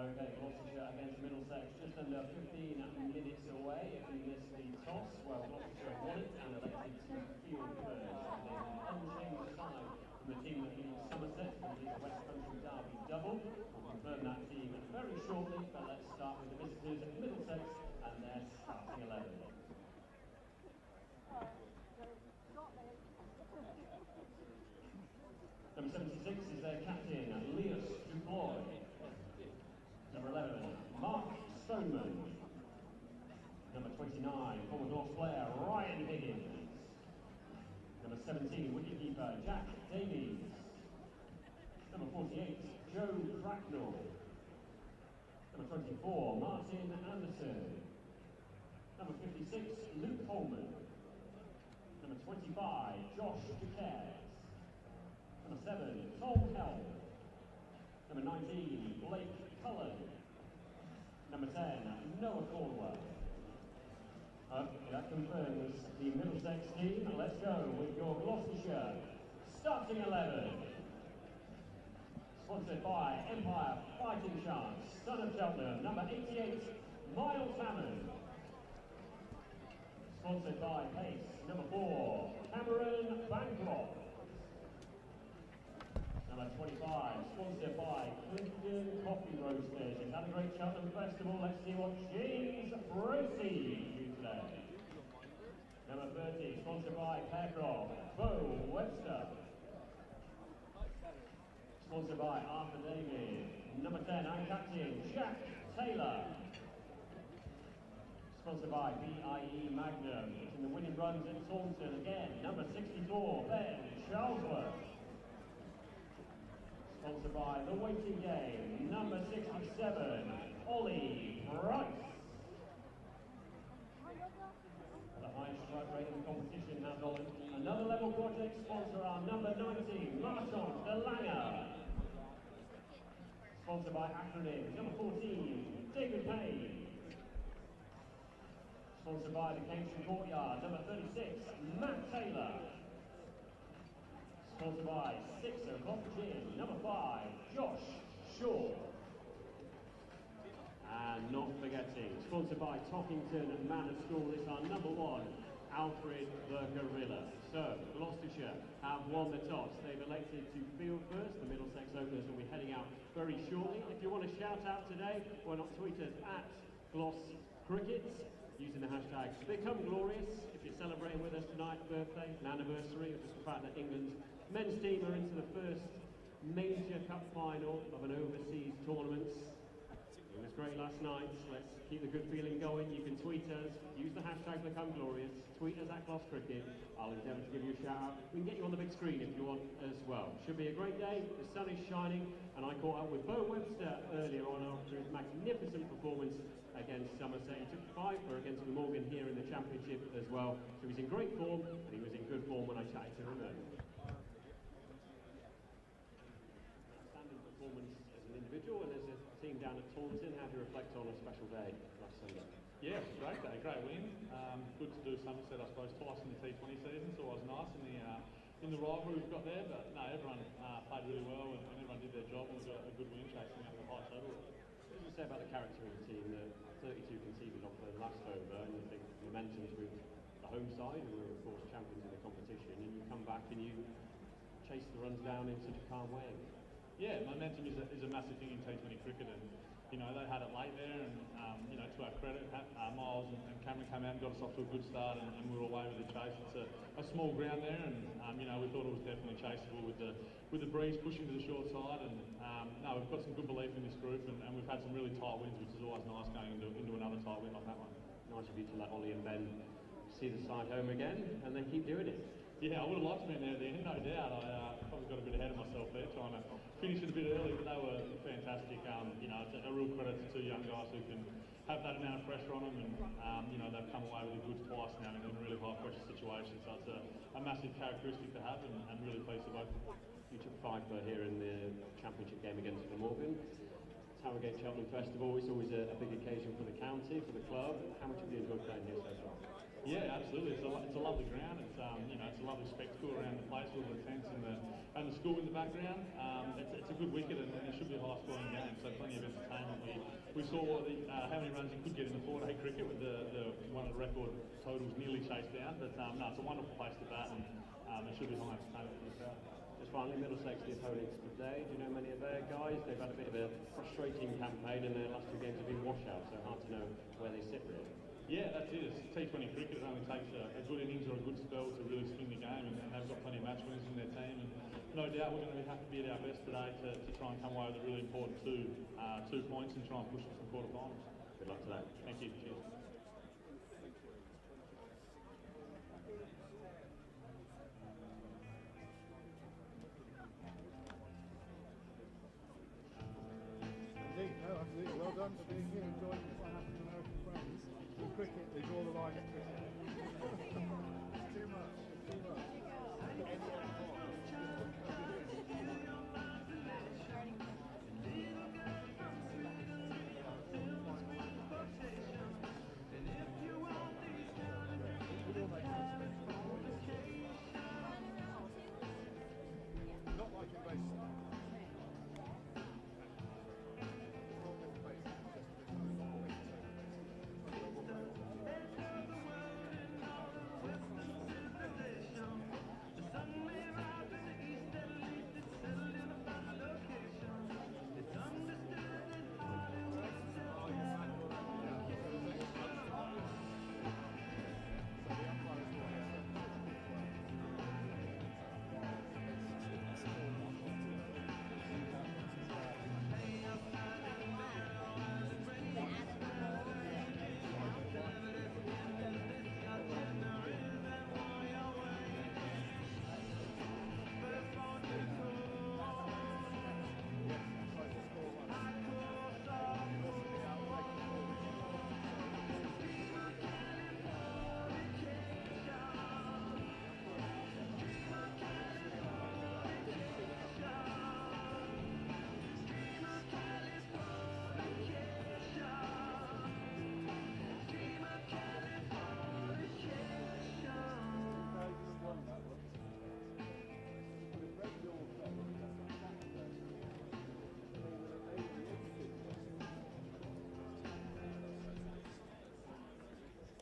Okay, Gloucestershire against Middlesex, just under 15 minutes away. If we miss the toss, well, Gloucestershire won it and elected to field first. They're an unchanged side from the team that beat Somerset, but it is a West Country Derby double. We'll confirm that team very shortly, but let's start with the visitors at Middlesex and their starting 11. Number 76 is their captain, Leos Dubois. Number 11, Mark Stoneman. Number 29, former North player, Ryan Higgins. Number 17, wicketkeeper, Jack Davies. Number 48, Joe Cracknell. Number 24, Martin Anderson. Number 56, Luke Holman. Number 25, Josh Duquette. Number 7, Tom Hell. Number 19, Blake Cullen. Number 10, Noah Cornwell. That confirms the Middlesex team. Let's go with your Gloucestershire starting 11. Sponsored by Empire Fighting Chance, son of Cheltenham, number 88, Miles Hammond. Sponsored by Pace, number 4, Cameron Bancroft. Number 25, sponsored by Clifton Coffee Roasters. It's had a great Cheltenham Festival. Let's see what James Bracey do today. Number 30, sponsored by Pearcroft, Bo Webster. Sponsored by Arthur David. Number 10, I'm captain, Jack Taylor. Sponsored by BIE Magnum. It's in the winning runs at Taunton again. Number 64, Ben Charlesworth. Sponsored by The Waiting Game, number 67, Ollie Price. The highest strike rate in the competition now, Colin. Another level project sponsor, our number 19, Martin Delanger. Sponsored by Acronym, number 14, David Payne. Sponsored by the Cambridge Courtyard, number 36, Matt Taylor. Sponsored by 6 O'Clock Gin, number 5, Josh Shaw. And not forgetting, sponsored by Tockington Manor School, this is our number 1, Alfred the Gorilla. So, Gloucestershire have won the toss. They've elected to field first. The Middlesex openers will be heading out very shortly. If you want to shout out today, why not tweet us at Gloss Crickets using the hashtag Become Glorious. If you're celebrating with us tonight, birthday, an anniversary, or just the fact that England's men's team are into the first major cup final of an overseas tournament. It was great last night. Let's keep the good feeling going. You can tweet us, use the hashtag Become Glorious, tweet us at Gloss Cricket. I'll endeavour to give you a shout out. We can get you on the big screen if you want as well. Should be a great day. The sun is shining, and I caught up with Bo Webster earlier on after his magnificent performance against Somerset. He took 5 for against Glamorgan here in the championship as well. So he's in great form, and he was in good form when I chatted to him earlier. Outstanding performance as an individual and as a team down at Taunton. How do you reflect on a special day last Sunday? Yeah, it was a great day, great win. Good to do Somerset, I suppose, twice in the T20 season, so it was nice in the rivalry we've got there. But no, everyone played really well and everyone did their job and we got a good win chasing out the high total. What did you say about the character of the team? The 32 conceded off the last over, and you think momentum's with the home side, who were of course champions in the competition, and you come back and you chase the runs down in such a calm way. Yeah, momentum is a massive thing in T20 cricket, and you know they had it late there, and you know to our credit, Miles and Cameron came out and got us off to a good start, and we were away with the chase. It's a small ground there, and you know we thought it was definitely chaseable with the breeze pushing to the short side, and no, we've got some good belief in this group, and we've had some really tight wins, which is always nice going into another tight win like that one. Nice of you to let Ollie and Ben see the side home again, and they keep doing it. Yeah, I would have liked to be there at the end, no doubt. I probably got a bit ahead of myself there, trying to finish it a bit early, but they were fantastic. You know, it's a real credit to 2 young guys who can have that amount of pressure on them, and you know, they've come away with the goods twice now in a really high pressure situation, so it's a massive characteristic to have, and really pleased to both. You took 5 for here in the championship game against Glamorgan. Harrogate Cheltenham Festival, it's always a big occasion for the county, for the club. How much have you enjoyed playing here so far? Yeah, absolutely. It's a lovely ground. It's you know, it's a lovely spectacle around the place with the tents and the school in the background. It's a good wicket, and it should be a high high-scoring game, so plenty of entertainment. We saw how many runs you could get in the 4-day cricket with the one of the record totals nearly chased down. But no, it's a wonderful place to bat, and it should be high entertainment for the crowd. Just finally, Middlesex, the opponents today. Do you know many of their guys? They've had a bit of a frustrating campaign, and their last 2 games have been washouts, so hard to know where they sit really. Yeah, that's it. It's T20 cricket. It only takes a good innings or a good spell to really swing the game, and they've got plenty of match winners in their team. And no doubt we're going to have to be at our best today to try and come away with a really important 2 points and try and push for some quarterfinals. Good luck today. Thank you. Cheers. Absolutely. Well done for being here and joining us on African American friends. In cricket, they draw the line at cricket. Too much. Not like in baseball.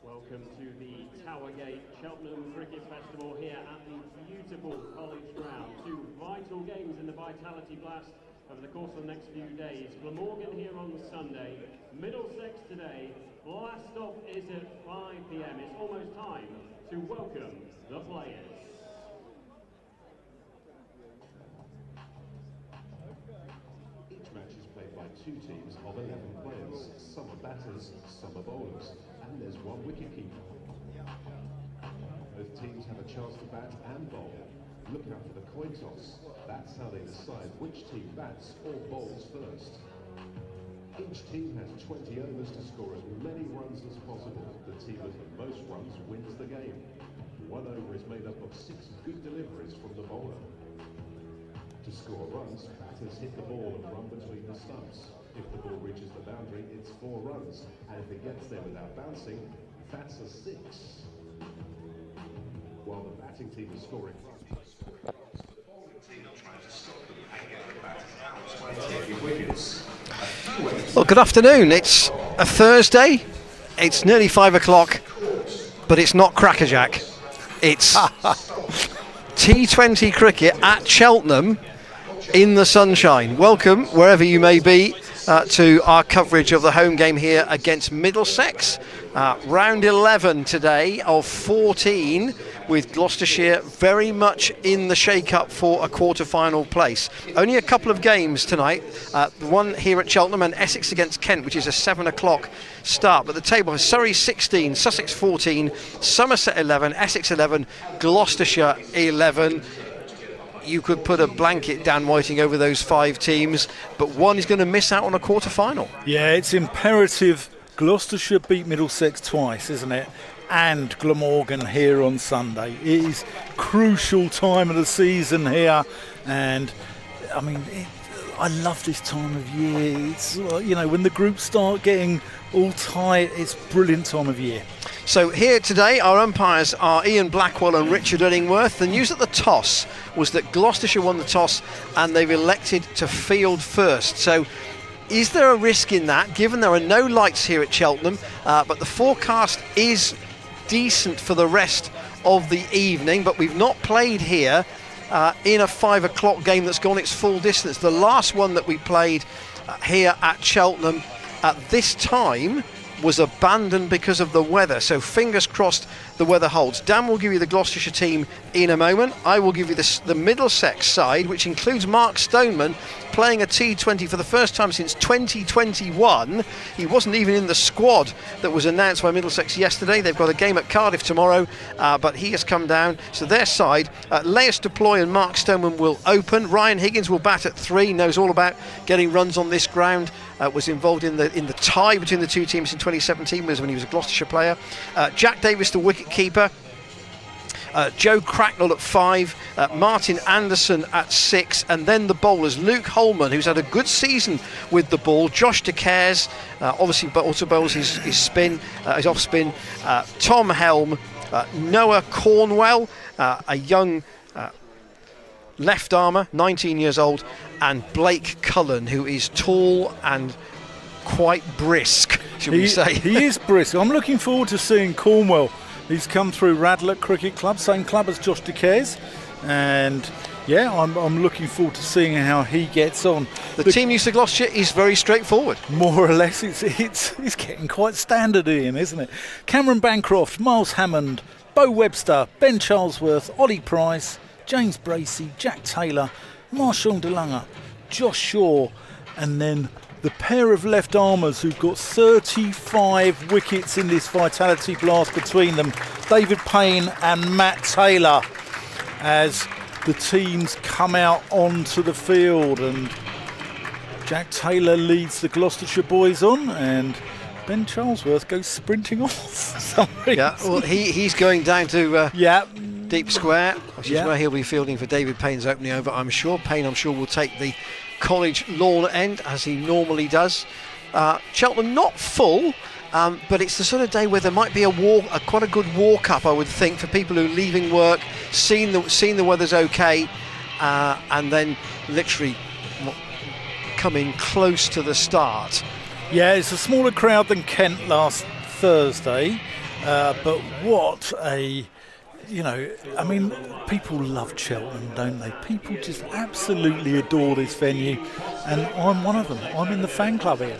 Welcome to the Towergate Cheltenham Cricket Festival here at the beautiful College Ground. 2 vital games in the Vitality Blast over the course of the next few days. Glamorgan here on Sunday, Middlesex today. Blast off is at 5 p.m. It's almost time to welcome the players. Each match is played by 2 teams of 11 players. Some are batters, some are bowlers, and there's 1 wicketkeeper. Both teams have a chance to bat and bowl. Look out for the coin toss. That's how they decide which team bats or bowls first. Each team has 20 overs to score as many runs as possible. The team with the most runs wins the game. 1 over is made up of 6 good deliveries from the bowler. To score runs, batters hit the ball and run between the stumps. If the ball reaches the boundary, it's 4 runs, and if it gets there without bouncing, that's a 6. While the batting team is scoring runs, the bowling team tries to stop them and get the batters out by taking wickets. Well, good afternoon. It's a Thursday. It's nearly 5 o'clock, but it's not crackerjack. It's T20 cricket at Cheltenham in the sunshine. Welcome, wherever you may be, to our coverage of the home game here against Middlesex. Round 11 today of 14, with Gloucestershire very much in the shake-up for a quarter-final place. Only a couple of games tonight. The one here at Cheltenham and Essex against Kent, which is a 7 o'clock start. But the table has Surrey 16, Sussex 14, Somerset 11, Essex 11, Gloucestershire 11. You could put a blanket, Dan Whiting, over those 5 teams, but one is going to miss out on a quarter-final. Yeah, it's imperative Gloucestershire beat Middlesex twice, isn't it? And Glamorgan here on Sunday. It is crucial time of the season here, and I mean, I love this time of year. It's, when the groups start getting all tight, it's a brilliant time of year. So here today, our umpires are Ian Blackwell and Richard Illingworth. The news at the toss was that Gloucestershire won the toss and they've elected to field first. So is there a risk in that, given there are no lights here at Cheltenham, but the forecast is decent for the rest of the evening, but we've not played here in a 5 o'clock game that's gone its full distance. The last one that we played here at Cheltenham at this time was abandoned because of the weather, so fingers crossed the weather holds. Dan will give you the Gloucestershire team in a moment. I will give you the Middlesex side, which includes Mark Stoneman playing a T20 for the first time since 2021. He wasn't even in the squad that was announced by Middlesex yesterday. They've got a game at Cardiff tomorrow, but he has come down. So their side, Laius Deploy and Mark Stoneman will open. Ryan Higgins will bat at 3, knows all about getting runs on this ground. Was involved in the tie between the two teams in 2017, was when he was a Gloucestershire player. Jack Davis, the wicket keeper. Joe Cracknell at 5, Martin Anderson at 6, and then the bowlers, Luke Holman, who's had a good season with the ball, Josh DeCares, obviously but also bowls his spin, his off spin, Tom Helm, Noah Cornwell, a young left armour, 19 years old, and Blake Cullen, who is tall and quite brisk, should we say. He is brisk. I'm looking forward to seeing Cornwell. He's come through Radlett Cricket Club, same club as Josh DeCares, and yeah, I'm looking forward to seeing how he gets on. The team used to Gloucestershire is very straightforward. More or less, it's getting quite standard, Ian, isn't it? Cameron Bancroft, Miles Hammond, Bo Webster, Ben Charlesworth, Ollie Price, James Bracey, Jack Taylor, Marshall DeLunger, Josh Shaw, and then the pair of left armers who've got 35 wickets in this Vitality Blast between them, David Payne and Matt Taylor, as the teams come out onto the field. And Jack Taylor leads the Gloucestershire boys on, and Ben Charlesworth goes sprinting off. Yeah, well, he's going down to deep square, which is where he'll be fielding for David Payne's opening over. I'm sure Payne will take the College lawn end, as he normally does. Cheltenham not full, but it's the sort of day where there might be quite a good walk up, I would think, for people who are leaving work, seeing the weather's okay, and then literally coming close to the start. Yeah, it's a smaller crowd than Kent last Thursday, but what a... I mean, people love Cheltenham, don't they? People just absolutely adore this venue, and I'm one of them. I'm in the fan club here.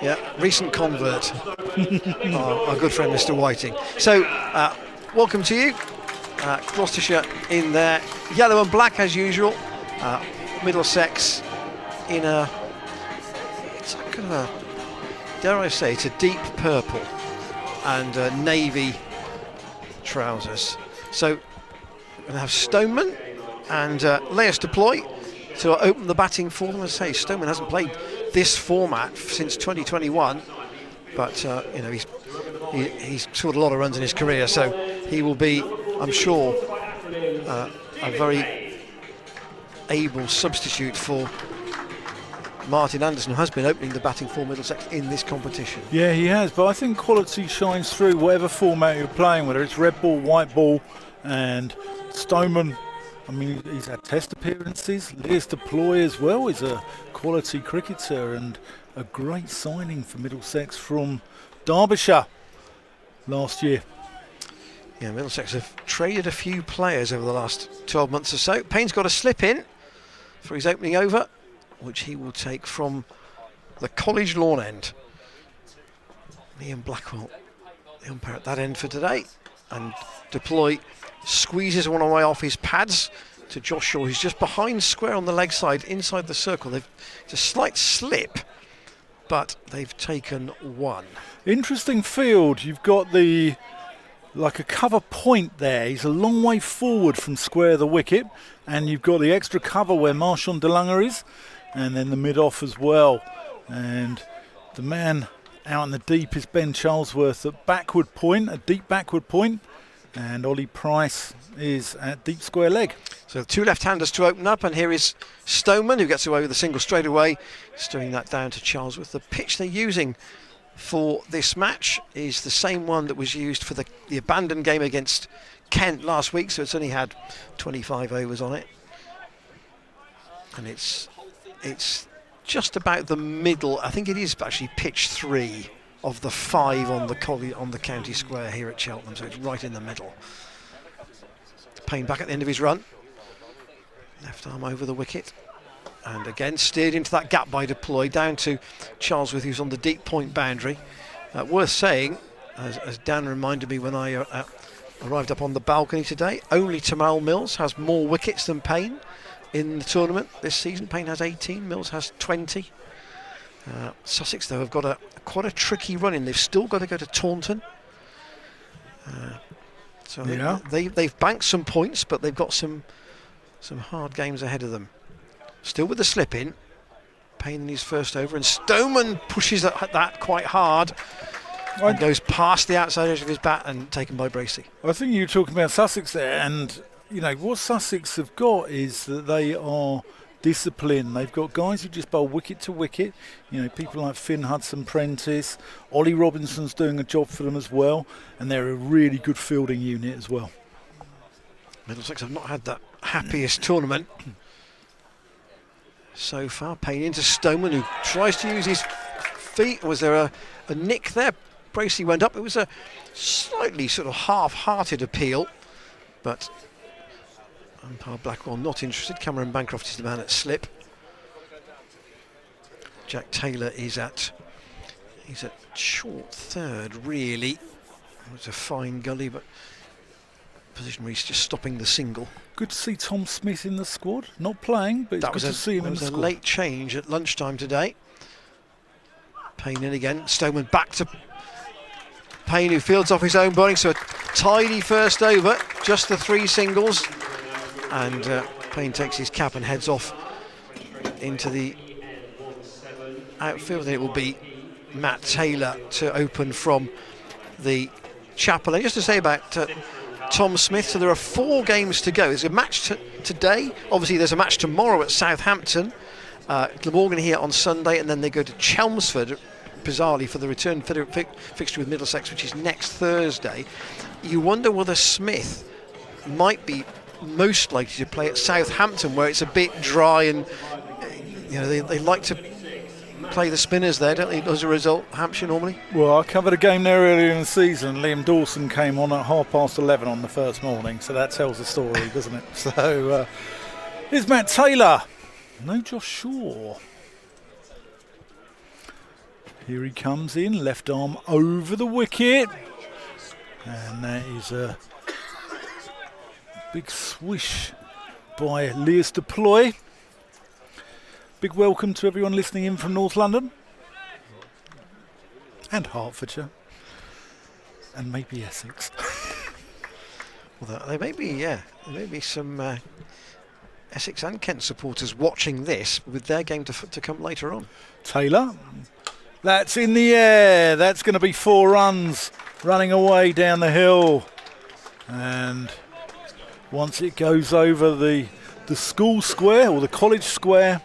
Yeah, recent convert, our good friend Mr. Whiting. So, welcome to you. Gloucestershire in their yellow and black as usual. Middlesex in it's a kind of a, dare I say, it's a deep purple and navy trousers. So we're going to have Stoneman and Laius Deploy to open the batting for them. As I say, Stoneman hasn't played this format since 2021, but he's scored a lot of runs in his career, so he will be, I'm sure, a very able substitute for Martin Anderson, who has been opening the batting for Middlesex in this competition. Yeah, he has, but I think quality shines through whatever format you're playing, whether it's red ball, white ball, and Stoneman, I mean, he's had test appearances. Laius Deploy as well is a quality cricketer and a great signing for Middlesex from Derbyshire last year. Yeah, Middlesex have traded a few players over the last 12 months or so. Payne's got a slip in for his opening over, which he will take from the College lawn end. Ian Blackwell, the umpire at that end for today, and Deploy squeezes one away off his pads to Josh Shaw, who's just behind square on the leg side inside the circle. It's a slight slip, but they've taken one. Interesting field. You've got like a cover point there. He's a long way forward from square the wicket, and you've got the extra cover where Marshall DeLunger is, and then the mid-off as well. And the man out in the deep is Ben Charlesworth at backward point, a deep backward point, And Ollie Price is at deep square leg. So 2 left-handers to open up, and here is Stoneman, who gets away with a single straight away, steering that down to Charlesworth. The pitch they're using for this match is the same one that was used for the abandoned game against Kent last week, so it's only had 25 overs on it. And it's just about the middle. I think it is actually pitch 3 of the 5 on the county square here at Cheltenham, so it's right in the middle. Payne back at the end of his run. Left arm over the wicket. And again steered into that gap by deploy, down to Charlesworth, who's on the deep point boundary. Worth saying, as Dan reminded me when I arrived up on the balcony today, only Tamal Mills has more wickets than Payne in the tournament this season. Payne has 18, Mills has 20. Sussex, though, have got quite a tricky run in. They've still got to go to Taunton. So yeah, they've banked some points, but they've got some hard games ahead of them. Still with the slip in. Payne in his first over, and Stoneman pushes that quite hard and goes past the outside edge of his bat and taken by Bracey. I think you were talking about Sussex there, and you know what Sussex have got is that they are disciplined. They've got guys who just bowl wicket to wicket. You know, people like Finn Hudson-Prentice, Ollie Robinson's doing a job for them as well, and they're a really good fielding unit as well. Middlesex have not had the happiest tournament so far. Payne into Stoneman, who tries to use his feet. Was there a nick there? Bracey went up. It was a slightly sort of half-hearted appeal, but umpire Blackwell not interested. Cameron Bancroft is the man at slip. Jack Taylor he's at short third, really. It's a fine gully, but position where he's just stopping the single. Good to see Tom Smith in the squad. Not playing, but it's good to see him in the squad. That was a late change at lunchtime today. Payne in again. Stoneman back to Payne, who fields off his own bowling. So a tidy first over, just the 3 singles. And Payne takes his cap and heads off into the outfield. And it will be Matt Taylor to open from the chapel. And just to say about Tom Smith, so there are 4 games to go. There's a match today. Obviously, there's a match tomorrow at Southampton. Glamorgan here on Sunday, and then they go to Chelmsford, bizarrely, for the return fixture with Middlesex, which is next Thursday. You wonder whether Smith might be most likely to play at Southampton, where it's a bit dry, and you know they like to play the spinners there, don't they, as a result, Hampshire normally? Well, I covered a game there earlier in the season. Liam Dawson came on at 11:30 on the first morning, so that tells the story, doesn't it? So here's Matt Taylor. No Josh Shaw. Here he comes in, left arm over the wicket, and that is a big swish by Leas Deploy. Big welcome to everyone listening in from North London and Hertfordshire and maybe Essex. Well, there may be some Essex and Kent supporters watching this with their game to come later on. Taylor, that's in the air. That's going to be 4 runs running away down the hill, and once it goes over the school square or the college square,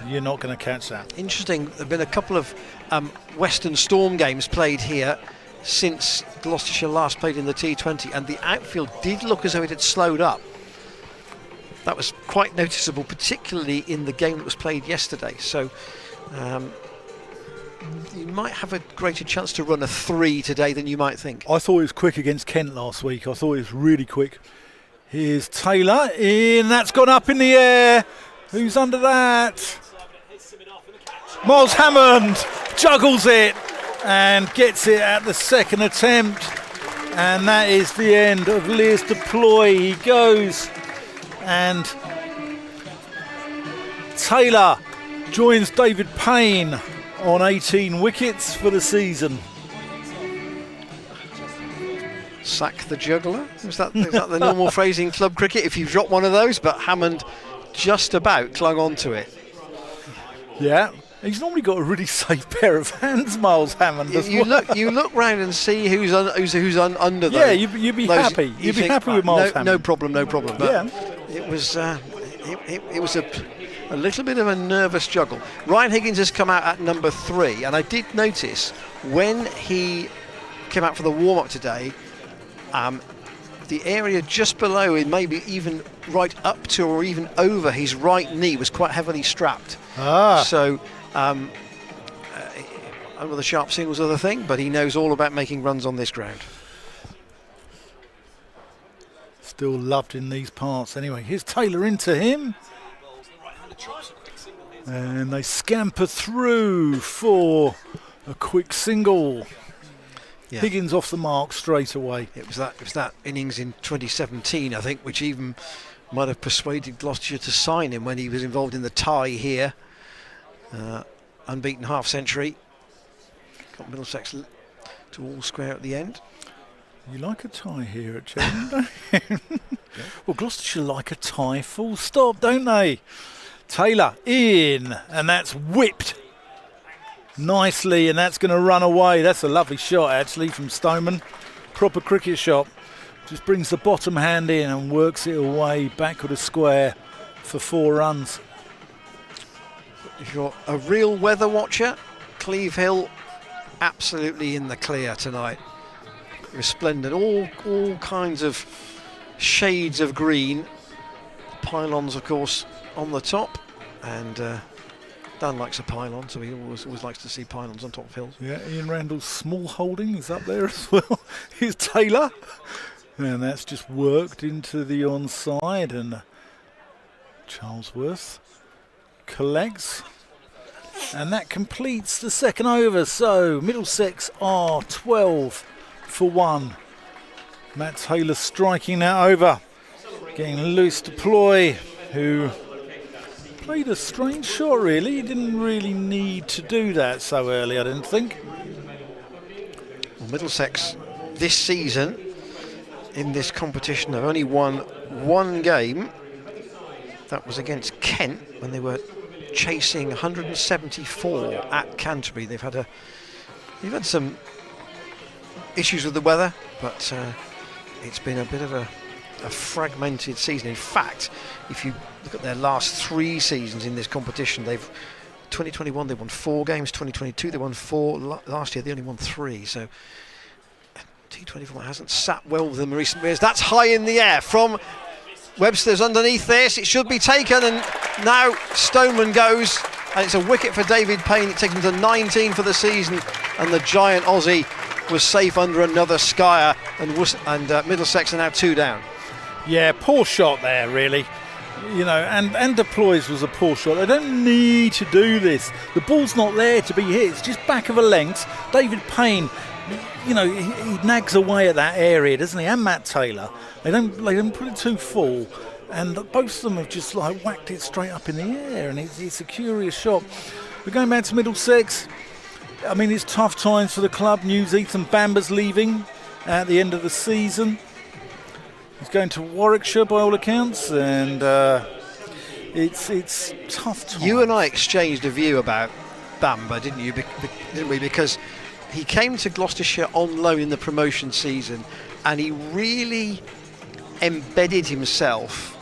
you're not going to catch that. Interesting, there have been a couple of Western Storm games played here since Gloucestershire last played in the T20, and the outfield did look as though it had slowed up. That was quite noticeable, particularly in the game that was played yesterday. So you might have a greater chance to run a 3 today than you might think. I thought it was quick against Kent last week. I thought it was really quick. Here's Taylor in. That's gone up in the air. Who's under that? Miles Hammond juggles it and gets it at the second attempt, and that is the end of Leas Deploy. He goes, and Taylor joins David Payne on 18 wickets for the season. Sack the juggler? Is that the normal phrase in club cricket if you've dropped one of those? But Hammond just about clung on to it. Yeah, He's normally got a really safe pair of hands, Miles Hammond. You look round and see who's under those. Yeah, you'd be happy. You'd be happy with Miles Hammond. No problem. But yeah. It was a little bit of a nervous juggle. Ryan Higgins has come out at number 3, and I did notice when he came out for the warm-up today, the area just below him, maybe even right up to or even over his right knee, was quite heavily strapped. So under the sharp singles are the thing, but he knows all about making runs on this ground. Still loved in these parts. Anyway, here's Taylor into him. And they scamper through for a quick single. Yeah. Higgins off the mark straight away. It was that innings in 2017, I think, which even might have persuaded Gloucestershire to sign him when he was involved in the tie here. Unbeaten half century. Got Middlesex to all square at the end. You like a tie here at Cheltenham, don't you? Well, Gloucestershire like a tie full stop, don't they? Taylor in, and that's whipped nicely, and that's going to run away. That's a lovely shot, actually, from Stoneman. Proper cricket shot. Just brings the bottom hand in and works it away back of the square for 4 runs. If you're a real weather watcher, Cleve Hill absolutely in the clear tonight. Resplendent, all kinds of shades of green. Pylons, of course, on the top, and Dan likes a pylon, so he always likes to see pylons on top of hills. Yeah, Ian Randall's small holding is up there as well. Here's Taylor, and that's just worked into the onside, and Charlesworth collects, and that completes the second over. So Middlesex are 12 for 1. Matt Taylor striking that over, getting Lewis Deploy, who played a strange shot really. He didn't really need to do that so early, I didn't think. Well, Middlesex this season in this competition have only won 1 game. That was against Kent when they were chasing 174 at Canterbury. They've had some issues with the weather, but it's been a bit of a fragmented season. In fact, if you look at their last 3 seasons in this competition, 2021 they won 4 games, 2022 they won 4, last year they only won 3, so T24 hasn't sat well with them in recent years. That's high in the air from Webster's underneath this, it should be taken, and now Stoneman goes, and it's a wicket for David Payne. It takes him to 19 for the season, and the giant Aussie was safe under another skyer, and Middlesex are now 2 down. Yeah, poor shot there, really. You know, and Deploy's was a poor shot. They don't need to do this. The ball's not there to be hit. It's just back of a length. David Payne, you know, he nags away at that area, doesn't he? And Matt Taylor. They don't put it too full, and both of them have just like whacked it straight up in the air, and it's a curious shot. We're going back to Middlesex. I mean, it's tough times for the club. News Ethan Bamber's leaving at the end of the season. He's going to Warwickshire by all accounts, and it's tough times. You and I exchanged a view about Bamber, didn't we? Because he came to Gloucestershire on loan in the promotion season, and he really embedded himself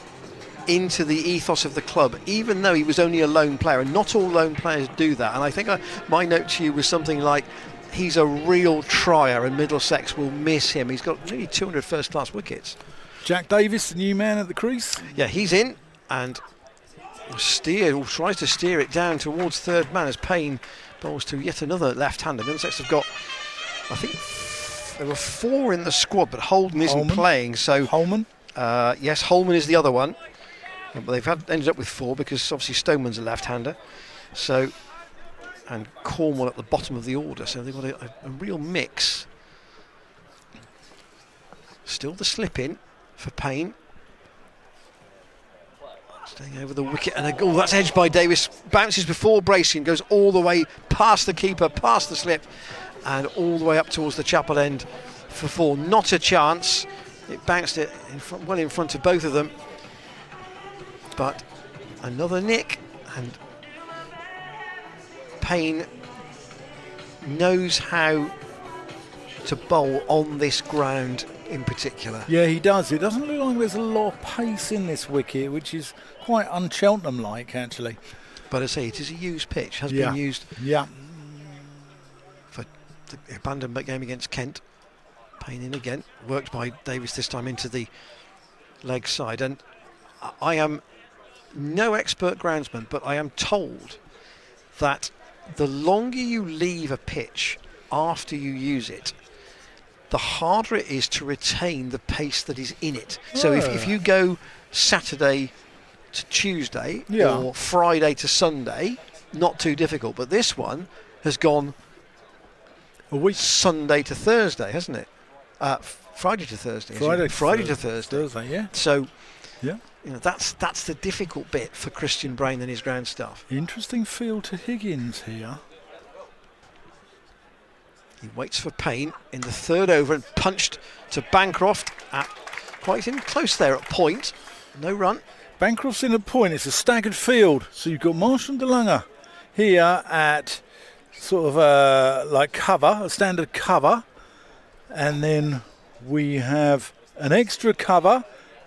into the ethos of the club, even though he was only a lone player, and not all lone players do that. And I think my note to you was something like, he's a real trier, and Middlesex will miss him. He's got nearly 200 first-class wickets. Jack Davis, the new man at the crease. Yeah, he's in, and tries to steer it down towards third man as Payne bowls to yet another left-hander. Middlesex have got, I think, there were 4 in the squad, but Holden isn't playing. So Holman? Yes, Holman is the other one. But they've ended up with 4 because obviously Stoneman's a left-hander. So, and Cornwall at the bottom of the order. So they've got a real mix. Still the slip in for Payne. Staying over the wicket, and that's edged by Davis. Bounces before bracing, goes all the way past the keeper, past the slip, and all the way up towards the chapel end for 4. Not a chance. It bounced it well in front of both of them. But another nick, and Payne knows how to bowl on this ground in particular. Yeah, he does. It doesn't look like there's a lot of pace in this wicket, which is quite un-Cheltenham-like, actually. But I say, it is a used pitch, has been used for the abandoned game against Kent. Payne in again, worked by Davis this time into the leg side. And I am no expert groundsman, but I am told that the longer you leave a pitch after you use it, the harder it is to retain the pace that is in it. So if you go Saturday to Tuesday or Friday to Sunday, not too difficult. But this one has gone Sunday to Thursday, hasn't it? Friday to Thursday. Friday to Thursday. Yeah. So, you know, that's the difficult bit for Christian Brain and his ground staff. Interesting field to Higgins here. He waits for Payne in the third over and punched to Bancroft at quite in close there at point. No run. Bancroft's in at point. It's a staggered field. So you've got Marshall and DeLunger here at sort of like cover, a standard cover. And then we have an extra cover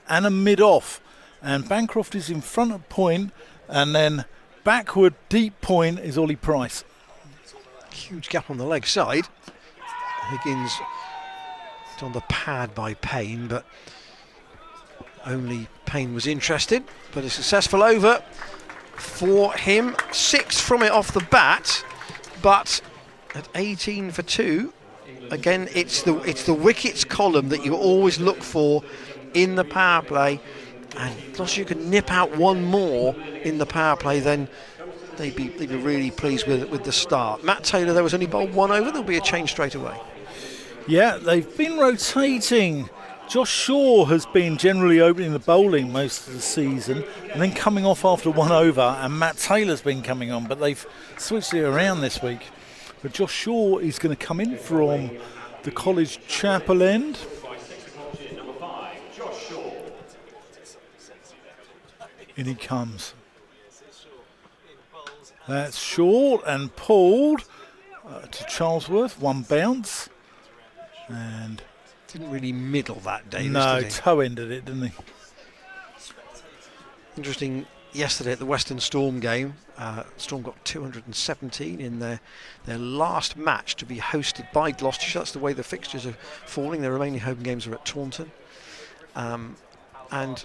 and a mid-off. And Bancroft is in front of point, and then backward deep point is Ollie Price. Huge gap on the leg side. Higgins on the pad by Payne, but only Payne was interested. But a successful over for him. 6 from it off the bat, but at 18 for 2. Again, it's the wickets column that you always look for in the power play, and plus you can nip out one more in the power play, then they'd be really pleased with the start. Matt Taylor, there was only bowled 1 over. There'll be a change straight away. Yeah, they've been rotating. Josh Shaw has been generally opening the bowling most of the season and then coming off after 1 over, and Matt Taylor's been coming on, but they've switched it around this week. But Josh Shaw is going to come in from the College Chapel end. In he comes. That's short and pulled to Charlesworth. 1 bounce. And didn't really middle that day. No, toe-ended it, didn't he? Interesting. Yesterday at the Western Storm game, Storm got 217 in their last match to be hosted by Gloucestershire. That's the way the fixtures are falling. Their remaining home games are at Taunton. And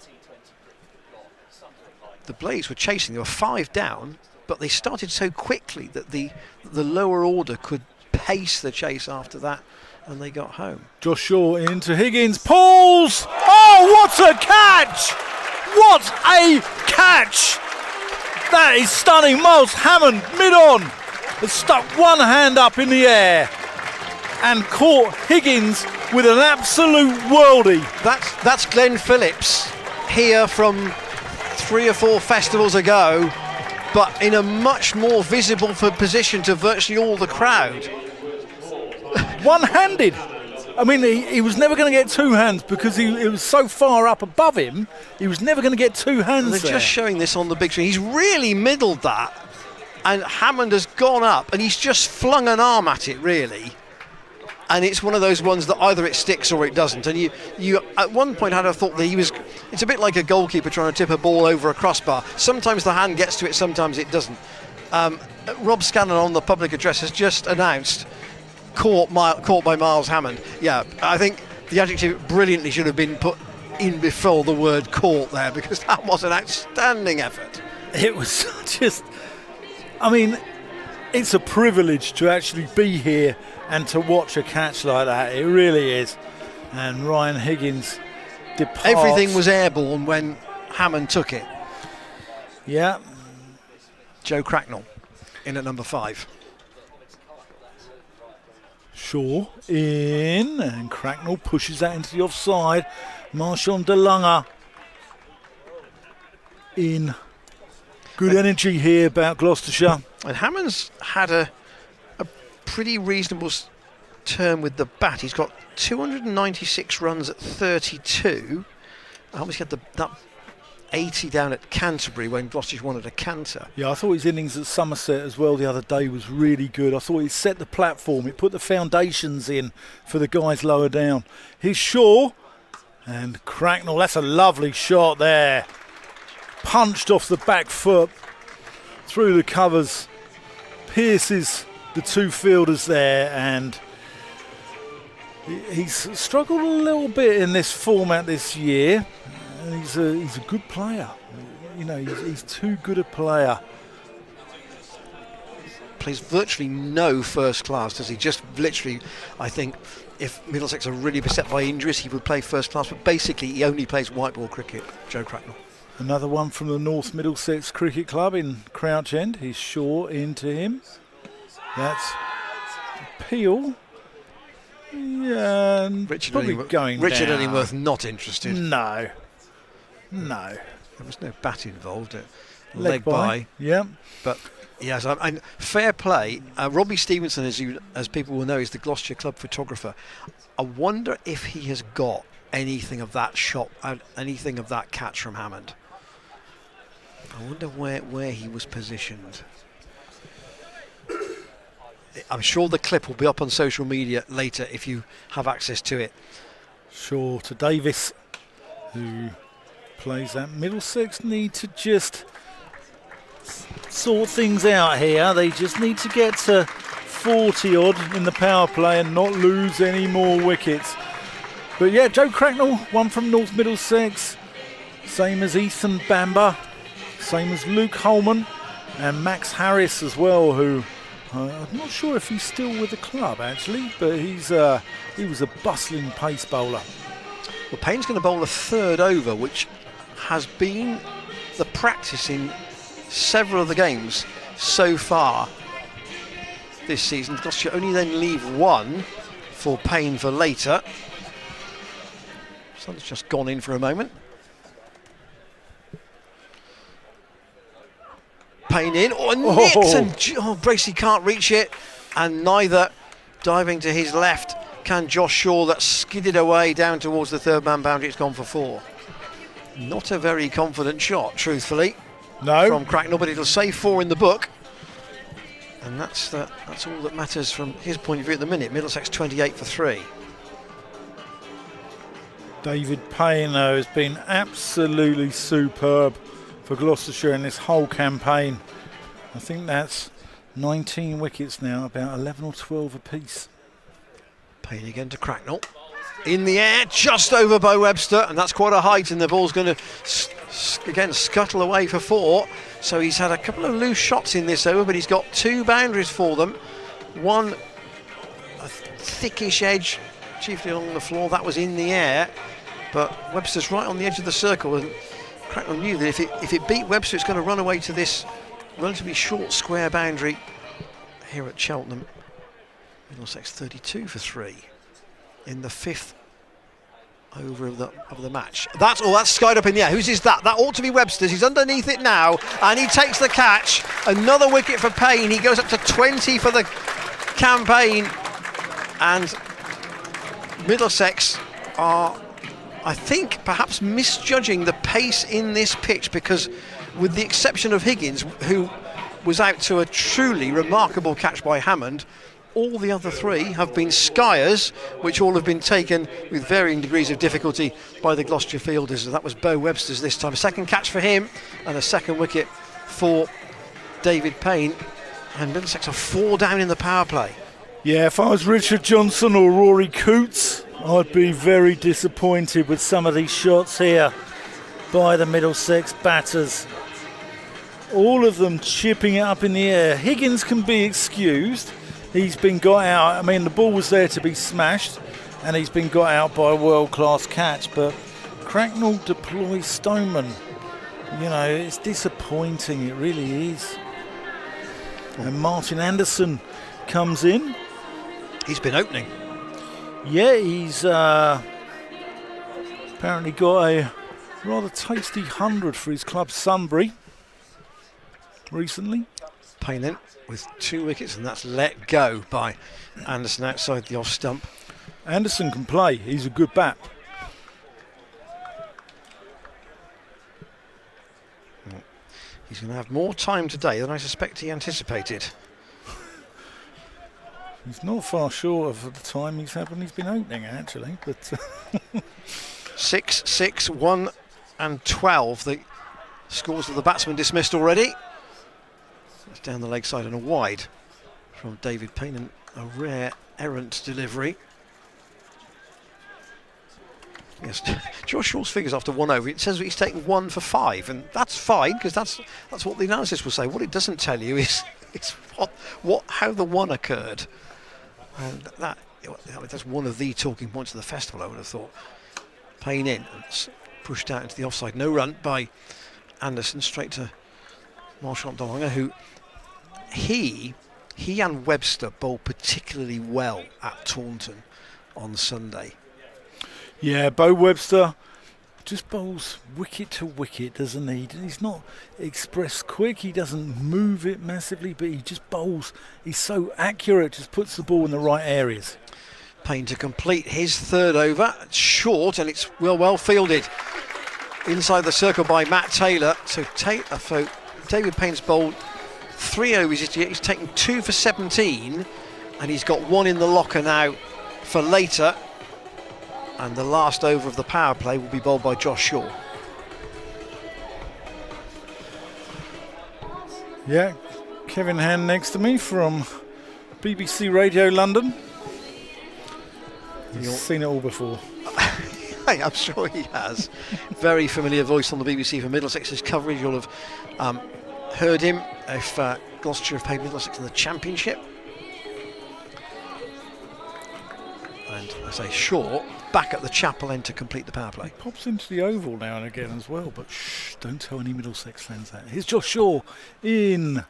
the Blades were chasing. They were 5 down, but they started so quickly that the lower order could pace the chase after that, and they got home. Josh Shaw into Higgins. Pulls! Oh, what a catch! What a catch! That is stunning. Miles Hammond, mid-on, has stuck one hand up in the air and caught Higgins with an absolute worldie. That's Glenn Phillips here from 3 or 4 festivals ago, but in a much more visible position to virtually all the crowd. One-handed. I mean, he was never going to get 2 hands because it was so far up above him. He was never going to get 2 hands. They're just showing this on the big screen. He's really middled that, and Hammond has gone up, and he's just flung an arm at it, really. And it's one of those ones that either it sticks or it doesn't. And you at one point had a thought that it's a bit like a goalkeeper trying to tip a ball over a crossbar. Sometimes the hand gets to it, sometimes it doesn't. Rob Scanlon on the public address has just announced caught by Miles Hammond. Yeah, I think the adjective brilliantly should have been put in before the word caught there, because that was an outstanding effort. It was just, I mean, it's a privilege to actually be here and to watch a catch like that. It really is. And Ryan Higgins departs. Everything was airborne when Hammond took it. Yeah. Joe Cracknell in at number 5. Shaw in, and Cracknell pushes that into the offside. Marshall DeLunger in. Good energy here about Gloucestershire. And Hammond's had a pretty reasonable term with the bat. He's got 296 runs at 32. Obviously had that 80 down at Canterbury when Gloucestershire wanted a canter. Yeah, I thought his innings at Somerset as well the other day was really good. I thought he set the platform, it put the foundations in for the guys lower down. Here's Shaw and Cracknell. That's a lovely shot there. Punched off the back foot through the covers, pierces the two fielders there, and he's struggled a little bit in this format this year. He's a good player. You know, he's too good a player. Plays virtually no first class, does he? Just literally, I think, if Middlesex are really beset by injuries, he would play first class, but basically he only plays white ball cricket, Joe Cracknell. Another one from the North Middlesex Cricket Club in Crouch End. He's Shaw into him. That's Peel. Yeah, Richard Illingworth not interested. No. There was no bat involved. Leg by. Yeah. But yes, fair play. Robbie Stevenson, as people will know, is the Gloucestershire club photographer. I wonder if he has got anything of that shot, anything of that catch from Hammond. I wonder where he was positioned. I'm sure the clip will be up on social media later if you have access to it. Shaw to Davis, who plays that. Middlesex need to just sort things out here. They just need to get to 40 odd in the power play and not lose any more wickets. But yeah, Joe Cracknell, one from North Middlesex, same as Ethan Bamber, same as Luke Holman, and Max Harris as well, who I'm not sure if he's still with the club actually, but he was a bustling pace bowler. Well, Payne's going to bowl a third over, which has been the practice in several of the games so far this season. Gloucestershire only then leave one for Payne for later. Sun's just gone in for a moment. Payne in, nicks, and Bracey can't reach it, and neither, diving to his left, can Josh Shaw. That skidded away down towards the third man boundary. It's gone for 4. Not a very confident shot, truthfully, from Cracknell, but it'll say 4 in the book, and that's all that matters from his point of view at the minute. Middlesex 28 for 3. David Payne, though, has been absolutely superb for Gloucestershire in this whole campaign. I think that's 19 wickets now, about 11 or 12 apiece. Payne again to Cracknell. In the air, just over Bo Webster, and that's quite a height, and the ball's going to again scuttle away for 4. So he's had a couple of loose shots in this over, but he's got 2 boundaries for them. One, a thickish edge, chiefly along the floor. That was in the air, but Webster's right on the edge of the circle, and Cracknell knew that if it beat Webster, it's going to run away to this relatively short square boundary here at Cheltenham. Middlesex 32 for 3 in the 5th over of the match. That's skied up in the air. Whose is that? That ought to be Webster's. He's underneath it now, and he takes the catch. Another wicket for Payne. He goes up to 20 for the campaign, and Middlesex are, I think, perhaps misjudging the pace in this pitch, because with the exception of Higgins, who was out to a truly remarkable catch by Hammond, all the other 3 have been skyers, which all have been taken with varying degrees of difficulty by the Gloucestershire fielders. That was Bo Webster's this time. A second catch for him and a second wicket for David Payne. And Middlesex are 4 down in the power play. Yeah, if I was Richard Johnson or Rory Coots, I'd be very disappointed with some of these shots here by the Middlesex batters. All of them chipping it up in the air. Higgins can be excused. He's been got out. I mean, the ball was there to be smashed, and he's been got out by a world-class catch. But Cracknell deploys Stoneman. You know, it's disappointing. It really is. And Martin Anderson comes in. He's been opening. Yeah, he's apparently got a rather tasty 100 for his club Sunbury recently. Payne in with 2 wickets, and that's let go by Anderson outside the off stump. Anderson can play. He's a good bat. He's going to have more time today than I suspect he anticipated. He's not far short of the time he's had when he's been opening, actually. But 6, 6, 1 and 12. The scores of the batsman dismissed already. That's down the leg side and a wide from David Payne, and a rare errant delivery. Yes, Josh Shaw's figures after 1 over, it says he's taken 1 for 5, and that's fine, because that's what the analysis will say. What it doesn't tell you is how the 1 occurred. And that's one of the talking points of the festival, I would have thought. Payne in, and pushed out into the offside. No run by Anderson, straight to Marshall Abdullah, who he and Webster bowled particularly well at Taunton on Sunday. yeah, Bo Webster just bowls wicket to wicket, doesn't he? He's not express quick, he doesn't move it massively, but he just bowls. He's so accurate, just puts the ball in the right areas. Payne to complete his 3rd over. It's short, and it's well fielded inside the circle by Matt Taylor. So David Payne's bowled 3 overs. He's taken 2 for 17, and he's got 1 in the locker now for later. And the last over of the power play will be bowled by Josh Shaw. Yeah, Kevin Hand next to me from BBC Radio London. He's seen it all before. Hey, I'm sure he has. Very familiar voice on the BBC for Middlesex's coverage. You'll have heard him if Gloucestershire have played Middlesex in the Championship. And I say Shaw back at the chapel end to complete the power play. He pops into the oval now and again as well, but shh, don't tell any Middlesex fans that. Here's Josh Shaw in,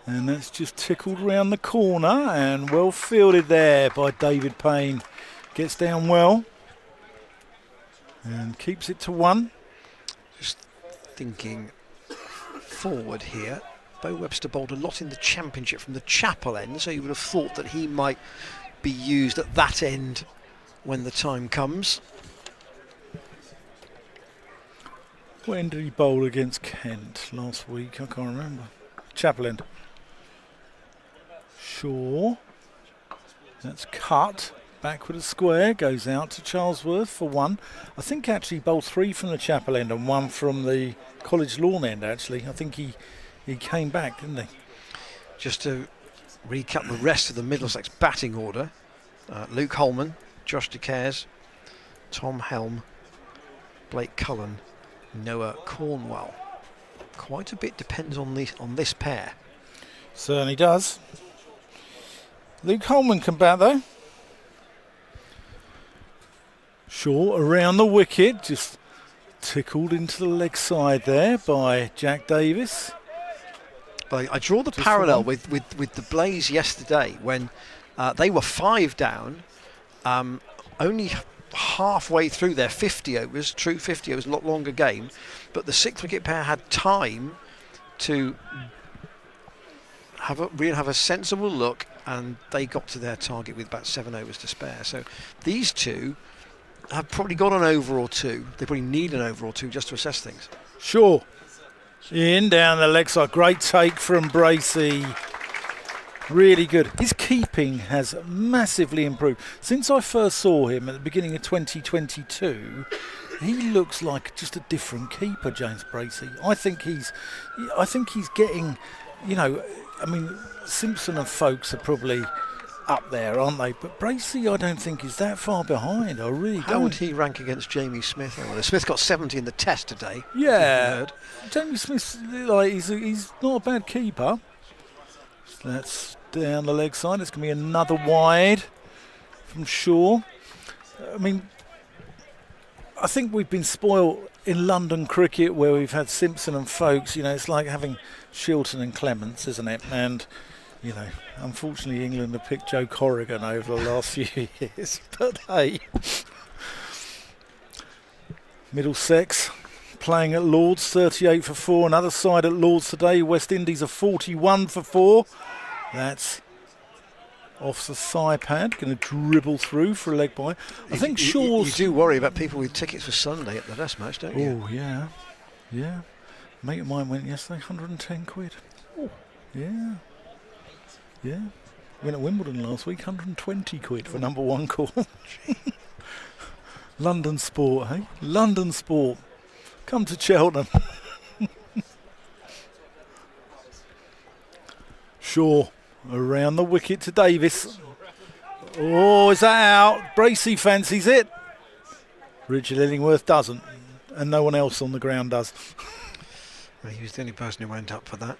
and that's just tickled round the corner and well fielded there by David Payne. Gets down well and keeps it to 1. Just thinking forward here, Bo Webster bowled a lot in the Championship from the chapel end, so you would have thought that he might be used at that end when the time comes. When did he bowl against Kent last week? I can't remember. Chapel end. Shaw. That's cut. Back with a square. Goes out to Charlesworth for 1. I think actually bowled 3 from the chapel end and 1 from the College Lawn end, actually. I think he came back, didn't he? Just to recap the rest of the Middlesex batting order. Luke Holman, Josh DeCares, Tom Helm, Blake Cullen, Noah Cornwell. Quite a bit depends on this pair. Certainly does. Luke Holman can bat though. Shaw around the wicket, just tickled into the leg side there by Jack Davis. But I draw the parallel with the Blaze yesterday when they were 5 down, only halfway through their 50 overs, true 50 overs, a lot longer game, but the 6th wicket pair had time to have a sensible look, and they got to their target with about 7 overs to spare. So these two have probably got an over or 2. They probably need an over or 2 just to assess things. Sure. In down the leg side. Great take from Bracey. Really good. His keeping has massively improved. Since I first saw him at the beginning of 2022, he looks like just a different keeper, James Bracey. I think he's getting, I mean, Simpson and folks are probably up there, aren't they? But Bracey, I don't think is that far behind. I really don't. How would he rank against Jamie Smith? Smith got 70 in the Test today. Yeah, Jamie Smith, he's not a bad keeper. That's down the leg side. It's going to be another wide from Shaw. I mean, I think we've been spoiled in London cricket where we've had Simpson and folks. It's like having Shilton and Clements, isn't it? And unfortunately England have picked Joe Corrigan over the last few years. But hey, Middlesex playing at Lords, 38 for 4. Another side at Lords today. West Indies are 41 for 4. That's off the thigh pad. Going to dribble through for a leg by. I think Shaw's... You do worry about people with tickets for Sunday at the Test match, don't you? Oh, yeah. Yeah. Mate of mine went yesterday, 110 quid. Oh. Yeah. Yeah. Went at Wimbledon last week, 120 quid for number 1 call. London sport, hey? London sport. Come to Cheltenham. Shaw around the wicket to Davis. Oh, is that out? Bracey fancies it. Richard Illingworth doesn't, and no one else on the ground does. Well, he was the only person who went up for that.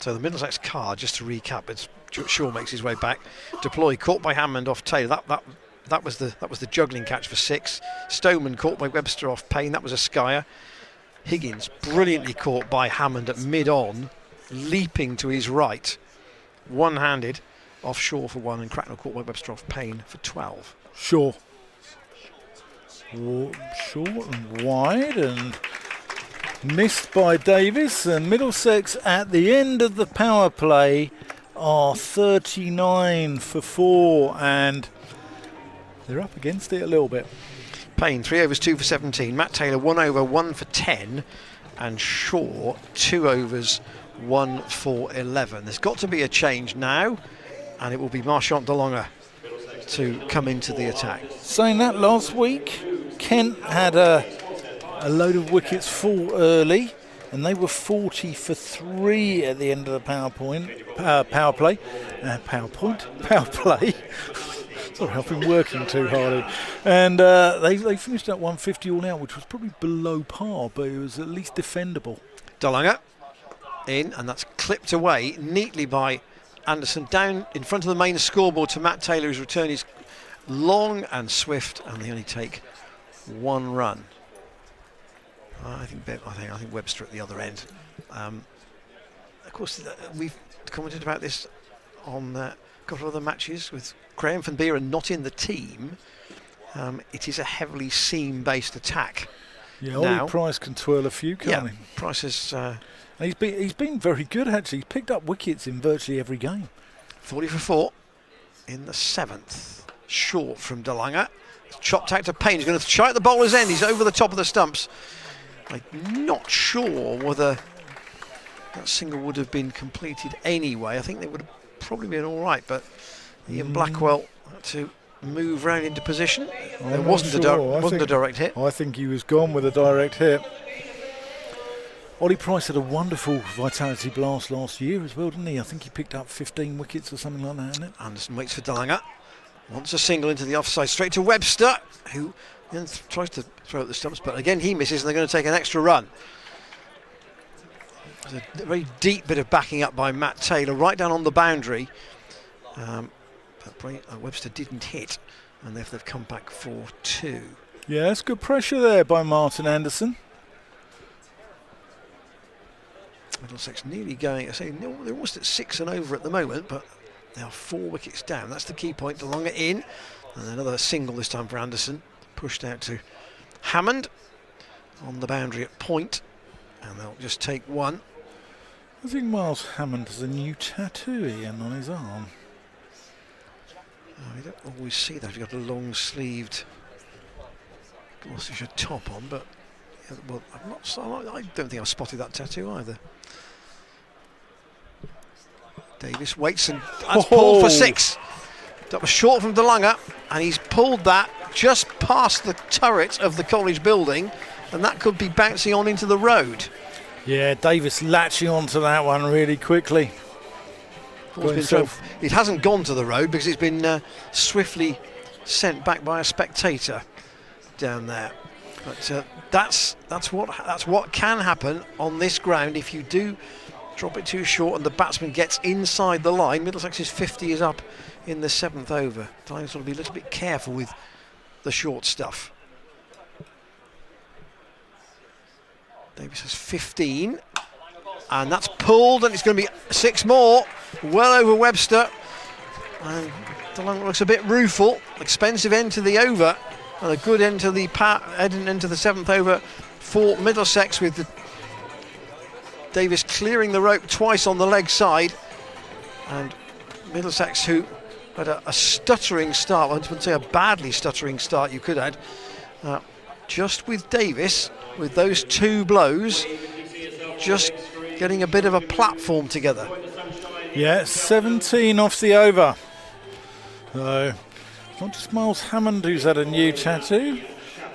So the Middlesex card, just to recap, it's Shaw makes his way back. Deploy caught by Hammond off Taylor. That was the juggling catch for 6. Stoneman caught by Webster off Payne. That was a skyer. Higgins brilliantly caught by Hammond at mid-on, leaping to his right, one-handed off Shaw for 1, and Cracknell caught by Webster off Payne for 12. Shaw. Short and wide and missed by Davis, and Middlesex at the end of the power play are 39 for 4, and they're up against it a little bit. Payne 3 overs 2 for 17. Matt Taylor 1 over 1 for 10, and Shaw 2 overs 1 for 11. There's got to be a change now, and it will be Marchant de Longa to come into the attack. Saying that, last week Kent had a load of wickets fall early, and they were 40 for 3 at the end of the power play. Sorry, I've been working too hard. And they finished at 150 all out, which was probably below par, but it was at least defendable. De Longa in, and that's clipped away neatly by Anderson, down in front of the main scoreboard to Matt Taylor, whose return is long and swift, and they only take 1 run. I think Webster at the other end. Of course, we've commented about this on a couple of other matches with Graham van Beeren not in the team. It is a heavily seam-based attack. Yeah, Ollie Price can twirl a few, can't he? Price has... he's been very good, actually. He's picked up wickets in virtually every game. 40 for 4 in the 7th. Short from De Longa. Chopped out to Payne. He's going to try at the bowler's end. He's over the top of the stumps. I'm not sure whether that single would have been completed anyway. I think they would have probably been all right, but Ian Blackwell had to move round into position. There wasn't a direct hit. I think he was gone with a direct hit. Ollie Price had a wonderful vitality blast last year as well, didn't he? I think he picked up 15 wickets or something like that, didn't it? Anderson waits for De Longa. Wants a single into the offside, straight to Webster, who tries to throw at the stumps, but again he misses, and they're going to take an extra run. There's a very deep bit of backing up by Matt Taylor, right down on the boundary. But Webster didn't hit, and therefore they've come back for 2. Yeah, that's good pressure there by Martin Anderson. Middlesex nearly going, they're almost at 6 and over at the moment, but they are 4 wickets down. That's the key point. De Longa in, and another single this time for Anderson. Pushed out to Hammond on the boundary at point, and they'll just take 1. I think Miles Hammond has a new tattoo, Ian, on his arm. Oh, you don't always see that if you've got a long-sleeved Gloucestershire top on, but well, I don't think I've spotted that tattoo either. Davis waits, and that's pulled for 6. That was short from De Longa, and he's pulled that just past the turret of the college building, and that could be bouncing on into the road. Yeah, Davis latching onto that one really quickly. It hasn't gone to the road because it's been swiftly sent back by a spectator down there. But that's what can happen on this ground if you do drop it too short and the batsman gets inside the line. Middlesex's 50 is up in the 7th over. Time to be a little bit careful with the short stuff. Davis has 15, and that's pulled, and it's going to be 6 more, well over Webster. And De Longa looks a bit rueful. Expensive end to the over, and a good end to the 7th over for Middlesex, with Davis clearing the rope twice on the leg side, and Middlesex, who had a stuttering start, I wouldn't say a badly stuttering start, you could add, just with Davis, with those 2 blows, just getting a bit of a platform together. Yeah, 17 off the over. So, not just Miles Hammond who's had a new tattoo.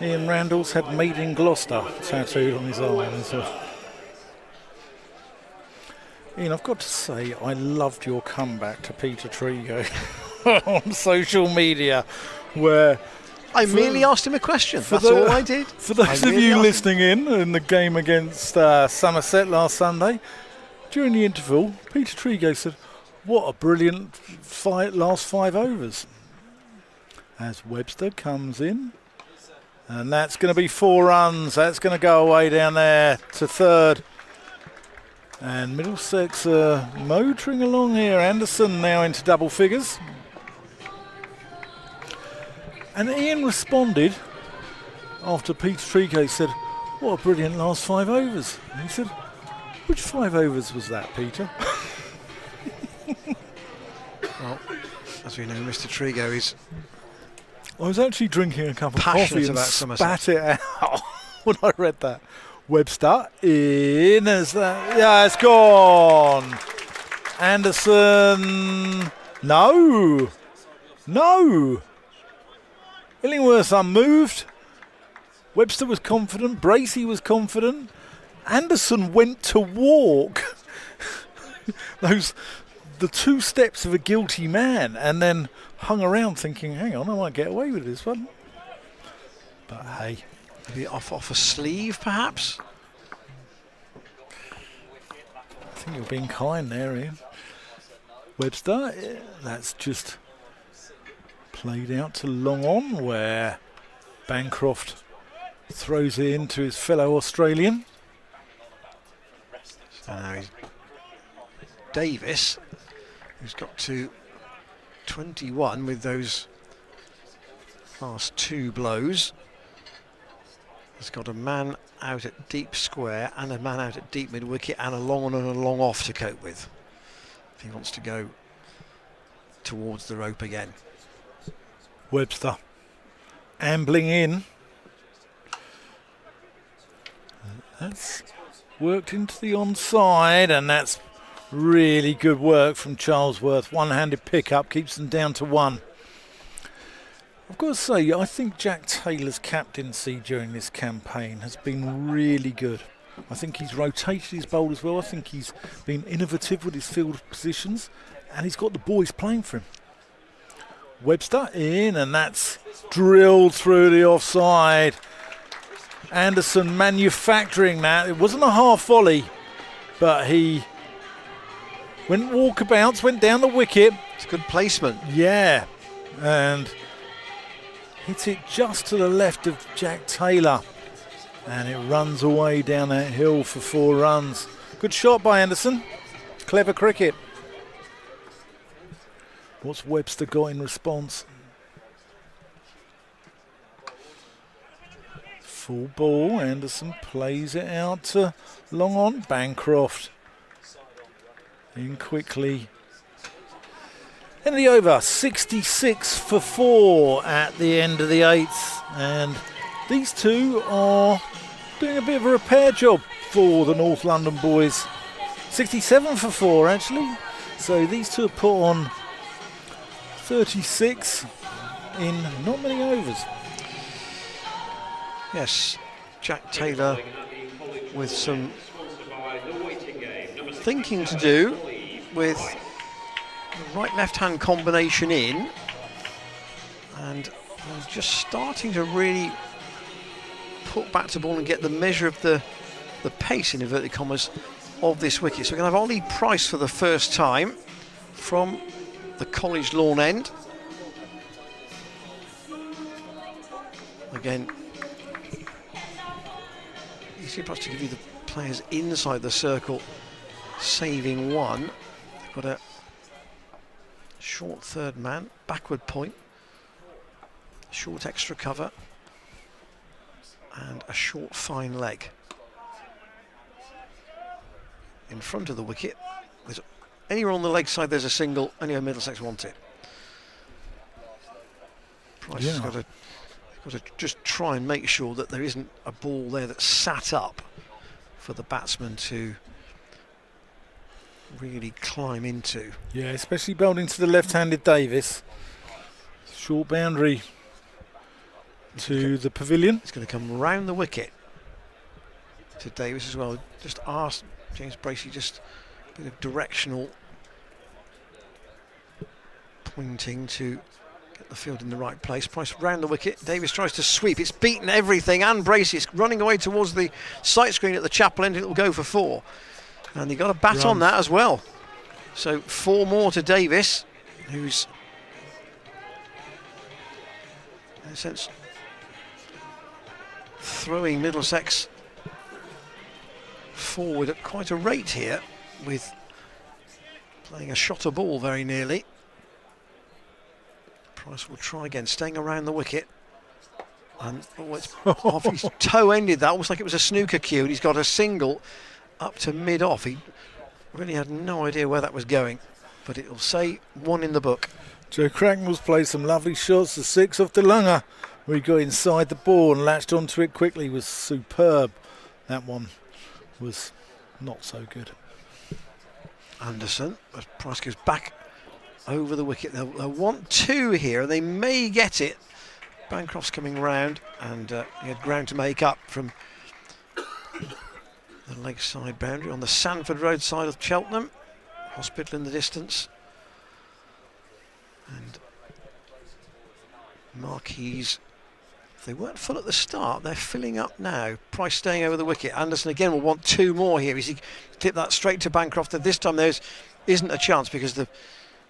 Ian Randall's had Made in Gloucester tattooed on his arm as well. Ian, I've got to say, I loved your comeback to Peter Trigo on social media, where I merely asked him a question. That's all I did. For those of you listening in the game against Somerset last Sunday, during the interval, Peter Trigo said, "What a brilliant last 5 overs." As Webster comes in, and that's going to be 4 runs. That's going to go away down there to third. And Middlesex motoring along here. Anderson now into double figures. And Ian responded after Peter Trigo said, "What a brilliant last 5 overs." And he said, "Which 5 overs was that, Peter?" Well, as we know, Mr. Trigo is... I was actually drinking a cup of passionate coffee and about Somerset. spat it out when I read that. Webster in as that. Yeah, it's gone. Anderson. No. Illingworth unmoved. Webster was confident. Bracey was confident. Anderson went to walk. The 2 steps of a guilty man, and then hung around thinking, hang on, I might get away with this one. But hey. Maybe off a sleeve, perhaps? I think you're being kind there, Ian. Webster, that's just played out to long on, where Bancroft throws it into his fellow Australian. So now he's Davis, who's got to 21 with those last 2 blows. He's got a man out at deep square and a man out at deep mid wicket and a long on and a long off to cope with if he wants to go towards the rope again. Webster ambling in. That's worked into the onside, and that's really good work from Charlesworth. One-handed pickup keeps them down to 1. I've got to say, I think Jack Taylor's captaincy during this campaign has been really good. I think he's rotated his bowlers well. I think he's been innovative with his field positions, and he's got the boys playing for him. Webster in, and that's drilled through the offside. Anderson manufacturing that. It wasn't a half volley, but he went walkabouts, went down the wicket. It's good placement. Yeah, and hits it just to the left of Jack Taylor, and it runs away down that hill for 4 runs. Good shot by Anderson. Clever cricket. What's Webster got in response? Full ball. Anderson plays it out to long on. Bancroft in quickly. End of the over, 66 for 4 at the end of the 8th, and these two are doing a bit of a repair job for the North London boys. 67 for 4 actually, so these two have put on 36 in not many overs. Yes, Jack Taylor with some thinking to do with right left-hand combination in, and just starting to really put back to ball and get the measure of the pace, in inverted commas, of this wicket. So we're going to have Ollie Price for the first time from the College lawn end. Again, easy perhaps to give you the players inside the circle, saving 1. Got a short third man, backward point, short extra cover, and a short fine leg. In front of the wicket, there's anywhere on the leg side there's a single, anywhere Middlesex want it. Price has got to just try and make sure that there isn't a ball there that's sat up for the batsman to really climb into. Yeah, especially bowling to the left-handed Davis. Short boundary to the pavilion. It's going to come round the wicket to Davis as well. Just asked James Bracey just a bit of directional pointing to get the field in the right place. Price round the wicket. Davis tries to sweep. It's beaten everything, and Bracey is running away towards the sight screen at the chapel end. It'll go for 4. And he got a bat on that as well. So 4 more to Davis, who's in a sense throwing Middlesex forward at quite a rate here, with playing a shot a ball very nearly. Price will try again, staying around the wicket. And it's off his toe ended that, almost like it was a snooker cue, and he's got a single up to mid-off. He really had no idea where that was going, but it'll say 1 in the book. Joe Cracknell's played some lovely shots. The 6 off DeLunger, where he got inside the ball and latched onto it quickly, was superb. That one was not so good. Anderson, as Price goes back over the wicket. They'll want 2 here, and they may get it. Bancroft's coming round, and he had ground to make up from the leg side boundary on the Sanford Road side of Cheltenham. Hospital in the distance. And Marquis, if they weren't full at the start, they're filling up now. Price staying over the wicket. Anderson again will want 2 more here. He tipped that straight to Bancroft. This time there isn't a chance because the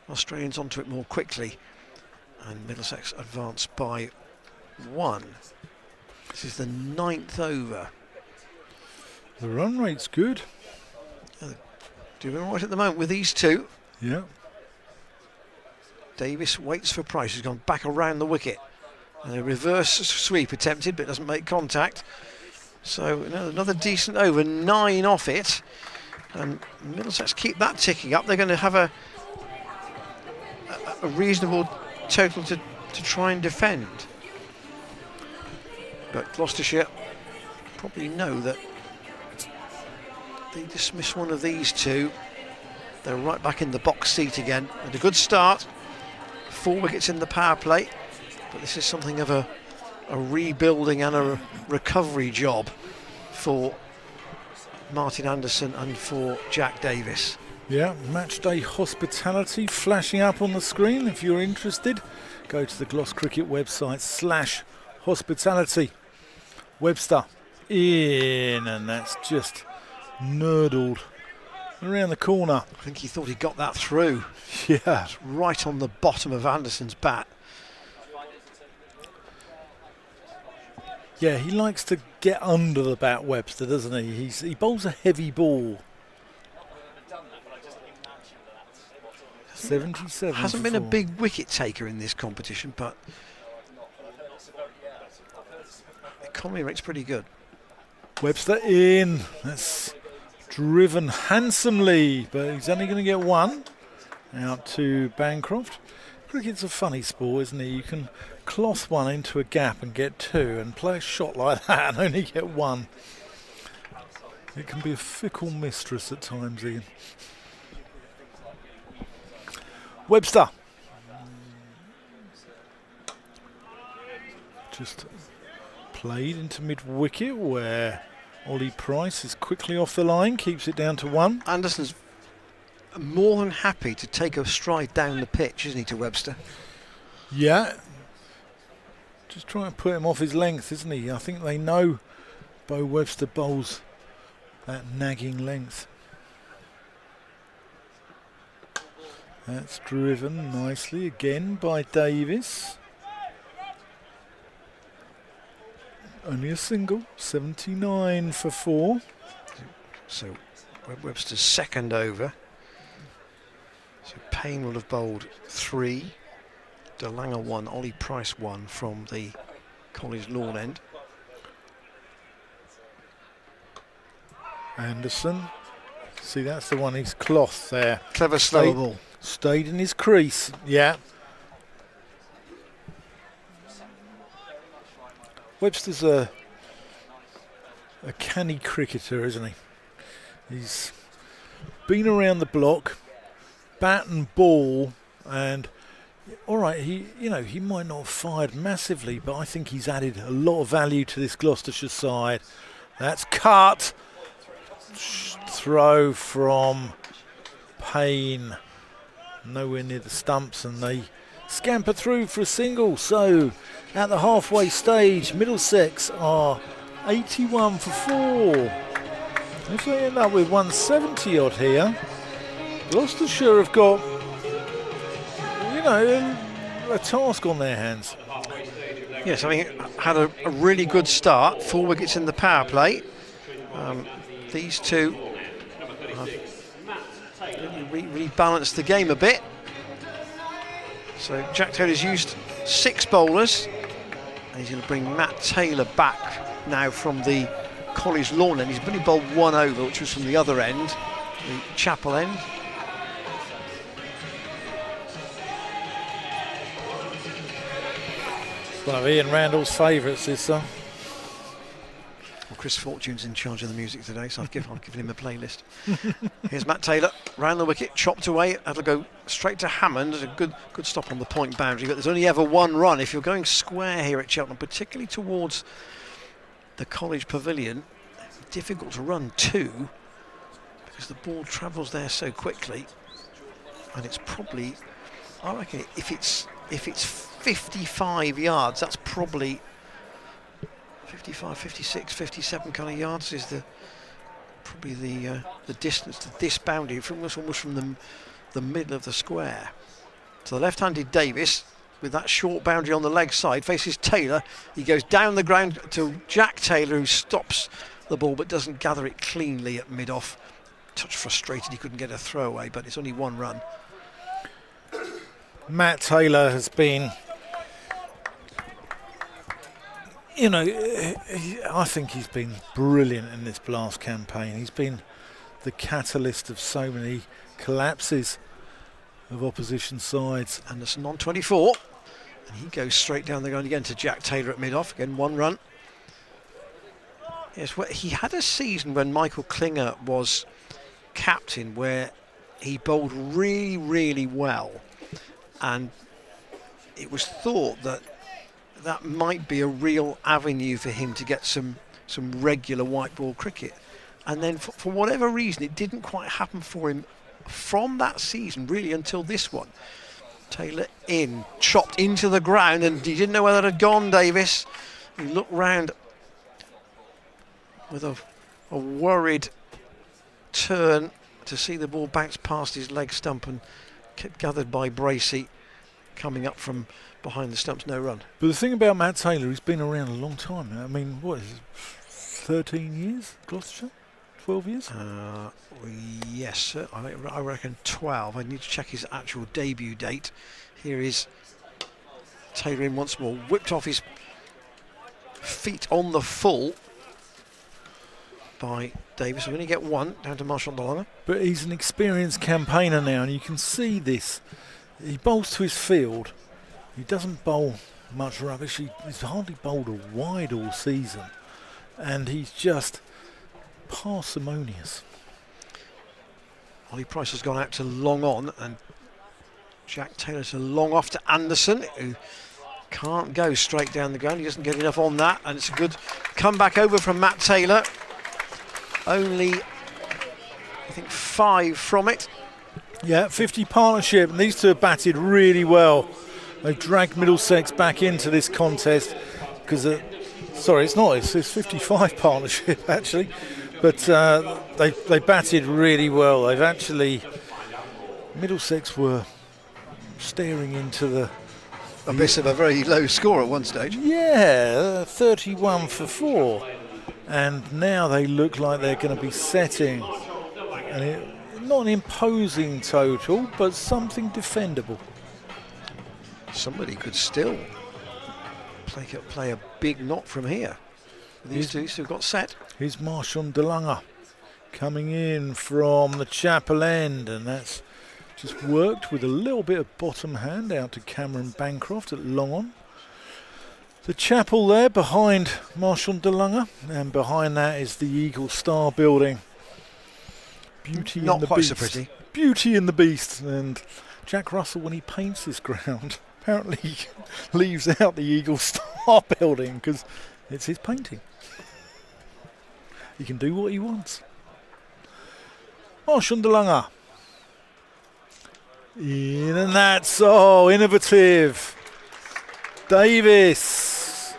Australians onto it more quickly. And Middlesex advance by 1. This is the 9th over. The run rate's good. Doing all right at the moment with these 2. Yeah. Davis waits for Price, who's gone back around the wicket. And a reverse sweep attempted, but doesn't make contact. So another decent over, 9 off it. And Middlesex keep that ticking up. They're going to have a reasonable total to try and defend. But Gloucestershire probably know that they dismiss one of these 2, they're right back in the box seat again. And a good start. 4 wickets in the power play, but this is something of a rebuilding and a recovery job for Martin Anderson and for Jack Davis. Yeah, Matchday Hospitality flashing up on the screen. If you're interested, go to the Gloss Cricket website /hospitality. Webster in, and that's just nurdled around the corner. I think he thought he got that through. Yeah. It's right on the bottom of Anderson's bat. Yeah, he likes to get under the bat, Webster, doesn't he? He bowls a heavy ball. 77. Hasn't been a big wicket taker in this competition, but the economy rate's pretty good. Webster in. That's driven handsomely, but he's only going to get 1 out to Bancroft. Cricket's a funny sport, isn't it? You can cloth 1 into a gap and get 2, and play a shot like that and only get 1. It can be a fickle mistress at times, Ian. Webster. Just played into mid-wicket where Ollie Price is quickly off the line, keeps it down to 1. Anderson's more than happy to take a stride down the pitch, isn't he, to Webster? Yeah. Just try and put him off his length, isn't he? I think they know Bo Webster bowls that nagging length. That's driven nicely again by Davis. Only a single, 79 for 4. So Webster's second over. So Payne will have bowled 3. DeLunger 1, Ollie Price 1 from the College lawn end. Anderson. See, that's the one he's cloth there. Clever slow ball. Stayed in his crease, yeah. Webster's a canny cricketer, isn't he? He's been around the block, bat and ball, and all right, he might not have fired massively, but I think he's added a lot of value to this Gloucestershire side. That's cut. Throw from Payne, nowhere near the stumps, and they scamper through for a single. So at the halfway stage, Middlesex are 81 for 4. If they end up with 170 odd here, Gloucestershire have got, a task on their hands. Yes, I mean, had a really good start. 4 wickets in the power play. These two really balanced the game a bit. So Jack Taylor's used 6 bowlers, and he's going to bring Matt Taylor back now from the College lawn end. He's only bowled 1 over, which was from the other end, the Chapel end. One of Ian Randall's favourites, this song. Well, Chris Fortune's in charge of the music today, so I've given him a playlist. Here's Matt Taylor, round the wicket, chopped away. That'll go straight to Hammond. A good stop on the point boundary, but there's only ever 1 run. If you're going square here at Cheltenham, particularly towards the College Pavilion, difficult to run 2 because the ball travels there so quickly, and it's probably, I reckon, if it's 55 yards, that's probably 55, 56, 57 kind of yards is probably the distance to this boundary from almost from the middle of the square. So the left-handed Davis, with that short boundary on the leg side, faces Taylor. He goes down the ground to Jack Taylor, who stops the ball but doesn't gather it cleanly at mid-off. Touch frustrated he couldn't get a throwaway, but it's only 1 run. Matt Taylor has been, I think he's been brilliant in this Blast campaign. He's been the catalyst of so many collapses of opposition sides. Anderson on 24, and he goes straight down the ground again to Jack Taylor at mid-off. Again, 1 run. Yes, well, he had a season when Michael Klinger was captain where he bowled really, really well, and it was thought that might be a real avenue for him to get some regular white ball cricket. And then for whatever reason, it didn't quite happen for him from that season, really, until this one. Taylor in, chopped into the ground, and he didn't know where that had gone, Davis. He looked round with a worried turn to see the ball bounce past his leg stump and kept gathered by Bracey coming up from behind the stumps. No run. But the thing about Matt Taylor, he's been around a long time. I mean, what is it, 13 years, Gloucestershire? 12 years? Yes, sir. I reckon 12. I need to check his actual debut date. Here is Taylor in once more, whipped off his feet on the full by Davis. We're going to get 1 down to Marshall Delonga. But he's an experienced campaigner now, and you can see this. He bowls to his field. He doesn't bowl much rubbish. He's hardly bowled a wide all season, and he's just parsimonious. Ollie Price has gone out to long on, and Jack Taylor to long off to Anderson, who can't go straight down the ground. He doesn't get enough on that, and it's a good comeback over from Matt Taylor. Only, I think, 5 from it. Yeah, 50 partnership, and these two have batted really well. They've dragged Middlesex back into this contest because, sorry, it's 55 partnership actually, but they batted really well. They've actually, Middlesex were staring into the abyss of a very low score at one stage. Yeah, 31 for 4, and now they look like they're going to be setting, and not an imposing total, but something defendable. Somebody could still play a big knot from here. These two who've got set. Here's Marshall Delonga coming in from the Chapel end, and that's just worked with a little bit of bottom hand out to Cameron Bancroft at long on. The Chapel there behind Marshall Delonga, and behind that is the Eagle Star building. Beauty Not and the quite Beast. so pretty. Beauty and the Beast. And Jack Russell, when he paints his ground, apparently leaves out the Eagle Star building because it's his painting. He can do what he wants. Marshall de Lange. In, and that's, oh, innovative. Davis.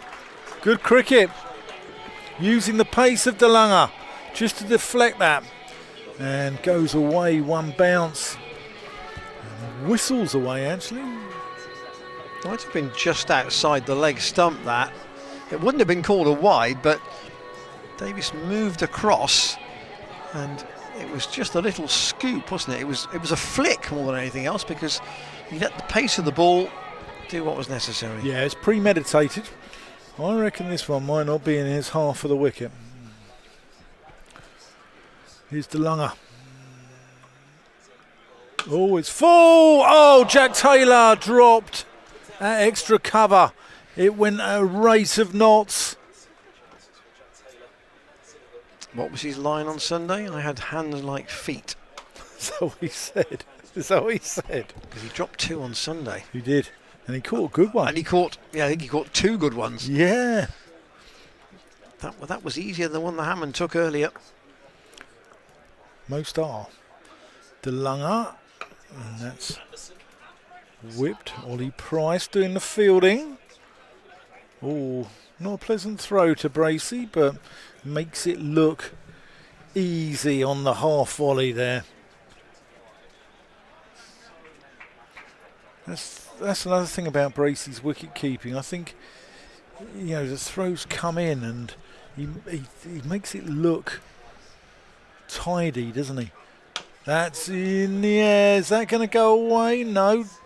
Good cricket. Using the pace of de Lange just to deflect that. And goes away, one bounce. And whistles away, actually. Might have been just outside the leg stump, that. It wouldn't have been called a wide, but Davis moved across, and it was just a little scoop, wasn't it? It was a flick more than anything else, because he let the pace of the ball do what was necessary. Yeah, it's premeditated. I reckon this one might not be in his half of the wicket. Here's de Lange. Oh, it's full! Oh, Jack Taylor dropped that extra cover. It went a rate of knots. What was his line on Sunday? I had hands like feet. So he said. So he said. Because he dropped 2 on Sunday. He did. And he caught a good one. And he caught, I think he caught 2 good ones. Yeah. That was easier than the one the Hammond took earlier. Most are. De Lange. And that's whipped. Ollie Price doing the fielding. Oh, not a pleasant throw to Bracey, but makes it look easy on the half volley there. That's another thing about Bracey's wicket keeping. I think, you know, the throws come in and he makes it look tidy, doesn't he? That's in the air. Is that going to go away? No. Is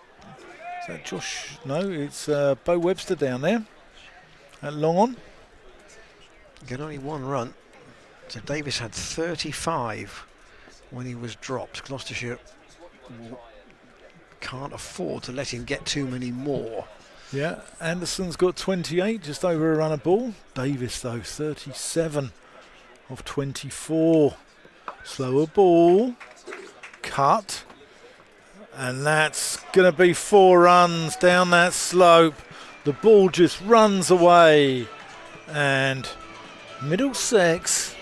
that Josh? No, it's Bo Webster down there at long on. Got only 1 run. So Davis had 35 when he was dropped. Gloucestershire can't afford to let him get too many more. Yeah, Anderson's got 28, just over a run of ball. Davis, though, 37 of 24. Slower ball. Cut. And that's going to be 4 runs down that slope. The ball just runs away. And Middlesex,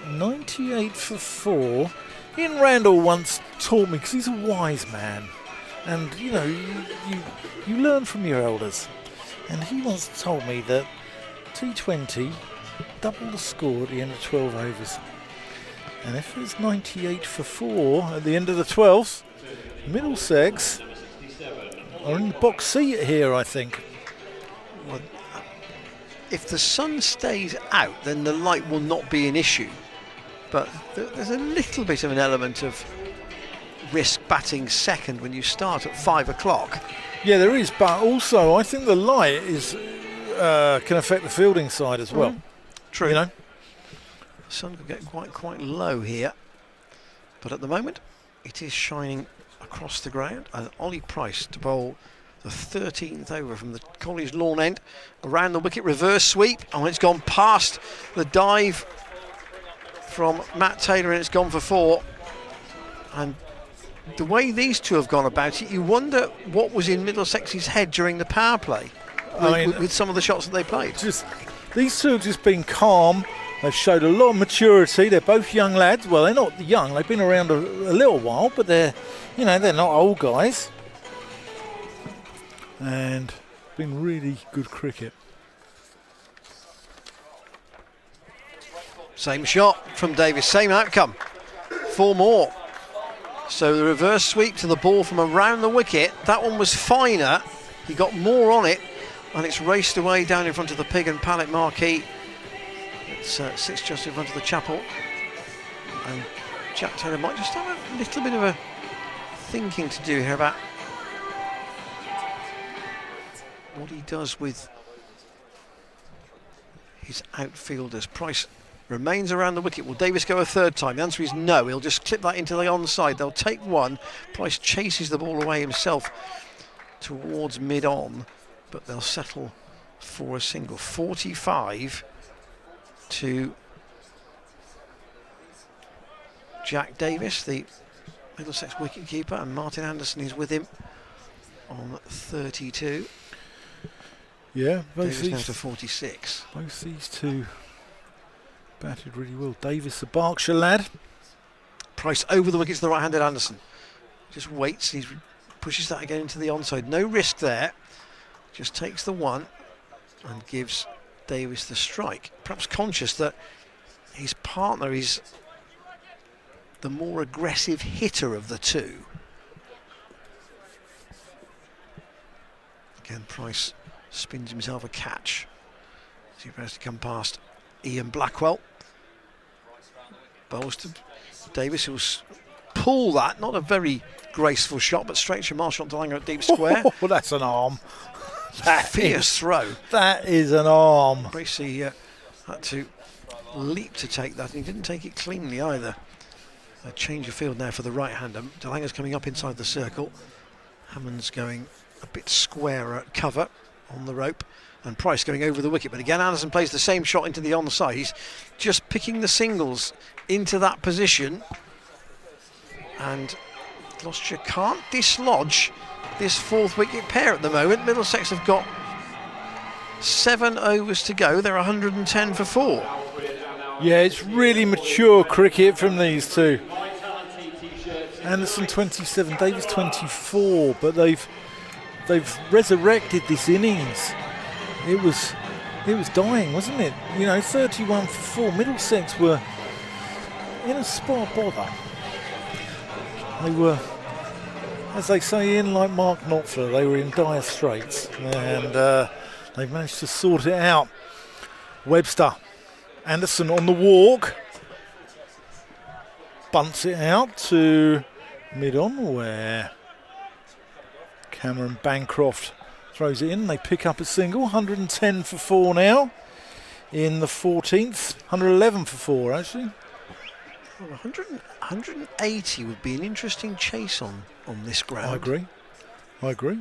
98 for 4. Ian Randall once taught me, because he's a wise man, and you know, you learn from your elders. And he once told me that T20 double the score at the end of 12 overs. And if it's 98 for 4 at the end of the 12th, Middlesex are in the box seat here, I think. Well, if the sun stays out, then the light will not be an issue. But there's a little bit of an element of risk batting second when you start at 5 o'clock. Yeah, there is, but also I think the light is can affect the fielding side as well. True. You know, The sun could get quite low here, but at the moment it is shining across the ground. And Ollie Price to bowl the 13th over from the college lawn end, around the wicket, reverse sweep. Oh, it's gone past the dive from Matt Taylor, and it's gone for 4. And the way these two have gone about it, you wonder what was in Middlesex's head during the power play with some of the shots that they played. Just these two have just been calm. They've showed a lot of maturity. They're both young lads. Well, they're not young. They've been around a little while, but they're not old guys. And been really good cricket. Same shot from Davis, same outcome. 4 more. So the reverse sweep to the ball from around the wicket. That one was finer. He got more on it, and it's raced away down in front of the Pig and Pallet marquee. It sits just in front of the chapel. And Jack Taylor might just have a little bit of a thinking to do here about what he does with his outfielders. Price remains around the wicket. Will Davis go a 3rd time? The answer is no. He'll just clip that into the onside. They'll take 1. Price chases the ball away himself towards mid-on, but they'll settle for a single. 45 to Jack Davis, the Middlesex wicketkeeper, and Martin Anderson is with him on 32. Yeah, Davis now to 46. Both these two batted really well. Davis, the Berkshire lad. Price over the wickets to the right-handed Anderson. Just waits, he pushes that again into the onside. No risk there. Just takes the one and gives Davis the strike. Perhaps conscious that his partner is the more aggressive hitter of the two. Again, Price spins himself a catch. He prepares to come past Ian Blackwell. Bowls to Davis, who will pull that. Not a very graceful shot, but straight Shamal shot to Langer at deep square. Oh, that's an arm. Fierce throw. That is an arm. Bracey had to leap to take that, and he didn't take it cleanly either. A change of field now for the right-hander. Delanger's coming up inside the circle. Hammond's going a bit squarer at cover on the rope, and Price going over the wicket. But again, Anderson plays the same shot into the onside. He's just picking the singles into that position, and Gloucestershire can't dislodge this fourth wicket pair at the moment. Middlesex have got 7 overs to go. They're 110 for 4. Yeah, it's really mature cricket from these two. Anderson 27, Davis 24, but they've resurrected this innings. It was dying, wasn't it? 31 for 4. Middlesex were in a spot bother. They were, as they say in like Mark Knopfler, they were in dire straits, and they've managed to sort it out. Webster, Anderson on the walk, bunts it out to mid-on where Cameron Bancroft throws it in. They pick up a single. 110 for 4 now in the 14th. 111 for 4 actually. Well, 180 would be an interesting chase on this ground. I agree.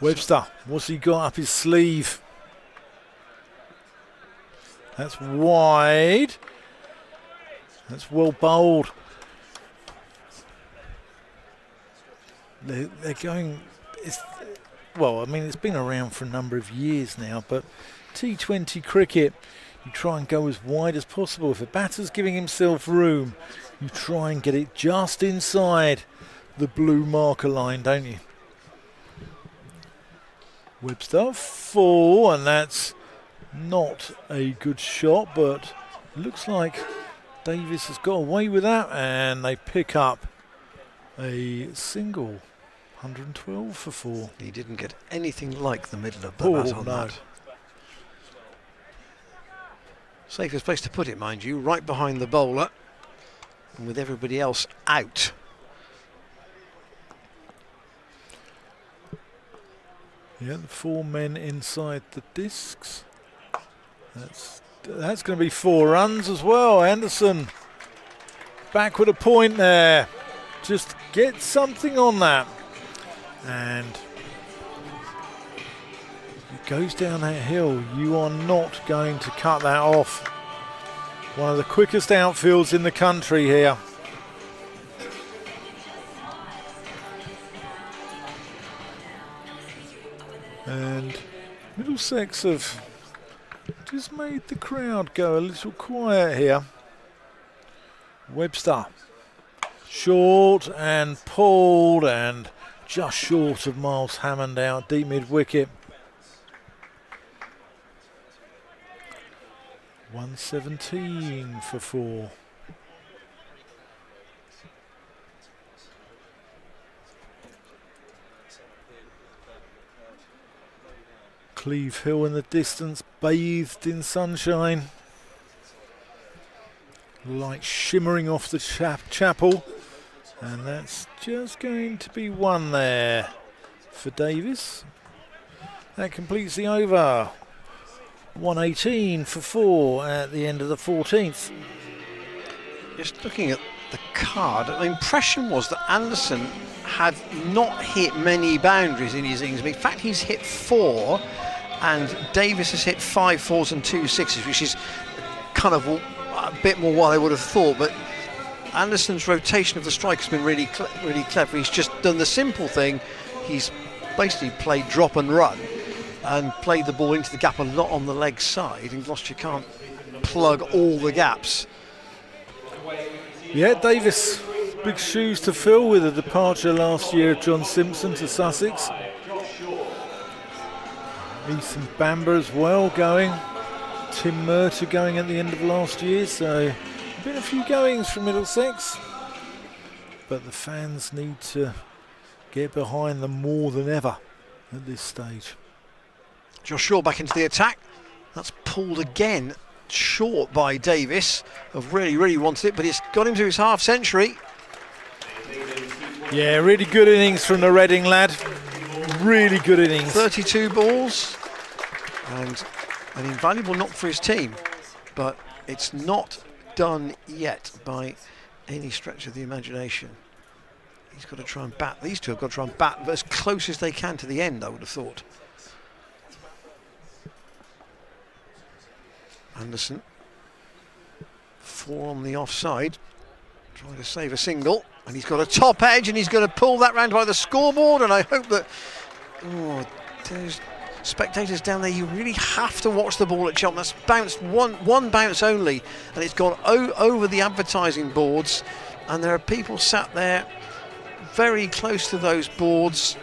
Webster, what's he got up his sleeve? That's wide. That's well bowled. They're going. It's been around for a number of years now, but T20 cricket, you try and go as wide as possible. If a batter's giving himself room, you try and get it just inside the blue marker line, don't you? Webster full, and that's not a good shot, but looks like Davis has got away with that, and they pick up a single. 112 for 4. He didn't get anything like the middle of the bat on that. Safest place to put it, mind you, right behind the bowler, and with everybody else out. Yeah, the 4 men inside the discs. That's going to be 4 runs as well. Anderson back with a point there. Just get something on that. And it goes down that hill. You are not going to cut that off. One of the quickest outfields in the country here. And Middlesex have just made the crowd go a little quiet here. Webster, short and pulled, and just short of Miles Hammond out deep mid wicket. 117 for 4. Cleve Hill in the distance, bathed in sunshine. Light shimmering off the chapel. And that's just going to be 1 there for Davis. That completes the over. 118 for 4 at the end of the 14th. Just looking at the card, the impression was that Anderson had not hit many boundaries in his innings. In fact, he's hit 4, and Davis has hit 5 4s and 2 6s, which is kind of a bit more what I would have thought, but Anderson's rotation of the strike has been really clever. He's just done the simple thing. He's basically played drop and run and played the ball into the gap a lot on the leg side, and Gloucestershire can't plug all the gaps. Yeah, Davis, big shoes to fill with the departure last year of John Simpson to Sussex. Ethan Bamber as well going. Tim Murter going at the end of last year, so been a few goings from Middlesex, but the fans need to get behind them more than ever at this stage. Josh Shaw back into the attack. That's pulled again short by Davis. Have really wanted it, but it's got him to his half century. Yeah, really good innings from the Reading lad. Really good innings. 32 balls and an invaluable knock for his team, but it's not done yet by any stretch of the imagination. He's got to try and bat. These two have got to try and bat as close as they can to the end, I would have thought. Anderson, 4 on the offside, trying to save a single, and he's got a top edge, and he's going to pull that round by the scoreboard, and I hope that, there's spectators down there, you really have to watch the ball at Cheltenham. That's bounced one bounce only, and it's gone over the advertising boards, and there are people sat there very close to those boards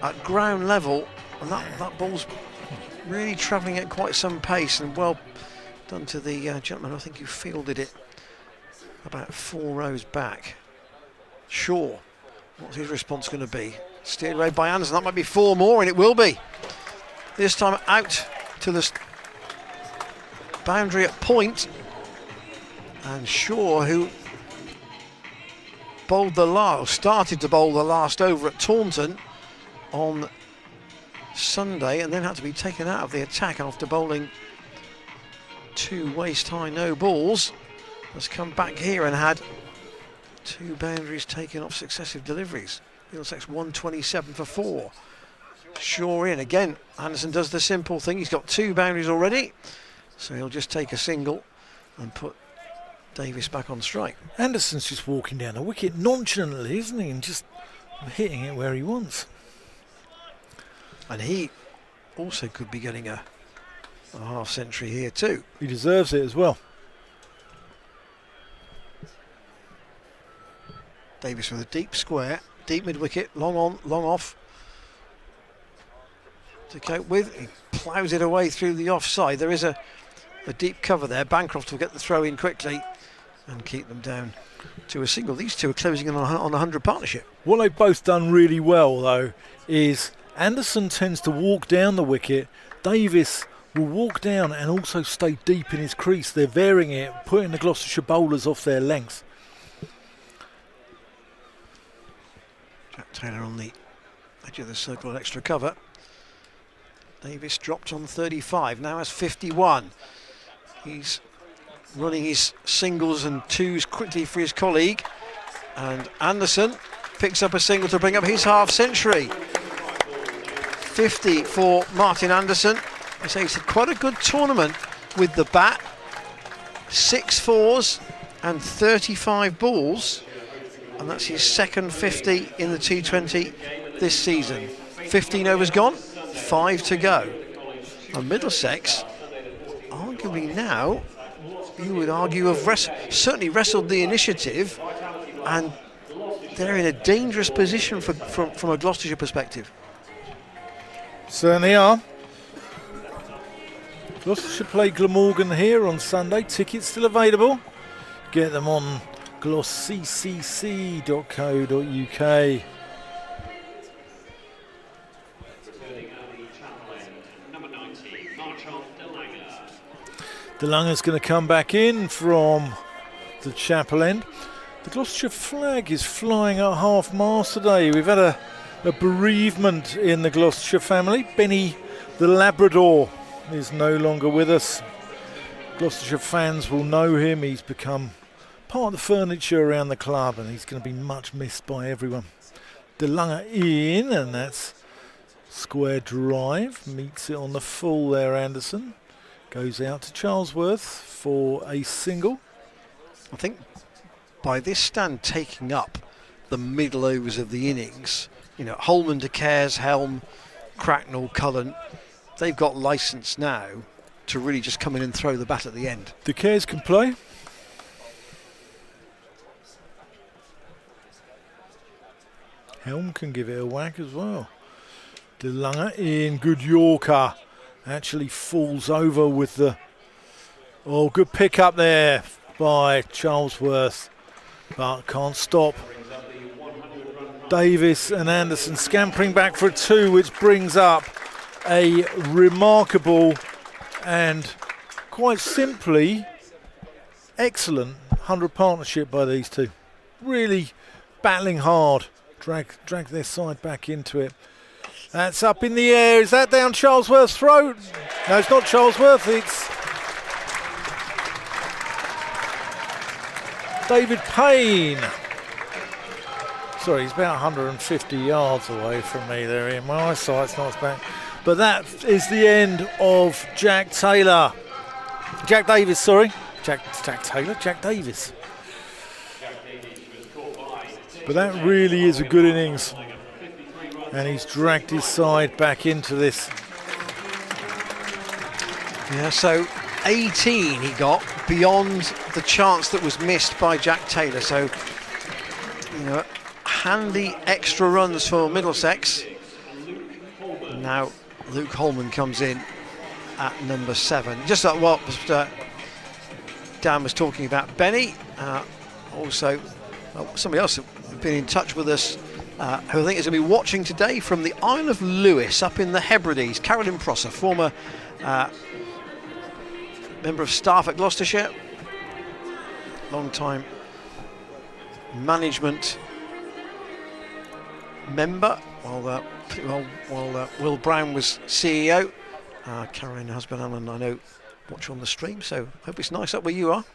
at ground level, and that ball's really travelling at quite some pace, and well done to the gentleman, I think, who fielded it about 4 rows back. Shaw, what's his response going to be? Steered away by Anderson, that might be 4 more, and it will be. This time out to the boundary at point, and Shaw, who started to bowl the last over at Taunton on Sunday, and then had to be taken out of the attack after bowling 2 waist-high no balls, has come back here and had 2 boundaries taken off successive deliveries. Middlesex 127 for 4. Shaw in again. Anderson does the simple thing. He's got 2 boundaries already, so he'll just take a single and put Davis back on strike. Anderson's just walking down the wicket nonchalantly, isn't he, and just hitting it where he wants. And he also could be getting a half century here too. He deserves it as well. Davis with a deep square, deep mid wicket, long on, long off to cope with. He ploughs it away through the offside. There is a deep cover there. Bancroft will get the throw in quickly and keep them down to a single. These two are closing in on a 100 partnership. What they've both done really well though is Anderson tends to walk down the wicket. Davis will walk down and also stay deep in his crease. They're varying it, putting the Gloucestershire bowlers off their length. Jack Taylor on the edge of the circle at extra cover. Davis dropped on 35, now has 51. He's running his singles and 2s quickly for his colleague, and Anderson picks up a single to bring up his half century. 50 for Martin Anderson. I say he's had quite a good tournament with the bat. 6 4s and 35 balls, and that's his second 50 in the T20 this season. 15 overs gone, 5 to go. And Middlesex, arguably now, you would argue, have certainly wrestled the initiative, and they're in a dangerous position from a Gloucestershire perspective. Certainly are. Gloucestershire play Glamorgan here on Sunday. Tickets still available. Get them on glossccc.co.uk. DeLanger's going to come back in from the chapel end. The Gloucestershire flag is flying at half-mast today. We've had a bereavement in the Gloucestershire family. Benny the Labrador is no longer with us. Gloucestershire fans will know him. He's become part of the furniture around the club, and he's going to be much missed by everyone. DeLanger in, and that's square drive. Meets it on the full there, Anderson. Goes out to Charlesworth for a single. I think by this stand taking up the middle overs of the innings, you know, Holman, De Cares, Helm, Cracknell, Cullen, they've got licence now to really just come in and throw the bat at the end. De Cares can play. Helm can give it a whack as well. De Lange in, good Yorker. Actually falls over with the... Oh, good pick up there by Charlesworth, but can't stop. Davis and Anderson scampering back for a 2, which brings up a remarkable and quite simply excellent 100 partnership by these two. Really battling hard, drag their side back into it. That's up in the air. Is that down Charlesworth's throat? No, it's not Charlesworth, it's David Payne. Sorry, he's about 150 yards away from me there, Ian. My eyesight's not as bad. But that is the end of Jack Taylor. Jack Davis, sorry. Jack Taylor, Jack Davis. But that really is a good innings. And he's dragged his side back into this. Yeah, so 18 he got beyond the chance that was missed by Jack Taylor. So, you know, handy extra runs for Middlesex. And now Luke Holman comes in at number 7. Just like what Dan was talking about, Benny. Also, somebody else has been in touch with us, who I think is going to be watching today from the Isle of Lewis up in the Hebrides. Carolyn Prosser, former member of staff at Gloucestershire, long-time management member while Will Brown was CEO. Caroline and husband Alan, I know, watch on the stream, so hope it's nice up where you are.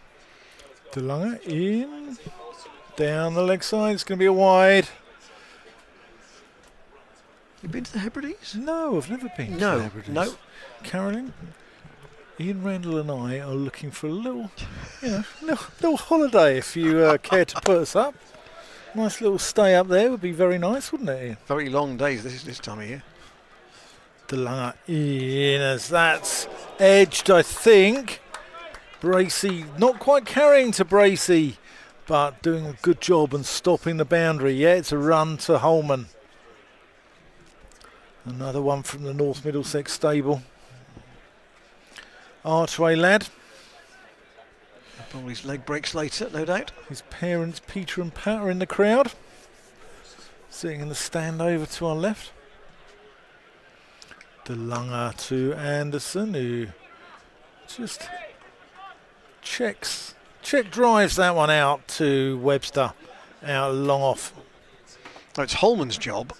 De Lange in, down the leg side, it's going to be a wide. You been to the Hebrides? No, I've never been to the Hebrides. No. Caroline, Ian Randall and I are looking for a little, little holiday if you care to put us up. Nice little stay up there would be very nice, wouldn't it, Ian? Very long days this time of year. De Lange in as that's edged, I think. Bracey not quite carrying to Bracey, but doing a good job and stopping the boundary. Yeah, it's a run to Holman. Another one from the North Middlesex stable. Archway lad. Probably his leg breaks later, no doubt. His parents, Peter and Pat, are in the crowd. Sitting in the stand over to our left. De Lange to Anderson, who just check drives that one out to Webster, out long off. So it's Holman's job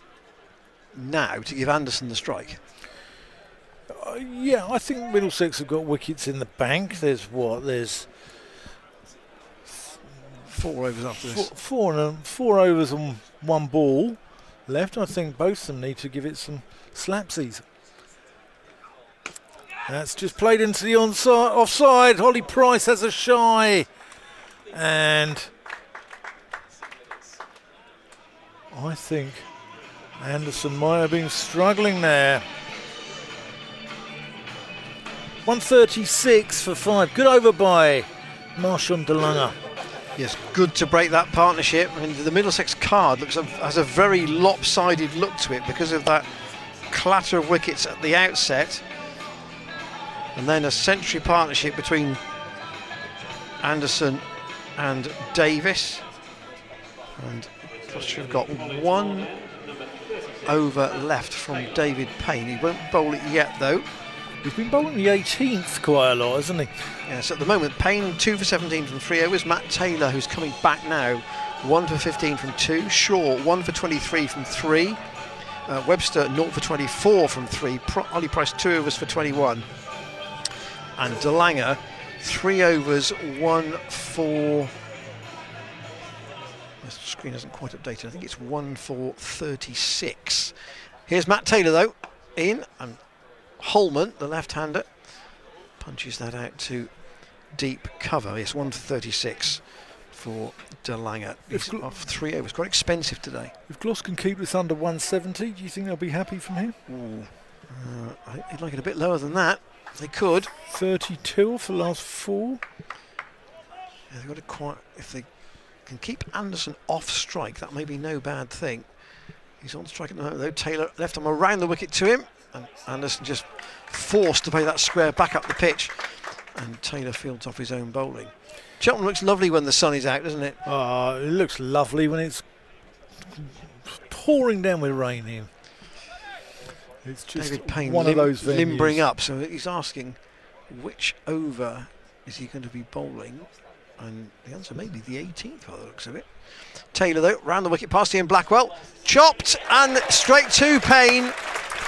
now to give Anderson the strike. Yeah, I think Middlesex have got wickets in the bank. There's 4 overs after this. Four overs on 1 ball left. I think both of them need to give it some slapsies. That's just played into the offside. Ollie Price has a shy. And I think Anderson might have been struggling there. 136 for 5. Good over by Marshawn De Lange. Yes, good to break that partnership. I mean, the Middlesex card has a very lopsided look to it because of that clatter of wickets at the outset. And then a century partnership between Anderson and Davis. And Gloucestershire have got 1 over left from David Payne. He won't bowl it yet, though. He's been bowling the 18th quite a lot, hasn't he? Yes, at the moment, Payne 2 for 17 from 3 overs. Matt Taylor, who's coming back now, 1 for 15 from 2. Shaw, 1 for 23 from 3. Webster, 0 for 24 from 3. Ollie Price, 2 overs for 21. And De Lange, 3 overs, 1 for... The screen hasn't quite updated. I think it's 1 for 36. Here's Matt Taylor, though, in. And Holman, the left-hander, punches that out to deep cover. Yes, 1 for 36 for De Lange. He's off 3 overs. Quite expensive today. If Gloucester can keep this under 170, do you think they'll be happy from here? I'd like it a bit lower than that. They could. 32 off the last 4. Yeah, they've got to quite. If they can keep Anderson off strike, that may be no bad thing. He's on strike at the moment though. Taylor left him around the wicket to him, and Anderson just forced to play that square back up the pitch, and Taylor fields off his own bowling. Cheltenham looks lovely when the sun is out, doesn't it? It looks lovely when it's pouring down with rain here. It's just David Payne one of those venues. Limbering up, so he's asking which over is he going to be bowling, and the answer may be the 18th by the looks of it. Taylor though, round the wicket past Ian Blackwell, chopped and straight to Payne,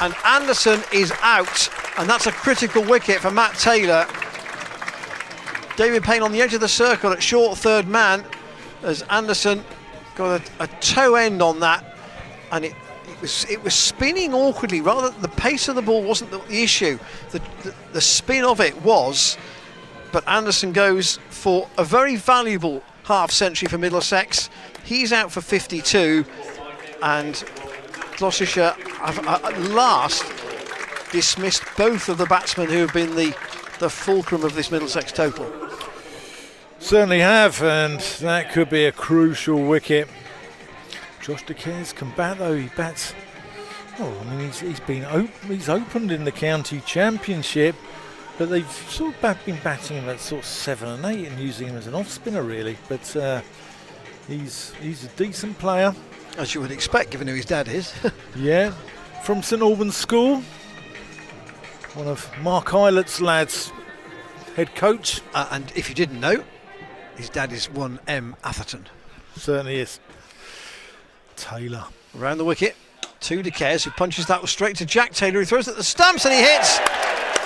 and Anderson is out, and that's a critical wicket for Matt Taylor. David Payne on the edge of the circle at short third man, as Anderson got a toe end on that, and it was spinning awkwardly. Rather, the pace of the ball wasn't the issue. The spin of it was, but Anderson goes for a very valuable half century for Middlesex. He's out for 52, and Gloucestershire have at last dismissed both of the batsmen who have been the fulcrum of this Middlesex total. Certainly have, and that could be a crucial wicket. Josh De Cares can bat though. He bats. Oh, I mean, he's opened in the county championship, but they've sort of been batting him at sort of 7 and 8 and using him as an off spinner really. But he's a decent player, as you would expect, given who his dad is. Yeah, from St Albans School, one of Mark Eilett's lads, head coach. And if you didn't know, his dad is one M. Atherton. Certainly is. Taylor. Around the wicket to De Cares, who punches that straight to Jack Taylor, who throws at the stumps and he hits.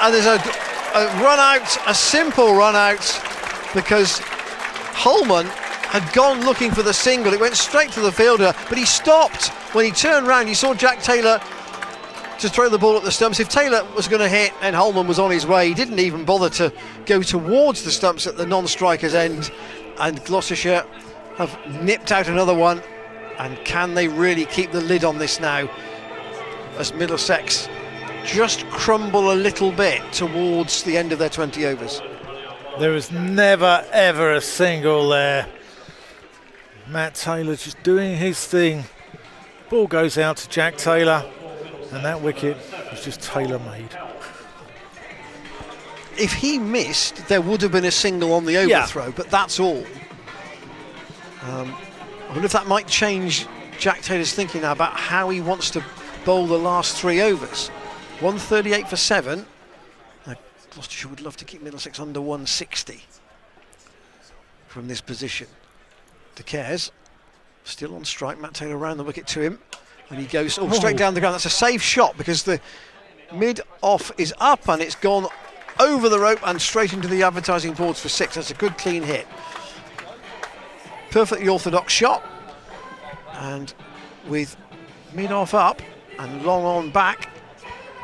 And there's a run out, a simple run out, because Holman had gone looking for the single. It went straight to the fielder, but he stopped. When he turned round, he saw Jack Taylor to throw the ball at the stumps. If Taylor was going to hit and Holman was on his way, he didn't even bother to go towards the stumps at the non-striker's end, and Gloucestershire have nipped out another one. And can they really keep the lid on this now, as Middlesex just crumble a little bit towards the end of their 20 overs? There was never ever a single there. Matt Taylor just doing his thing. Ball goes out to Jack Taylor, and that wicket was just tailor-made. If he missed, there would have been a single on the overthrow, but that's all. I wonder if that might change Jack Taylor's thinking now about how he wants to bowl the last 3 overs. 138 for 7. Gloucestershire would love to keep Middlesex under 160 from this position. De Cares still on strike. Matt Taylor around the wicket to him, and he goes straight down the ground. That's a safe shot because the mid-off is up and it's gone over the rope and straight into the advertising boards for 6. That's a good clean hit. Perfectly orthodox shot, and with mid-off up and long on back,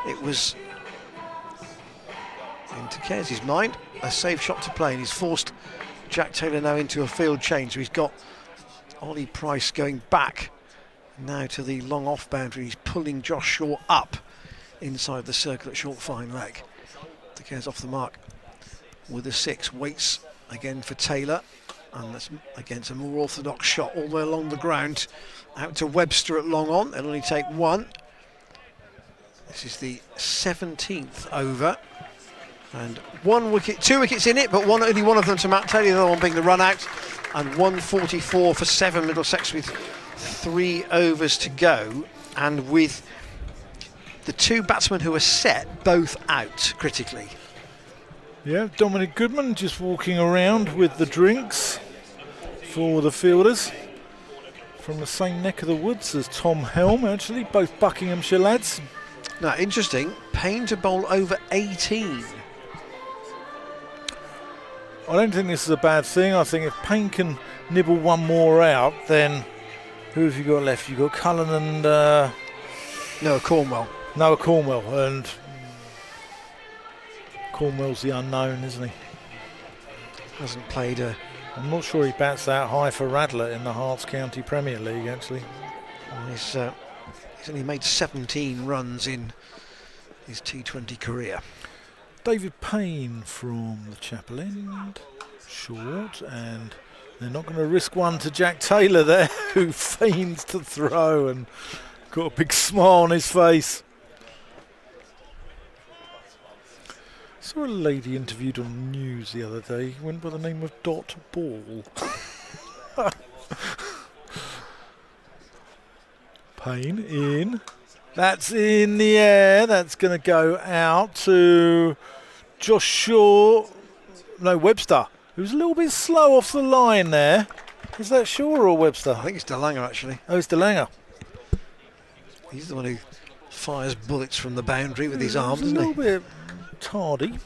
it was into Cares' mind a safe shot to play, and he's forced Jack Taylor now into a field change. So he's got Ollie Price going back now to the long off boundary. He's pulling Josh Shaw up inside the circle at short fine leg. De Cares off the mark with a 6, waits again for Taylor. And that's against a more orthodox shot all the way along the ground out to Webster at long on. They'll only take 1. This is the 17th over, and 2 wickets in it, but only one of them to Matt Taylor, the other one being the run out, and 144 for 7 Middlesex with 3 overs to go, and with the 2 batsmen who are set both out critically. Yeah, Dominic Goodman just walking around with the drinks for the fielders from the same neck of the woods as Tom Helm, actually, both Buckinghamshire lads. Now, interesting, Payne to bowl over 18. I don't think this is a bad thing. I think if Payne can nibble one more out, then who have you got left? You've got Cullen and Noah Cornwell. Noah Cornwell, and Cornwell's the unknown, isn't he? Hasn't played a I'm not sure he bats that high for Radler in the Hearts County Premier League, actually. Well, he's only made 17 runs in his T20 career. David Payne from the Chapel End, short, and they're not going to risk one to Jack Taylor there, who feigns to throw and got a big smile on his face. Saw a lady interviewed on news the other day, went by the name of Dot Ball. Payne in. That's in the air. That's going to go out to Josh Shaw. No, Webster, who's a little bit slow off the line there. Is that Shaw or Webster? I think it's DeLanger, actually. Oh, it's DeLanger. He's the one who fires bullets from the boundary with his He arms, was a isn't little he? bit tardy.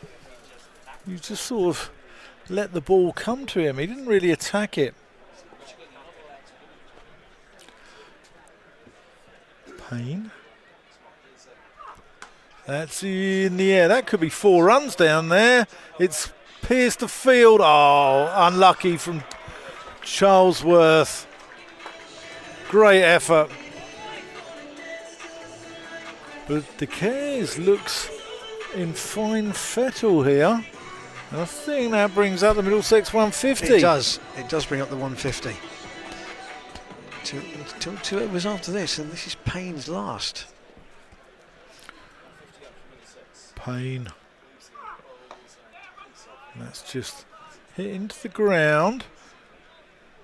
You just sort of let the ball come to him. He didn't really attack it. Payne. That's in the air. That could be 4 runs down there. It's pierced the field. Oh, unlucky from Charlesworth. Great effort. But De Caires looks in fine fettle here. And I think that brings up the Middlesex 150. It does. It does bring up the 150. Two overs after this, and this is Payne's last. Payne. That's just hit into the ground.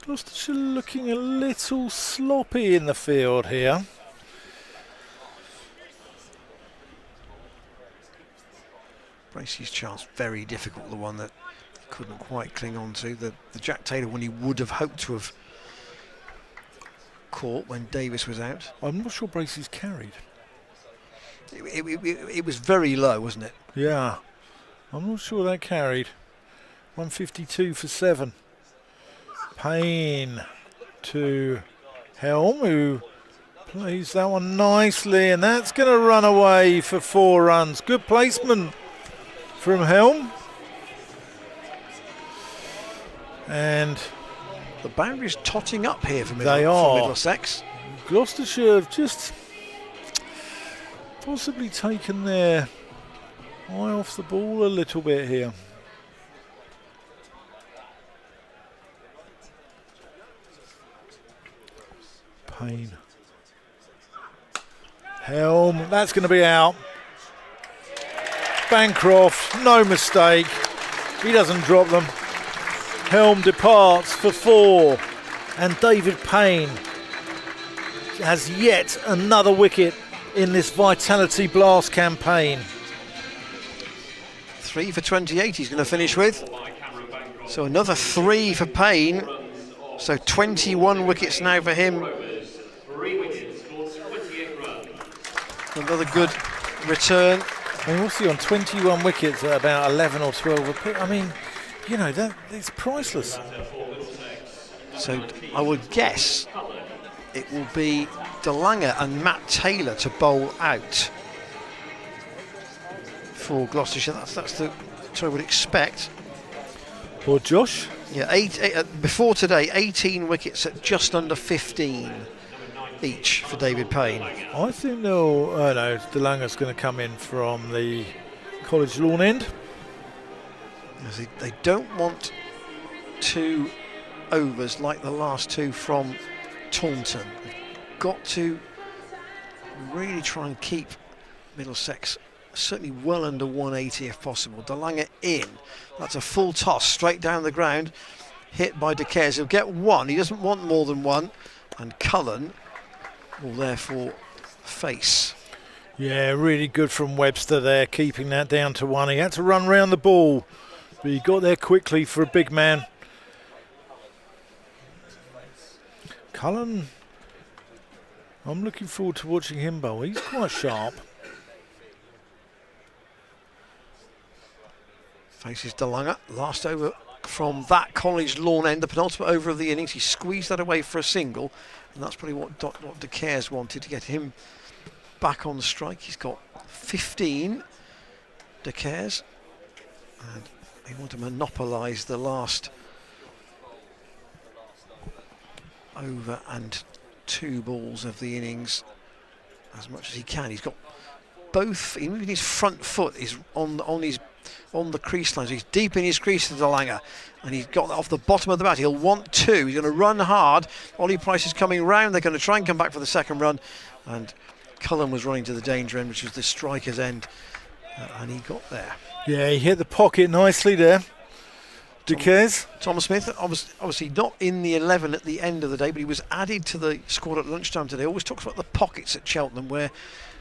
Gloucestershire looking a little sloppy in the field here. Bracey's chance very difficult, the one that couldn't quite cling on to. The Jack Taylor one he would have hoped to have caught when Davis was out. I'm not sure Bracey's carried. It was very low, wasn't it? Yeah, I'm not sure that carried. 152 for 7. Payne to Helm, who plays that one nicely, and that's going to run away for 4 runs. Good placement from Helm. And the boundary's totting up here for they are. Middlesex. Gloucestershire have just possibly taken their eye off the ball a little bit here. Payne. Helm, that's going to be out. Bancroft, no mistake. He doesn't drop them. Helm departs for 4. And David Payne has yet another wicket in this Vitality Blast campaign. 3 for 28 he's going to finish with. So another 3 for Payne. So 21 wickets now for him. Another good return. I mean, what's he on? 21 wickets at about 11 or 12 a pick. I mean, you know, that it's priceless. So I would guess it will be DeLanger and Matt Taylor to bowl out for Gloucestershire. That's the what I would expect. Or Josh? Yeah, before today, 18 wickets at just under 15 each for David Payne. I think they'll. No, DeLanger's going to come in from the College lawn end. They don't want 2 overs like the last 2 from Taunton. They've got to really try and keep Middlesex certainly well under 180 if possible. DeLanger in. That's a full toss straight down the ground. Hit by De Caires. He'll get 1. He doesn't want more than 1. And Cullen will therefore face. Yeah, really good from Webster there, keeping that down to 1. He had to run round the ball, but he got there quickly for a big man. Cullen, I'm looking forward to watching him bowl. He's quite sharp. Faces DeLanger. Last over from that College lawn end, the penultimate over of the innings. He squeezed that away for a single, and that's probably what De Caires wanted, to get him back on the strike. He's got 15, De Caires, and they want to monopolise the last over and 2 balls of the innings as much as he can. He's got both, even his front foot is on the crease line, so he's deep in his crease to DeLanger, and he's got off the bottom of the bat. He'll want 2. He's going to run hard. Ollie Price is coming round. They're going to try and come back for the second run, and Cullen was running to the danger end, which was the striker's end, and he got there. Yeah, he hit the pocket nicely there. Duquesne. Thomas Smith, obviously not in the 11 at the end of the day, but he was added to the squad at lunchtime today. Always talks about the pockets at Cheltenham, where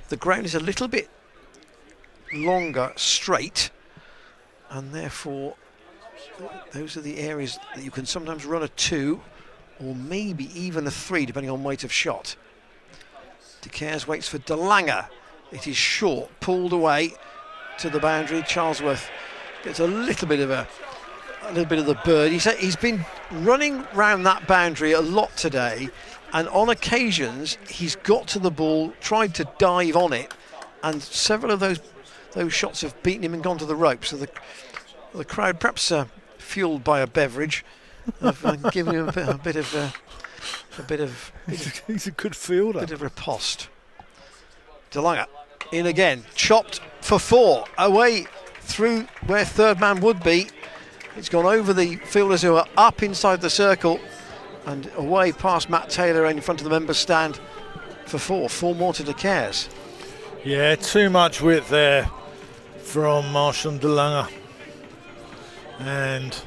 the ground is a little bit longer, straight, and therefore those are the areas that you can sometimes run a 2 or maybe even a 3, depending on weight of shot. Duquesne waits for DeLanger. It is short, pulled away to the boundary. Charlesworth gets a little bit of the bird. He's been running round that boundary a lot today, and on occasions he's got to the ball, tried to dive on it, and several of those shots have beaten him and gone to the rope. So the crowd, perhaps fueled by a beverage, have given him a bit of. He's a good fielder. Bit of riposte. DeLanger in again, chopped for 4, away through where third man would be. It's gone over the fielders who are up inside the circle and away past Matt Taylor in front of the members' stand for 4 more to Duquesne. Yeah, too much width there from Marshall and DeLanger. And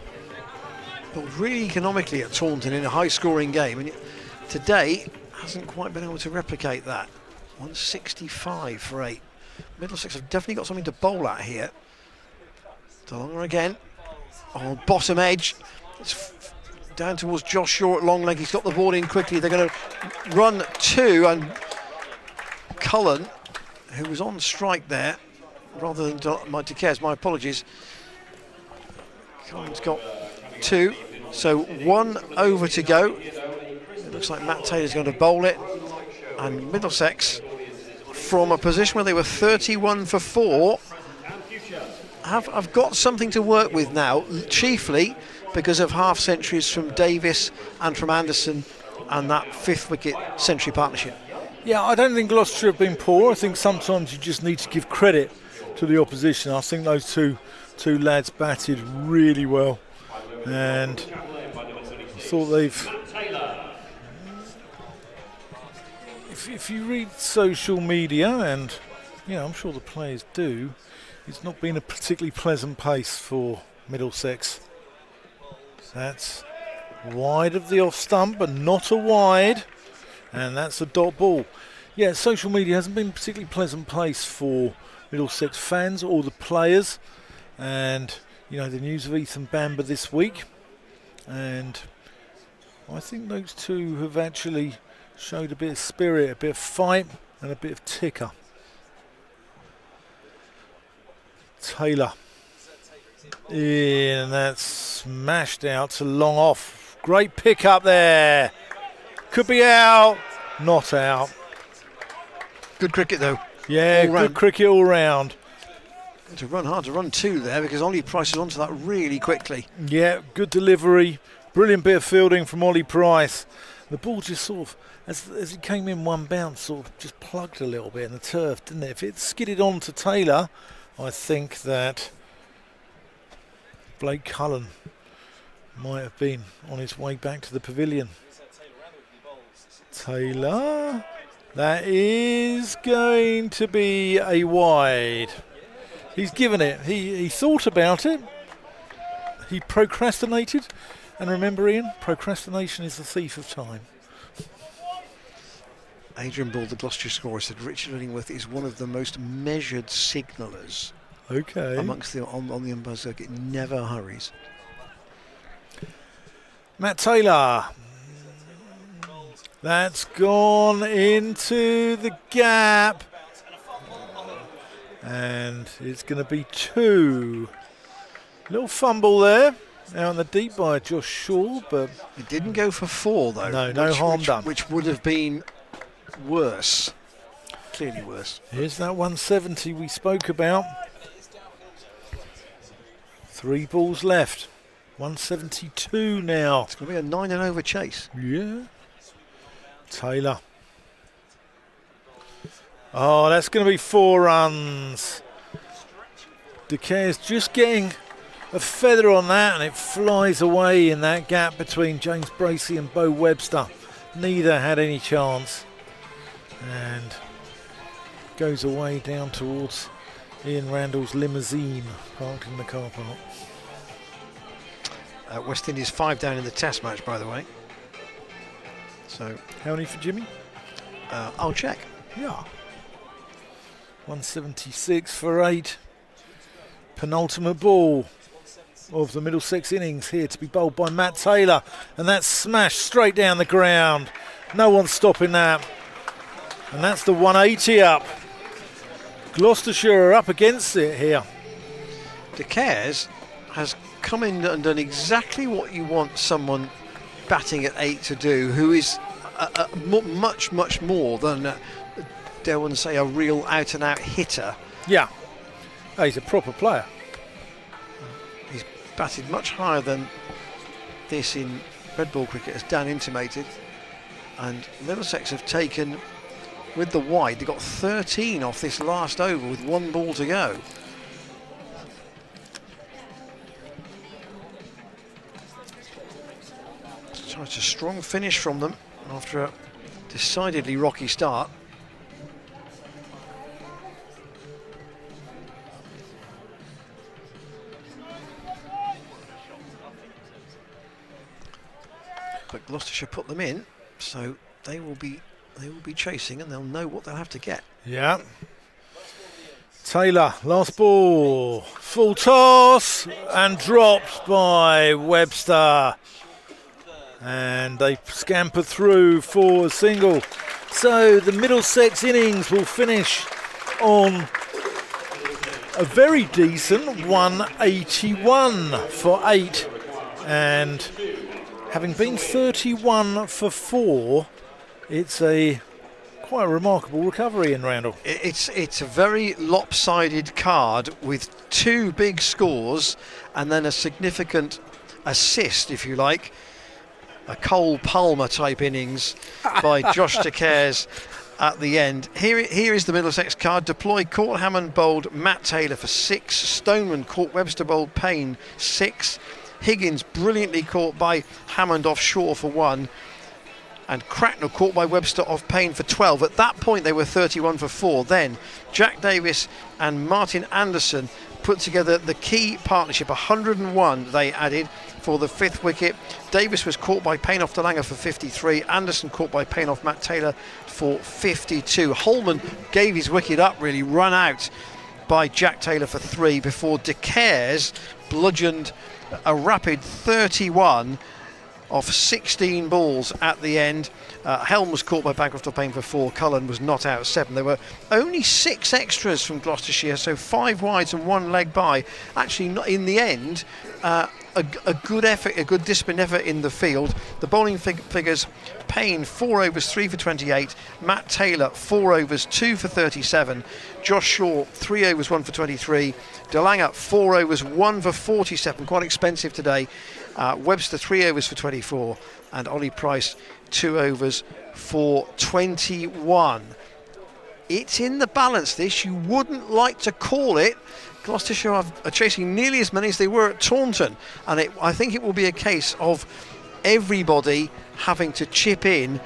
but really economically at Taunton in a high-scoring game, and today hasn't quite been able to replicate that. 165 for 8. Middlesex have definitely got something to bowl at here. DeLanger again on bottom edge. It's down towards Josh Shaw at long leg. He's got the ball in quickly. They're going to run 2, and Cullen, who was on strike there rather than Duquesne, my apologies. Cullen's got 2, so 1 over to go. It looks like Matt Taylor's going to bowl it, and Middlesex, from a position where they were 31 for 4, I've got something to work with now, chiefly because of half centuries from Davis and from Anderson and that 5th wicket century partnership. yeah, I don't think Gloucestershire have been poor. I think sometimes you just need to give credit to the opposition. I think those two lads batted really well, and I thought they've. If you read social media, and I'm sure the players do, it's not been a particularly pleasant pace for Middlesex. That's wide of the off stump, but not a wide, and that's a dot ball. Yeah, social media hasn't been a particularly pleasant place for Middlesex fans or the players, and the news of Ethan Bamber this week, and I think those two have actually showed a bit of spirit, a bit of fight, and a bit of ticker. Taylor in, and that's smashed out to long off. Great pick up there. Could be out, not out. Good cricket though. Yeah, good cricket all round. To run hard, to run 2 there, because Ollie Price is onto that really quickly. Yeah, good delivery. Brilliant bit of fielding from Ollie Price. The ball just sort of, as it came in one bounce, sort of just plugged a little bit in the turf, didn't it? If it skidded on to Taylor, I think that Blake Cullen might have been on his way back to the pavilion. Taylor, that is going to be a wide. He's given it. He thought about it. He procrastinated. And remember, Ian, procrastination is the thief of time. Adrian Ball, the Gloucestershire scorer, said Richard Illingworth is one of the most measured signallers. Okay. Amongst the on the umpire circuit, never hurries. Matt Taylor. That's gone into the gap. And it's going to be 2. Little fumble there. Out in the deep by Josh Shaw, but it didn't go for 4 though. No harm done. Which would have been worse. Clearly worse. Here's that 170 we spoke about. 3 balls left. 172 now. It's going to be a 9 and over chase. Yeah. Taylor. Oh, that's going to be 4 runs. De Cair's just getting a feather on that, and it flies away in that gap between James Bracey and Bo Webster. Neither had any chance, and goes away down towards Ian Randall's limousine parked in the car park. West Indies 5 down in the Test match, by the way. So how many for Jimmy? I'll check. Yeah. 176 for 8. Penultimate ball of the Middlesex innings here to be bowled by Matt Taylor, and that's smashed straight down the ground. No one's stopping that, and that's the 180 up. Gloucestershire are up against it here. De Cair's has come in and done exactly what you want someone batting at 8 to do, who is much more than dare one say a real out and out hitter. Yeah, oh, he's a proper player. He's batted much higher than this in red ball cricket, as Dan intimated, and Middlesex have taken, with the wide, they got 13 off this last over with 1 ball to go. So it's a strong finish from them after a decidedly rocky start. But Gloucestershire put them in, so they will be chasing, and they'll know what they'll have to get. Yeah. Taylor, last ball, full toss, and dropped by Webster. And they scamper through for a single. So the Middlesex innings will finish on a very decent 181 for 8. And having been 31 for 4, it's quite a remarkable recovery in Randall. It's a very lopsided card with 2 big scores and then a significant assist, if you like. A Cole Palmer type innings by Josh De Cair's at the end. Here is the Middlesex card. Deployed, caught Hammond, bowled Matt Taylor for 6. Stoneman caught Webster, bowled Payne 6. Higgins brilliantly caught by Hammond offshore for 1. And Cracknell caught by Webster off Payne for 12. At that point they were 31 for 4. Then Jack Davis and Martin Anderson put together the key partnership. 101 they added for the 5th wicket. Davis was caught by Payne off DeLanger for 53. Anderson caught by Payne off Matt Taylor for 52. Holman gave his wicket up, really run out by Jack Taylor for 3 before De Cair's bludgeoned a rapid 31 off 16 balls at the end. Helm was caught by Bancroft or Payne for 4. Cullen was not out 7. There were only 6 extras from Gloucestershire, so 5 wides and 1 leg by. Actually, not in the end, a good effort, a good disciplined effort in the field. The bowling figures: Payne 4 overs 3 for 28, Matt Taylor 4 overs 2 for 37, Josh Shaw 3 overs 1 for 23, DeLanger 4 overs 1 for 47, quite expensive today. Webster 3 overs for 24, and Ollie Price 2 overs for 21. It's in the balance, this. You wouldn't like to call it. Gloucestershire are chasing nearly as many as they were at Taunton, and I think it will be a case of everybody having to chip in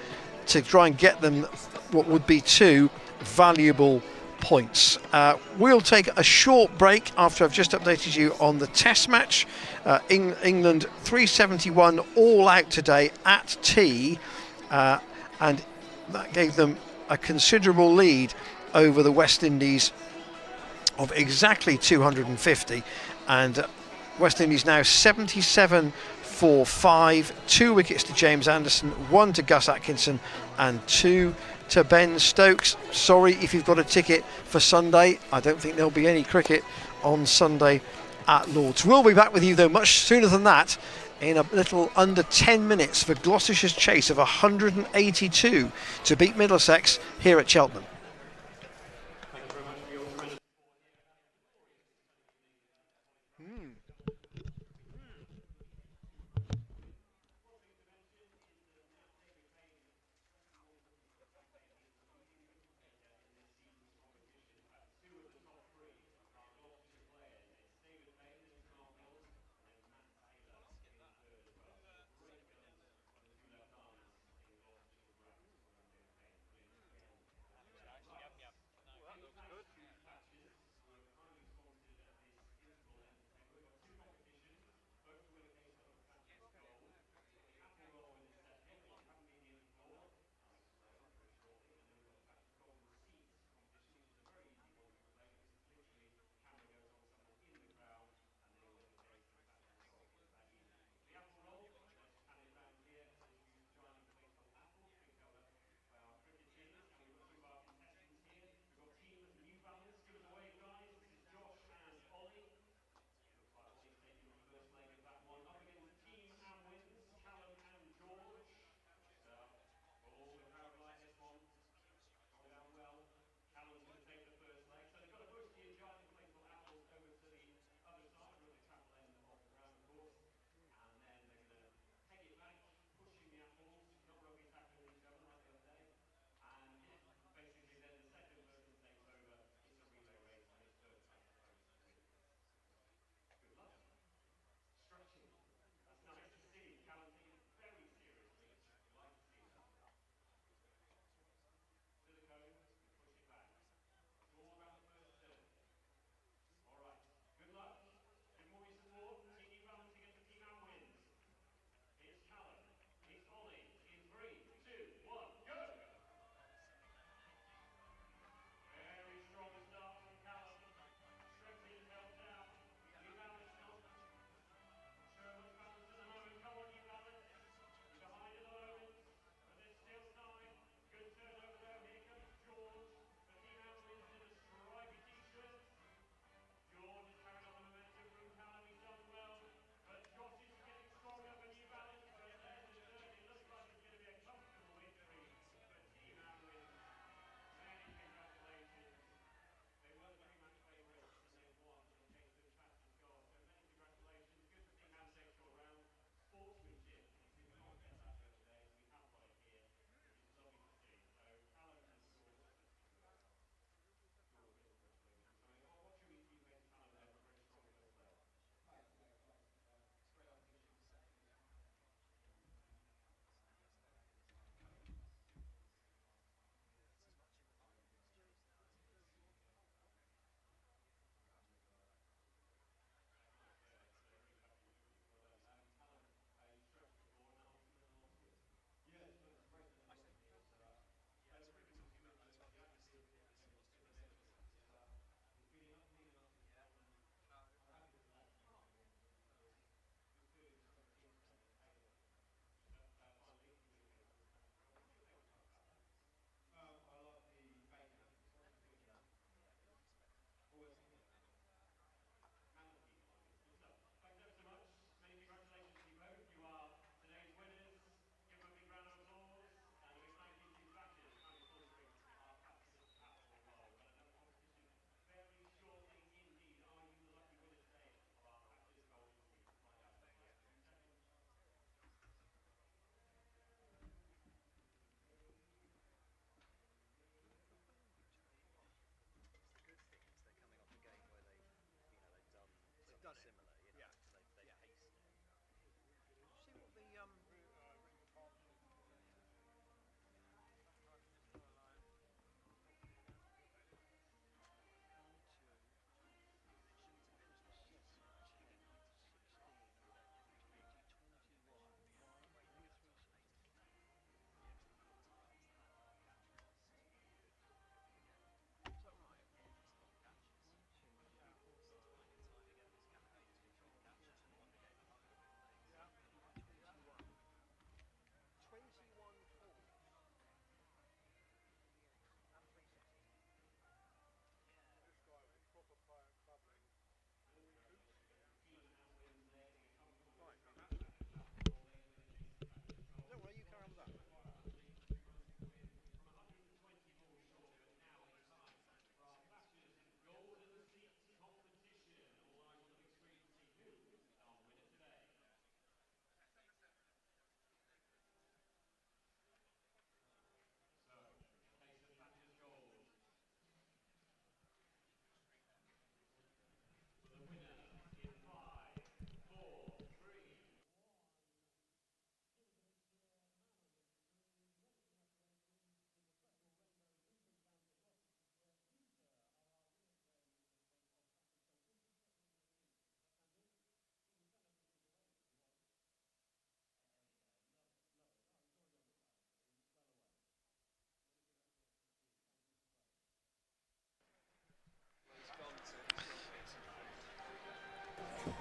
to try and get them what would be 2 valuable points. We'll take a short break after I've just updated you on the Test match. England 371 all out today at tea, and that gave them a considerable lead over the West Indies of exactly 250, and West Indies now 77 for 5. 2 wickets to James Anderson, 1 to Gus Atkinson, and 2 to Ben Stokes. Sorry if you've got a ticket for Sunday. I don't think there'll be any cricket on Sunday at Lord's. We'll be back with you though much sooner than that, in a little under 10 minutes, for Gloucestershire's chase of 182 to beat Middlesex here at Cheltenham.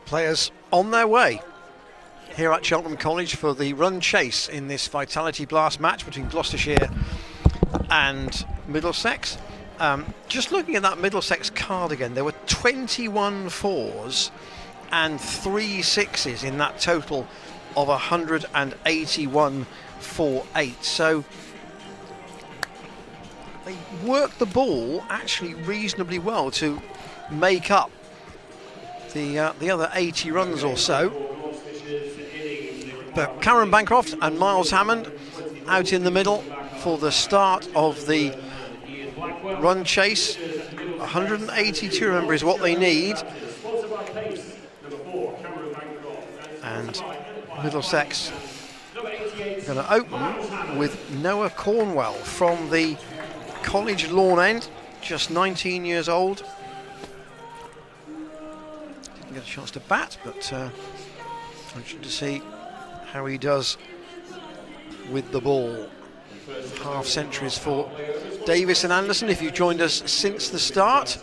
Players on their way here at Cheltenham College for the run chase in this Vitality Blast match between Gloucestershire and Middlesex. Just looking at that Middlesex card again, there were 21 fours and 3 sixes in that total of 181 for 8. So they worked the ball actually reasonably well to make up the other 80 runs or so. But Cameron Bancroft and Miles Hammond out in the middle for the start of the run chase. 182, remember, is what they need. And Middlesex going to open with Noah Cornwell from the college lawn end, just 19 years old. Didn't get a chance to bat, but I'm interested to see how he does with the ball. Half centuries for Davis and Anderson. If you've joined us since the start,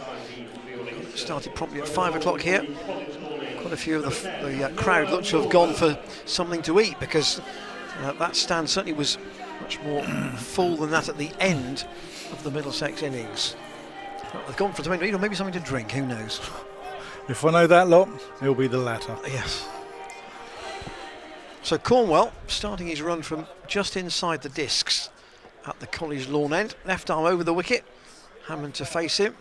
started promptly at 5 o'clock here. Quite a few of the crowd looked to have gone for something to eat, because that stand certainly was much more full than that at the end of the Middlesex innings. Well, they've gone for something to eat, or maybe something to drink, who knows. If I know that lot, it'll be the latter. Yes. So Cornwell starting his run from just inside the discs at the college lawn end. Left arm over the wicket. Hammond to face him.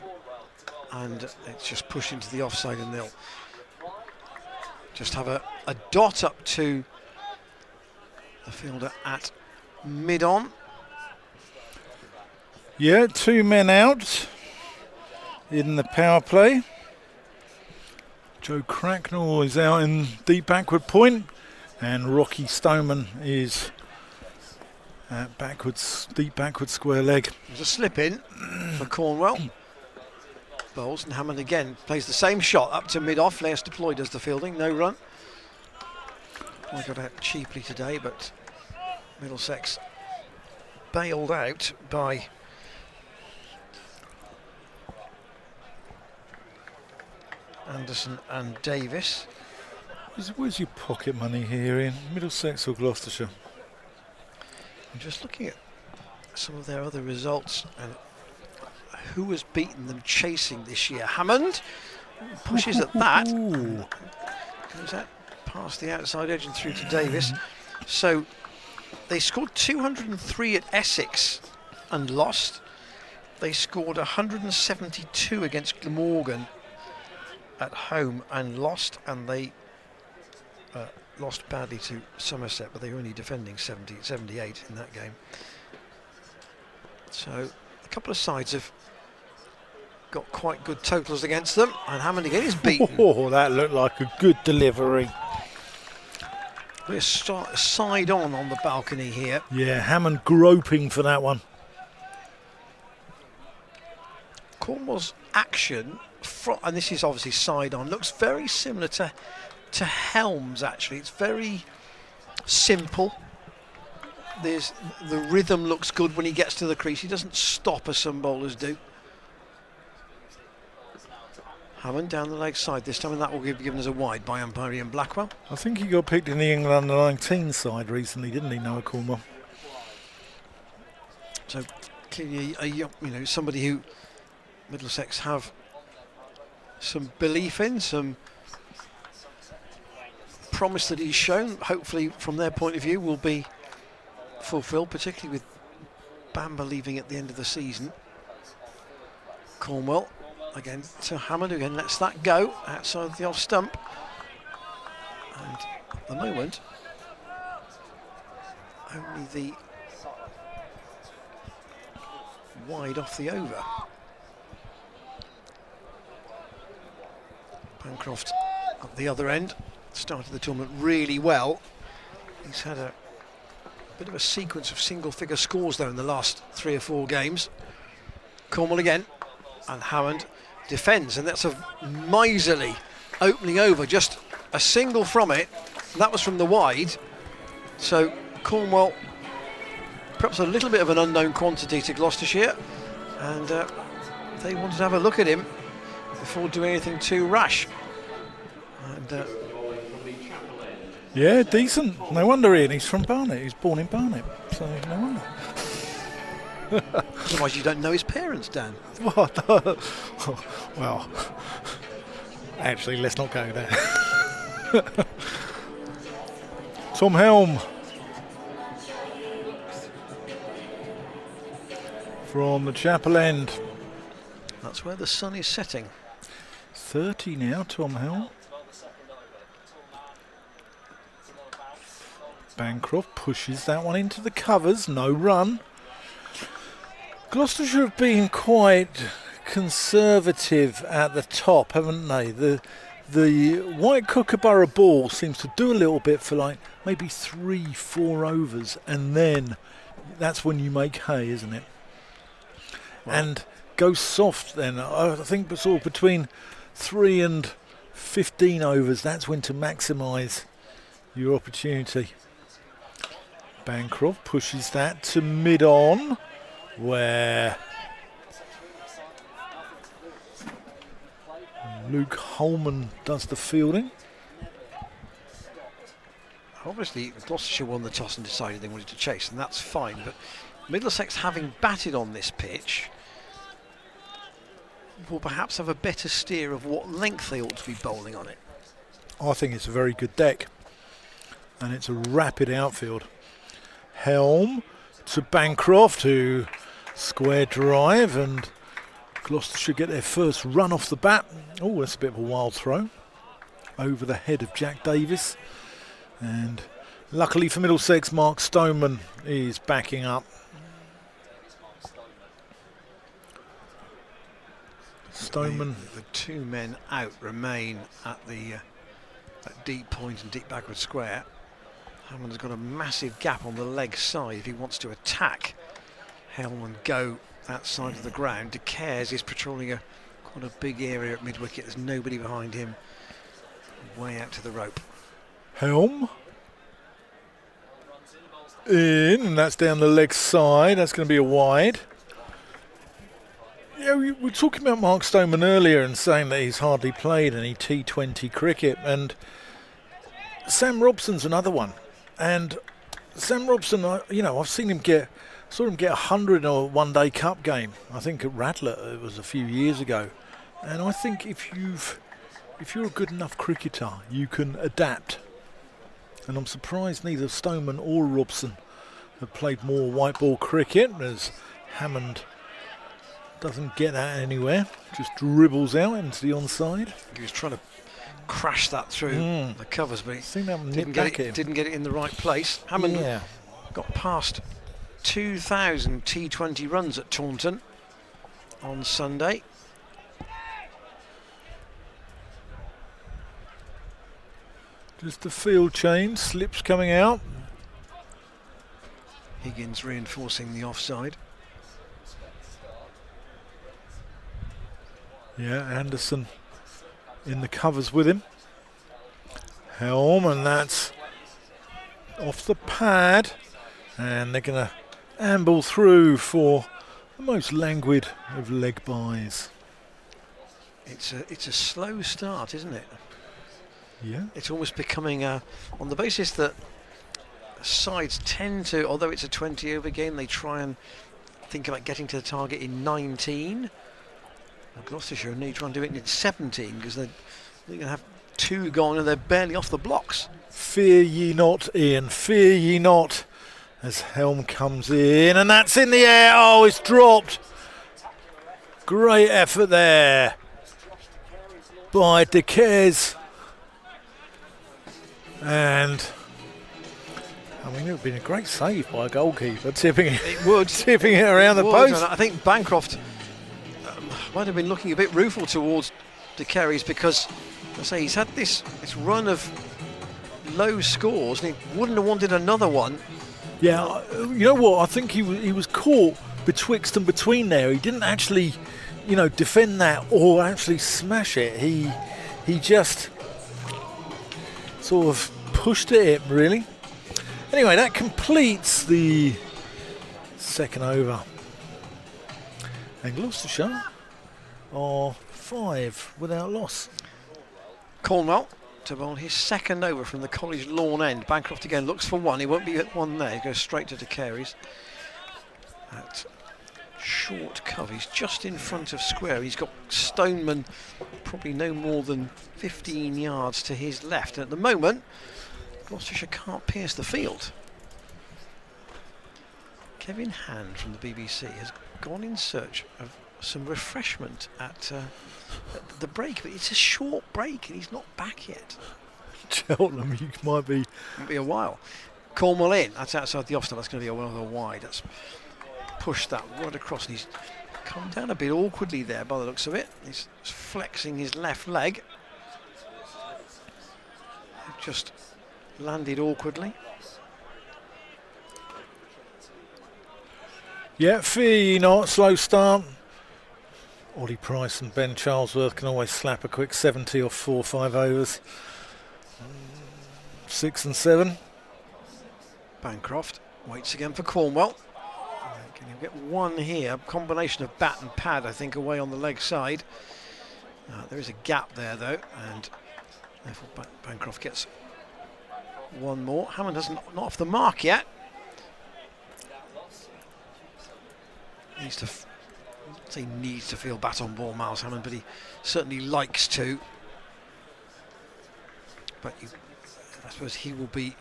And it's just pushed into the offside, and they'll just have a dot up to the fielder at mid-on. Yeah, 2 men out in the power play. Joe Cracknell is out in deep backward point, and Rocky Stoneman is at deep backward square leg. There's a slip in for Cornwell. Bowls, and Hammond again plays the same shot up to mid-off. Laius deployed as the fielding, no run. I got out cheaply today, but Middlesex bailed out by Anderson and Davis. Where's your pocket money here, in Middlesex or Gloucestershire? I'm just looking at some of their other results and who has beaten them chasing this year. Hammond pushes at that. Goes out past the outside edge and through to Davis. So they scored 203 at Essex and lost. They scored 172 against Glamorgan at home and lost, and they lost badly to Somerset, but they were only defending 78 in that game. So a couple of sides have got quite good totals against them, and Hammond again is beaten. Oh, that looked like a good delivery. We're side on the balcony here. Yeah, Hammond groping for that one. Cornwell's action, and this is obviously side on, looks very similar to Helms actually. It's very simple. The rhythm looks good when he gets to the crease. He doesn't stop as some bowlers do. Hammond down the leg side this time, and that will be given as a wide by umpire Ian Blackwell. I think he got picked in the England under-19 side recently, didn't he, Noah Cornwell? So clearly, somebody who Middlesex have some belief in, some promise that he's shown, hopefully from their point of view will be fulfilled, particularly with Bamber leaving at the end of the season. Cornwell again to Hammond, again lets that go outside the off stump, and at the moment only the wide off the over. Bancroft at the other end started the tournament really well. He's had a bit of a sequence of single-figure scores though in the last 3 or 4 games. Cornwell again, and Hammond defends, and that's a miserly opening over, just a single from it, and that was from the wide. So Cornwell, perhaps a little bit of an unknown quantity to Gloucestershire, and they wanted to have a look at him before doing anything too rash. And Yeah, decent. No wonder Ian, he's from Barnet. He was born in Barnet, so no wonder. otherwise you don't know his parents, Dan. What? Well, actually, let's not go there. Tom Helm from the Chapel End. That's where the sun is setting. 30 now, Tom Helm. Bancroft pushes that one into the covers, no run. Gloucestershire have been quite conservative at the top, haven't they? The White Kookaburra ball seems to do a little bit for like maybe 3-4 overs, and then that's when you make hay, isn't it? Well, and go soft then. I think sort of between 3 and 15 overs, that's when to maximise your opportunity. Bancroft pushes that to mid-on, where Luke Holman does the fielding. Obviously, Gloucestershire won the toss and decided they wanted to chase, and that's fine. But Middlesex, having batted on this pitch, will perhaps have a better steer of what length they ought to be bowling on it. I think it's a very good deck, and it's a rapid outfield. Helm to Bancroft, who square drive, and Gloucestershire get their first run off the bat. Oh, that's a bit of a wild throw over the head of Jack Davis, and luckily for Middlesex, Mark Stoneman is backing up. Stoneman. The two men out remain at the at deep point and deep backward square. Hammond's got a massive gap on the leg side if he wants to attack Helm and go that side of the ground. De Cares is patrolling quite a big area at mid-wicket. There's nobody behind him. Way out to the rope. Helm in, and that's down the leg side. That's going to be a wide. Yeah, we were talking about Mark Stoneman earlier and saying that he's hardly played any T20 cricket, and Sam Robson's another one. And Sam Robson, I've seen him saw him get 100 in a one-day cup game. I think at Radler, it was a few years ago. And I think if you're a good enough cricketer, you can adapt. And I'm surprised neither Stoneman or Robson have played more white ball cricket, as Hammond doesn't get that anywhere, just dribbles out into the onside. He was trying to crash that through the covers, but he didn't get it in the right place. Hammond got past 2,000 T20 runs at Taunton on Sunday. Just the field change, slips coming out. Higgins reinforcing the offside. Yeah, Anderson in the covers with him. Helm, and that's off the pad, and they're going to amble through for the most languid of leg byes. It's a slow start, isn't it? Yeah. It's almost becoming on the basis that sides tend to, although it's a 20 over game, they try and think about getting to the target in 19. Now Gloucestershire need to try and do it in 17 because they're going to have 2 gone and they're barely off the blocks. Fear ye not, Ian, fear ye not, as Helm comes in, and that's in the air. Oh, it's dropped. Great effort there by De Cares. And I mean, it would have been a great save by a goalkeeper, tipping it around the post. I think Bancroft might have been looking a bit rueful towards De Cares because, I say, he's had this run of low scores and he wouldn't have wanted another one. Yeah, you know what? I think he was caught betwixt and between there. He didn't actually, defend that or actually smash it. He just sort of pushed it in, really. Anyway, that completes the second over. And Gloucestershire are 5 without loss. Cornwell to bowl his second over from the college lawn end. Bancroft again looks for one. He won't be at one there. He goes straight to De Carey's. At short cover. He's just in front of square. He's got Stoneman probably no more than 15 yards to his left. And at the moment, Gloucestershire can't pierce the field. Kevin Hand from the BBC has gone in search of some refreshment at the break, but it's a short break and he's not back yet. Cheltenham, you might be a while. Cornwall in, that's outside the off stump. That's going to be another wide. That's pushed that right across, and he's come down a bit awkwardly there by the looks of it. He's flexing his left leg. Just landed awkwardly. Yeah, fear ye not, slow start. Ollie Price and Ben Charlesworth can always slap a quick 70 off 4 or 5 overs. 6 and 7. Bancroft waits again for Cornwell. Can you get one here? Combination of bat and pad, I think, away on the leg side. There is a gap there, though, and therefore Bancroft gets one more. Hammond doesn't, not off the mark yet. Needs to, say needs to feel bat on ball, Miles Hammond, but he certainly likes to. But I suppose he will be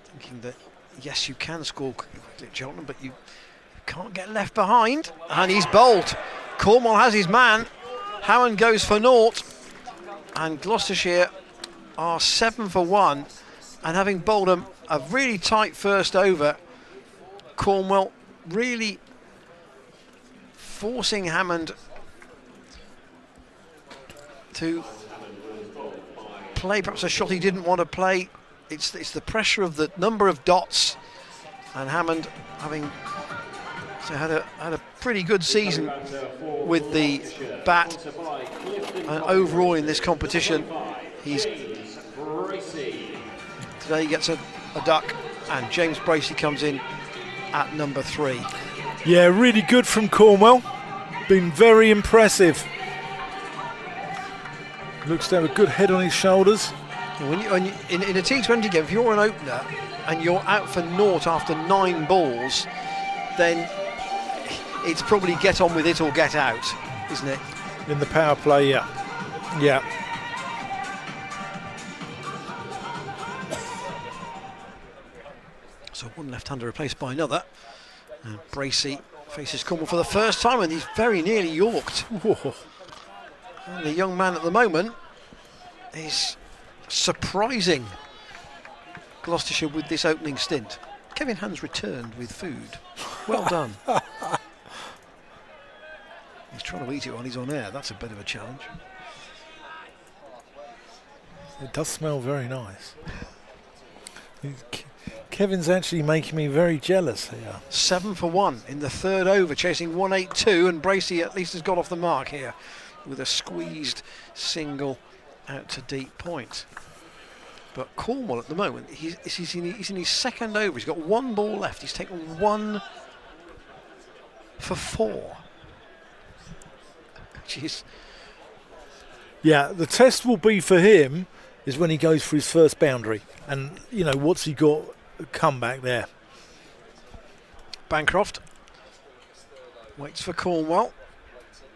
thinking that yes, you can score quickly at Cheltenham, but you can't get left behind. And he's bowled. Cornwall has his man. Hammond goes for naught, and Gloucestershire are 7 for 1. And having bowled a really tight first over, Cornwell really forcing Hammond to play perhaps a shot he didn't want to play. It's the pressure of the number of dots, and Hammond having had a pretty good season with the bat, and overall in this competition today he gets a duck, and James Bracey comes in at number 3. Yeah, really good from Cornwell. Been very impressive. Looks to have a good head on his shoulders. In a T20 game, if you're an opener and you're out for naught after 9 balls, then it's probably get on with it or get out, isn't it? In the power play, yeah. Yeah. So one left-hander replaced by another. And Bracey faces Cornwall for the first time, and he's very nearly yorked. Whoa. And the young man at the moment is surprising Gloucestershire with this opening stint. Kevin Hand's returned with food. Well done. He's trying to eat it while he's on air. That's a bit of a challenge. It does smell very nice. Kevin's actually making me very jealous here. 7 for 1 in the third over, chasing 182, and Bracey at least has got off the mark here with a squeezed single out to deep point. But Cornwall at the moment, he's in his second over. He's got 1 ball left. He's taken 1 for 4. Jeez. Yeah, the test will be for him is when he goes for his first boundary. And, you know, what's he got come back there? Bancroft waits for Cornwell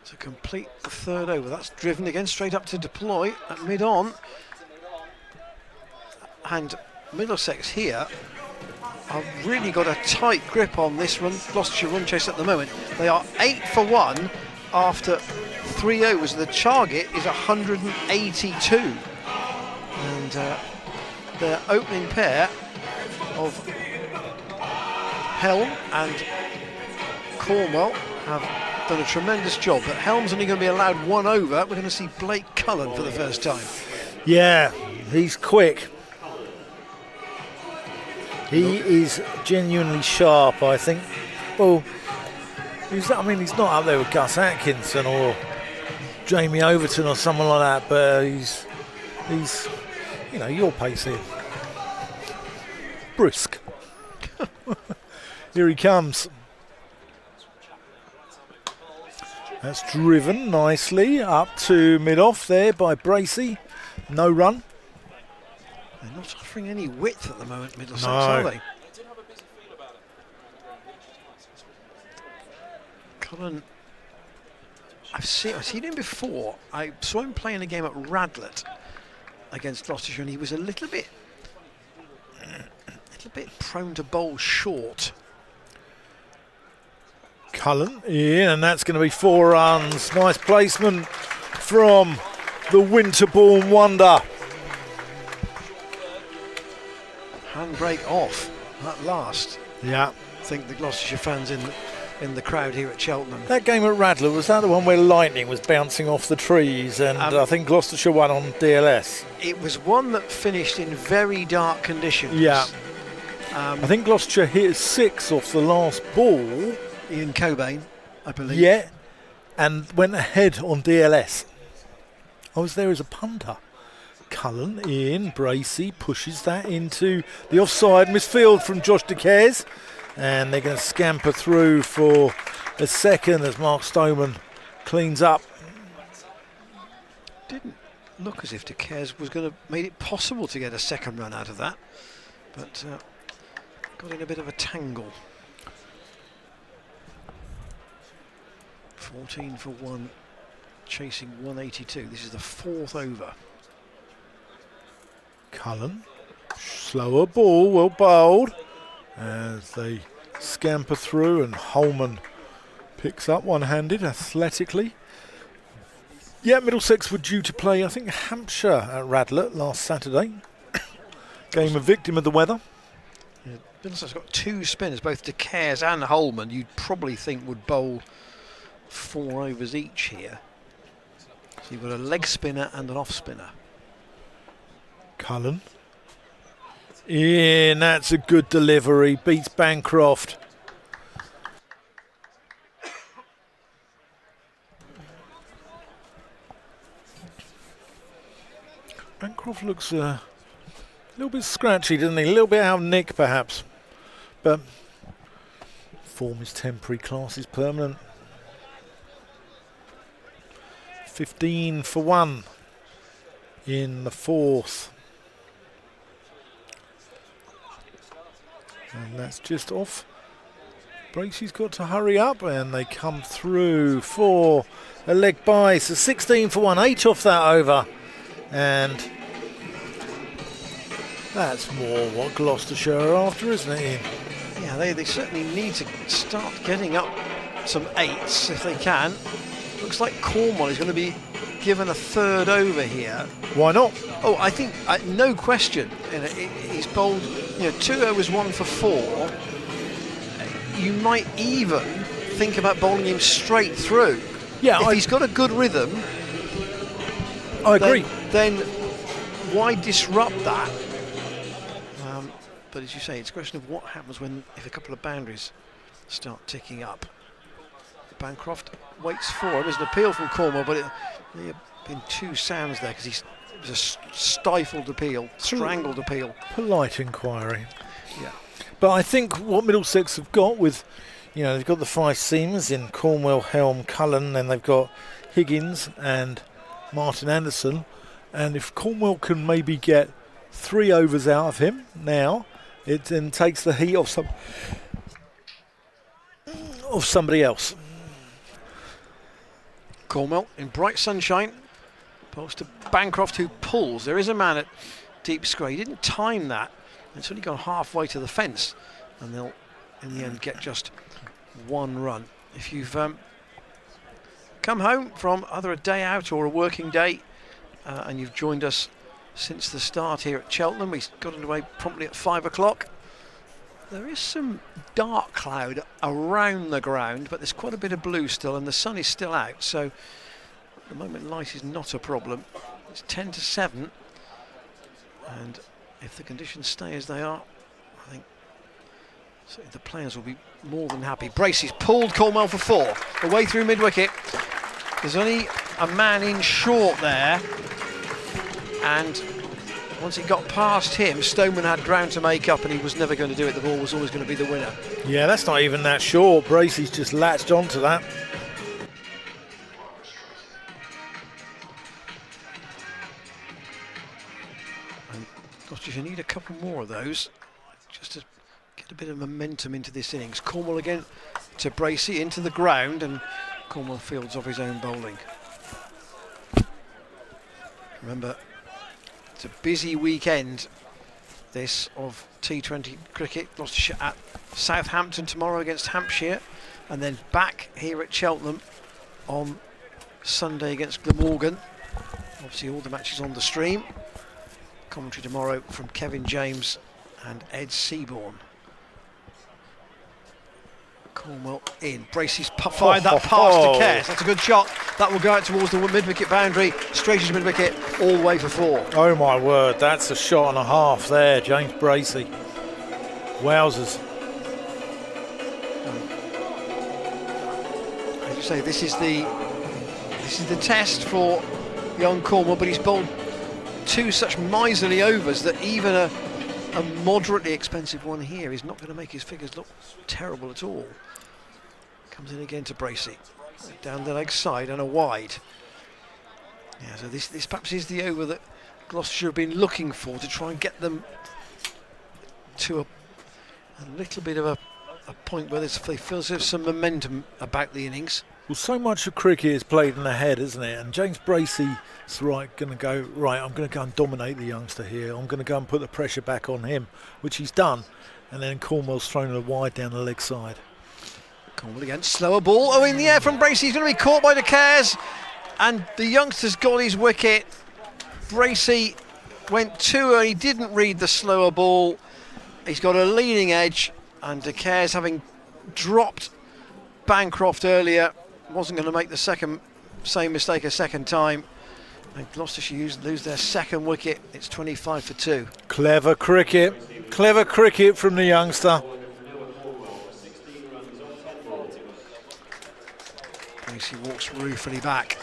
to complete the third over. That's driven again straight up to deploy at mid-on. And Middlesex here have really got a tight grip on this Gloucestershire run chase at the moment. They are 8 for 1 after 3 overs. The target is 182. And their opening pair of Helm and Cornwell have done a tremendous job, but Helm's only going to be allowed 1 over. We're going to see Blake Cullen for the first time. Yeah, he's quick. He is genuinely sharp, I think. Well, he's not up there with Gus Atkinson or Jamie Overton or someone like that, but he's you know, your pace here. Brisk. Here he comes. That's driven nicely up to mid-off there by Bracey. No run. They're not offering any width at the moment, Middlesex, No. are they? Cullen, I've seen him before. I saw him playing a game at Radlett against Gloucestershire, and he was a little bit prone to bowl short. Cullen in, and that's going to be 4 runs. Nice placement from the Winterbourne wonder. Handbrake off at last. Yeah. I think the Gloucestershire fans in the crowd here at Cheltenham. That game at Radler, was that the one where lightning was bouncing off the trees, and I think Gloucestershire won on DLS? It was one that finished in very dark conditions. Yeah. I think Gloucestershire hit 6 off the last ball. Ian Cobain, I believe. Yeah, and went ahead on DLS. I was there as a punter. Cullen in, Bracey pushes that into the offside misfield from Josh DeCares, and they're going to scamper through for a second as Mark Stoneman cleans up. Didn't look as if DeCares was going to make it possible to get a second run out of that, but got in a bit of a tangle. 14 for 1, chasing 182. This is the 4th over. Cullen, slower ball, well bowled, as they scamper through, and Holman picks up one-handed athletically. Yeah, Middlesex were due to play, I think, Hampshire at Radlett last Saturday. Game a victim of the weather. Yeah, Middlesex got 2 spinners, both DeCares and Holman. You'd probably think would bowl 4 overs each here. So you've got a leg spinner and an off spinner. Cullen in, that's a good delivery, beats Bancroft. Bancroft looks a little bit scratchy, doesn't he? A little bit out of nick perhaps, but form is temporary, class is permanent. 15 for 1 in the 4th. And that's just off. Bracey's got to hurry up, and they come through for a leg by. So 16 for 1, 8 off that over. And that's more what Gloucestershire are after, isn't it, Ian? Yeah, they certainly need to start getting up some 8s if they can. Looks like Cornwall is going to be given a 3rd over here. Why not? Oh, I think no question. He's bowled, 2 overs, 1 for 4. You might even think about bowling him straight through. Yeah, if he's got a good rhythm. I agree. Then why disrupt that? But as you say, it's a question of what happens if a couple of boundaries start ticking up. Bancroft waits for him. There's an appeal from Cornwall, but there have been 2 sounds there because it was a stifled appeal, strangled appeal. Polite inquiry. Yeah. But I think what Middlesex have got with, they've got the 5 seamers in Cornwell, Helm, Cullen, and they've got Higgins and Martin Anderson. And if Cornwall can maybe get 3 overs out of him now, it then takes the heat off somebody else. Cornwell in bright sunshine, opposed to Bancroft, who pulls. There is a man at deep square. He didn't time that. It's only gone halfway to the fence, and they'll in the end get just 1 run. If you've come home from either a day out or a working day, and you've joined us since the start here at Cheltenham, we got underway promptly at 5 o'clock. There is some dark cloud around the ground, but there's quite a bit of blue still, and the sun is still out, so at the moment light is not a problem. It's 10 to 7, and if the conditions stay as they are, I think the players will be more than happy. Bracey's pulled Cornwell for 4, away through mid-wicket. There's only a man in short there, and once it got past him, Stoneman had ground to make up, and he was never going to do it. The ball was always going to be the winner. Yeah, that's not even that short. Bracey's just latched onto that. Gloucestershire need a couple more of those just to get a bit of momentum into this innings. Cornwall again to Bracey into the ground, and Cornwall fields off his own bowling. Remember, it's a busy weekend, this, of T20 cricket. Gloucestershire at Southampton tomorrow against Hampshire, and then back here at Cheltenham on Sunday against Glamorgan. Obviously all the matches on the stream. Commentary tomorrow from Kevin James and Ed Seaborn. Cornwall in. Bracey's fired that pass to Cares. That's a good shot. That will go out towards the mid-wicket boundary, straight to mid-wicket, all the way for 4. Oh my word, that's a shot and a half there, James Bracey. Wowzers. As you say, this is the test for young Cornwall, but he's bowled 2 such miserly overs that even a moderately expensive one here is not going to make his figures look terrible at all. Comes in again to Bracey, down the leg side and a wide. Yeah, so this perhaps is the over that Gloucestershire have been looking for, to try and get them to a little bit of a point where they feel there's some momentum about the innings. Well, so much of cricket is played in the head, isn't it? And James Bracey's going to go, right, I'm going to go and dominate the youngster here. I'm going to go and put the pressure back on him, which he's done. And then Cornwall's thrown a wide down the leg side. Cornwall again, slower ball. Oh, in the air from Bracey. He's going to be caught by De Cares. And the youngster's got his wicket. Bracey went too early, didn't read the slower ball. He's got a leading edge. And De Cares, having dropped Bancroft earlier, wasn't going to make the same mistake a second time. And Gloucestershire lose their second wicket. It's 25 for 2. Clever cricket from the youngster. Bracey walks ruefully back,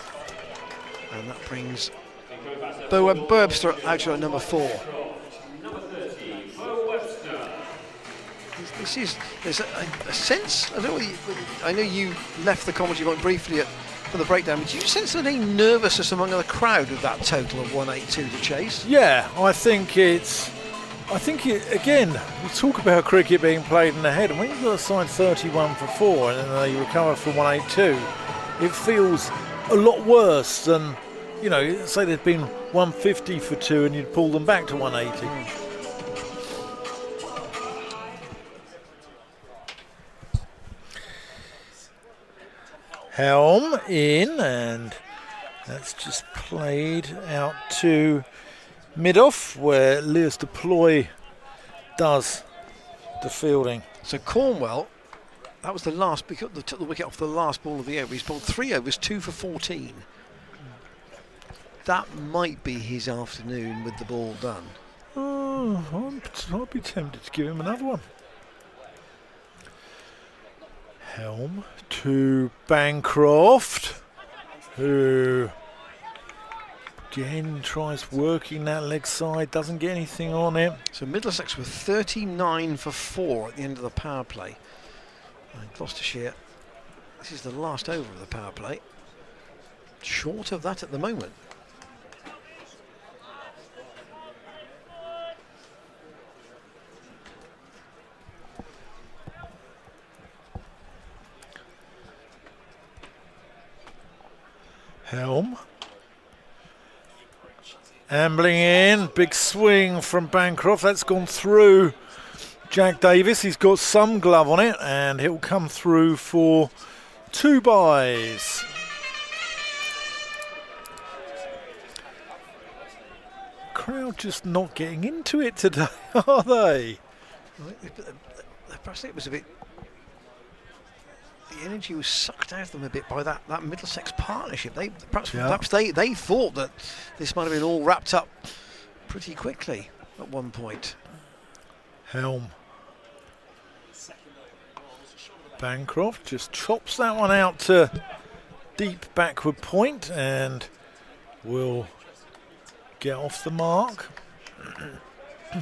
and that brings Webster out to number 4. There's a sense, I know you left the commentary point briefly for the breakdown, but do you sense any nervousness among the crowd with that total of 182 to chase? Yeah, I think again, we talk about cricket being played in the head, and when you've got a side 31 for 4 and then they recover for 182, it feels a lot worse than, you know, say there'd been 150 for 2 and you'd pull them back to 180. Helm in, and that's just played out to mid-off, where Lewis Deploy does the fielding. So Cornwall, that was the last, because they took the wicket off the last ball of the over. He's bowled 3 overs, 2 for 14. That might be his afternoon with the ball done. Oh, I'd be tempted to give him another one. Helm to Bancroft, who again tries working that leg side, doesn't get anything on it. So Middlesex were 39 for 4 at the end of the power play. And Gloucestershire, this is the last over of the power play. Short of that at the moment. Helm. Ambling in, big swing from Bancroft, that's gone through Jack Davis. He's got some glove on it and he'll come through for 2 byes. Crowd just not getting into it today, are they? Perhaps it was a bit, the energy was sucked out of them a bit by that Middlesex partnership. Perhaps they thought that this might have been all wrapped up pretty quickly at one point. Helm. Bancroft just chops that one out to deep backward point and will get off the mark.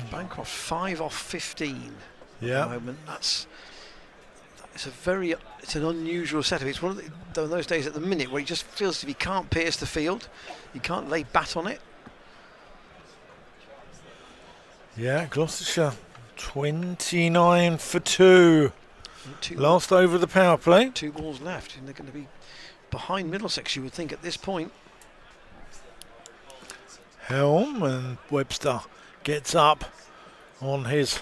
Bancroft 5 off 15 at the moment. It's an unusual setup. It's one of those days at the minute where he just feels as if he can't pierce the field, he can't lay bat on it. Yeah, Gloucestershire 29 for 2. Last over the power play. 2 balls left, and they're going to be behind Middlesex, you would think, at this point. Helm, and Webster gets up on his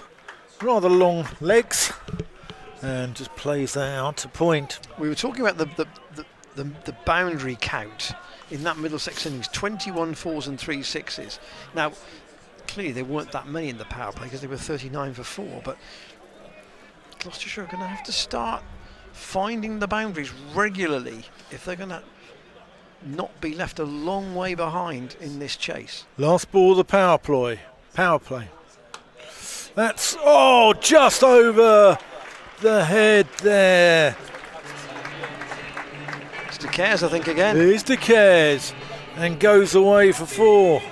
rather long legs and just plays that out to point. We were talking about the boundary count in that Middlesex innings, 21 fours and 3 sixes. Now, clearly there weren't that many in the power play because they were 39 for 4, but Gloucestershire are going to have to start finding the boundaries regularly if they're going to not be left a long way behind in this chase. Last ball of the power play. That's, oh, just over the head there. It's De Cares, I think, again. Here's De Cares and goes away for 4.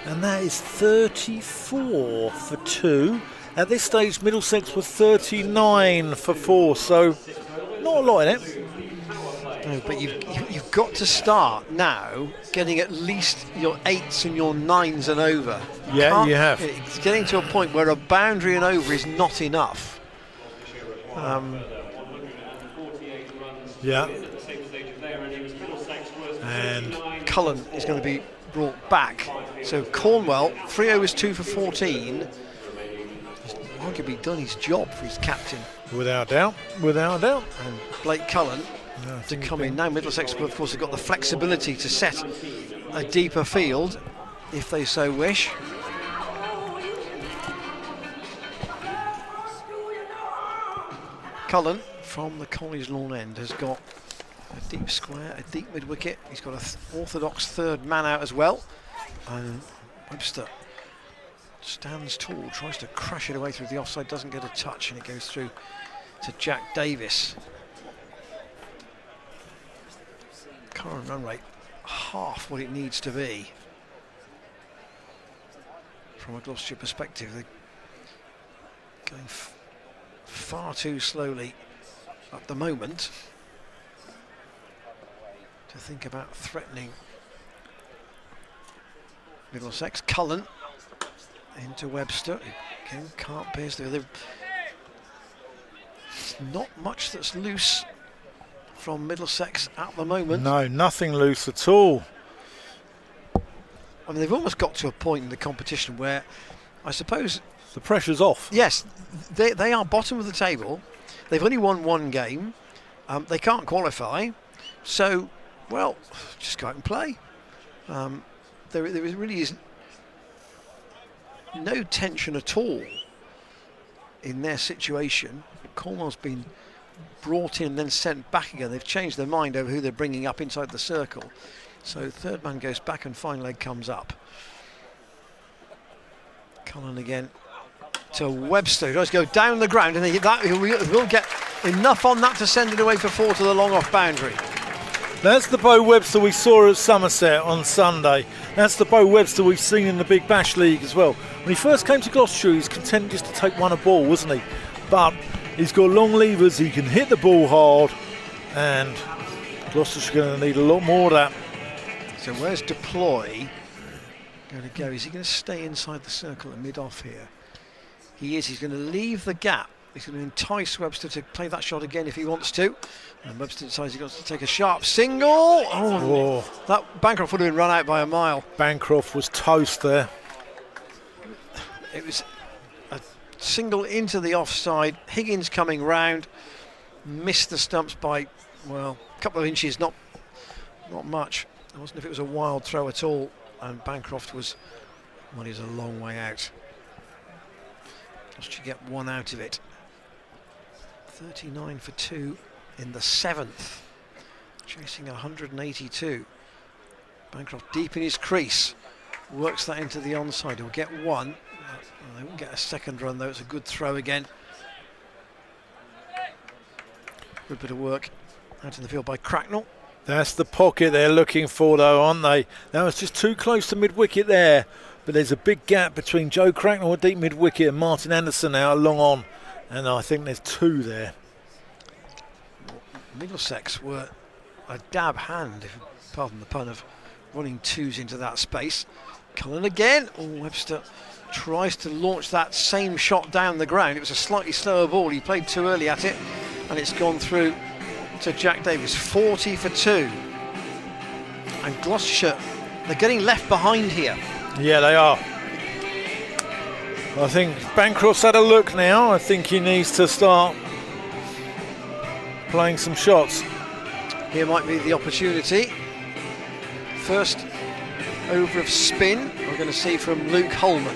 And that is 34 for 2. At this stage, Middlesex was 39 for 4, so not a lot in it. No, but you've got to start now getting at least your 8s and your 9s and over. Yeah, you have. It's getting to a point where a boundary and over is not enough. Yeah. And Cullen is going to be brought back. So Cornwell, 3 overs 2 for 14. He's arguably done his job for his captain. Without doubt. And Blake Cullen to come in. Now Middlesex, of course, have got the flexibility to set a deeper field if they so wish. Cullen from the College lawn end has got a deep square, a deep mid-wicket. He's got an orthodox third man out as well. And Webster stands tall, tries to crash it away through the offside, doesn't get a touch, and it goes through to Jack Davis. Current run rate, half what it needs to be. From a Gloucestershire perspective, they're going far too slowly at the moment to think about threatening Middlesex. Cullen into Webster. Again, can't pierce through. There's not much that's loose from Middlesex at the moment. no, nothing loose at all. I mean, they've almost got to a point in the competition where I suppose The pressure's off. yes, they are bottom of the table. They've only won 1 game. They can't qualify. So, well, just go out and play. There really is no tension at all in their situation. Cornwell's been brought in and then sent back again. They've changed their mind over who they're bringing up inside the circle. So third man goes back and fine leg comes up. Cullen again to Webster. He does go down the ground, and he'll get enough on that to send it away for 4 to the long off boundary. That's the Bo Webster we saw at Somerset on Sunday. That's the Bo Webster we've seen in the Big Bash League as well. When he first came to Gloucestershire, he was content just to take one a ball, wasn't he? But he's got long levers, he can hit the ball hard, and Gloucestershire's going to need a lot more of that. So where's Deploy going to go? Is he going to stay inside the circle at mid-off here? He is. He's going to leave the gap. He's going to entice Webster to play that shot again if he wants to. And Webster decides he wants to take a sharp single. Oh. That Bancroft would have been run out by a mile. Bancroft was toast there. It was a single into the offside. Higgins coming round, missed the stumps by, well, a couple of inches, not much. It wasn't if it was a wild throw at all. And Bancroft was, well, he's a long way out. Just to get 1 out of it. 39 for 2 in the 7th. Chasing 182. Bancroft deep in his crease. Works that into the onside. He'll get 1. They won't get a second run though. It's a good throw again. Good bit of work out in the field by Cracknell. That's the pocket they're looking for though, aren't they? That was just too close to mid-wicket there. But there's a big gap between Joe Cracknell at deep mid-wicket and Martin Anderson now long on. And I think there's 2 there. Middlesex were a dab hand, if pardon the pun, of running 2s into that space. Cullen again. Oh, Webster tries to launch that same shot down the ground. It was a slightly slower ball. He played too early at it, and it's gone through to Jack Davis. 40 for 2. And Gloucestershire, they're getting left behind here. Yeah, they are. I think Bancroft's had a look now. I think he needs to start playing some shots. Here might be the opportunity. First over of spin we're going to see from Luke Holman.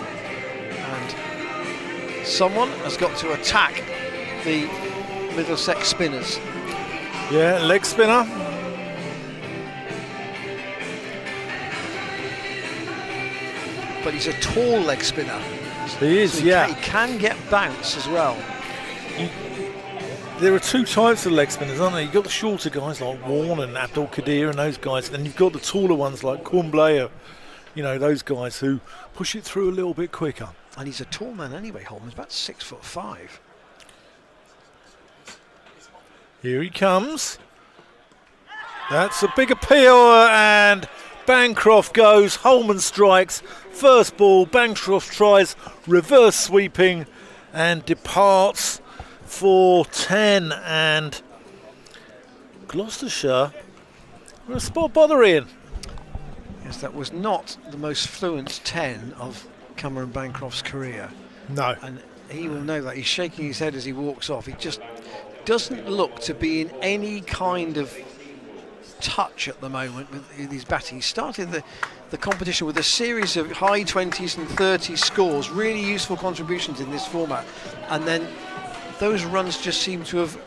And someone has got to attack the Middlesex spinners. Yeah, leg spinner. But he's a tall leg spinner. He is, so yeah. He can get bounce as well. There are two types of leg spinners, aren't there? You've got the shorter guys like Warren and Abdul Qadir and those guys, and then you've got the taller ones like Cornblayer, you know, those guys who push it through a little bit quicker. And he's a tall man anyway, Holman's about 6'5". Here he comes. That's a big appeal, and Bancroft goes, Holman strikes, first ball, Bancroft tries reverse sweeping and departs for 10, and Gloucestershire were a spot bothering. Yes, that was not the most fluent 10 of Cameron Bancroft's career. No. And he will know that. He's shaking his head as he walks off. He just doesn't look to be in any kind of touch at the moment with his batting. He started the competition with a series of high 20s and 30s scores, really useful contributions in this format, and then those runs just seem to have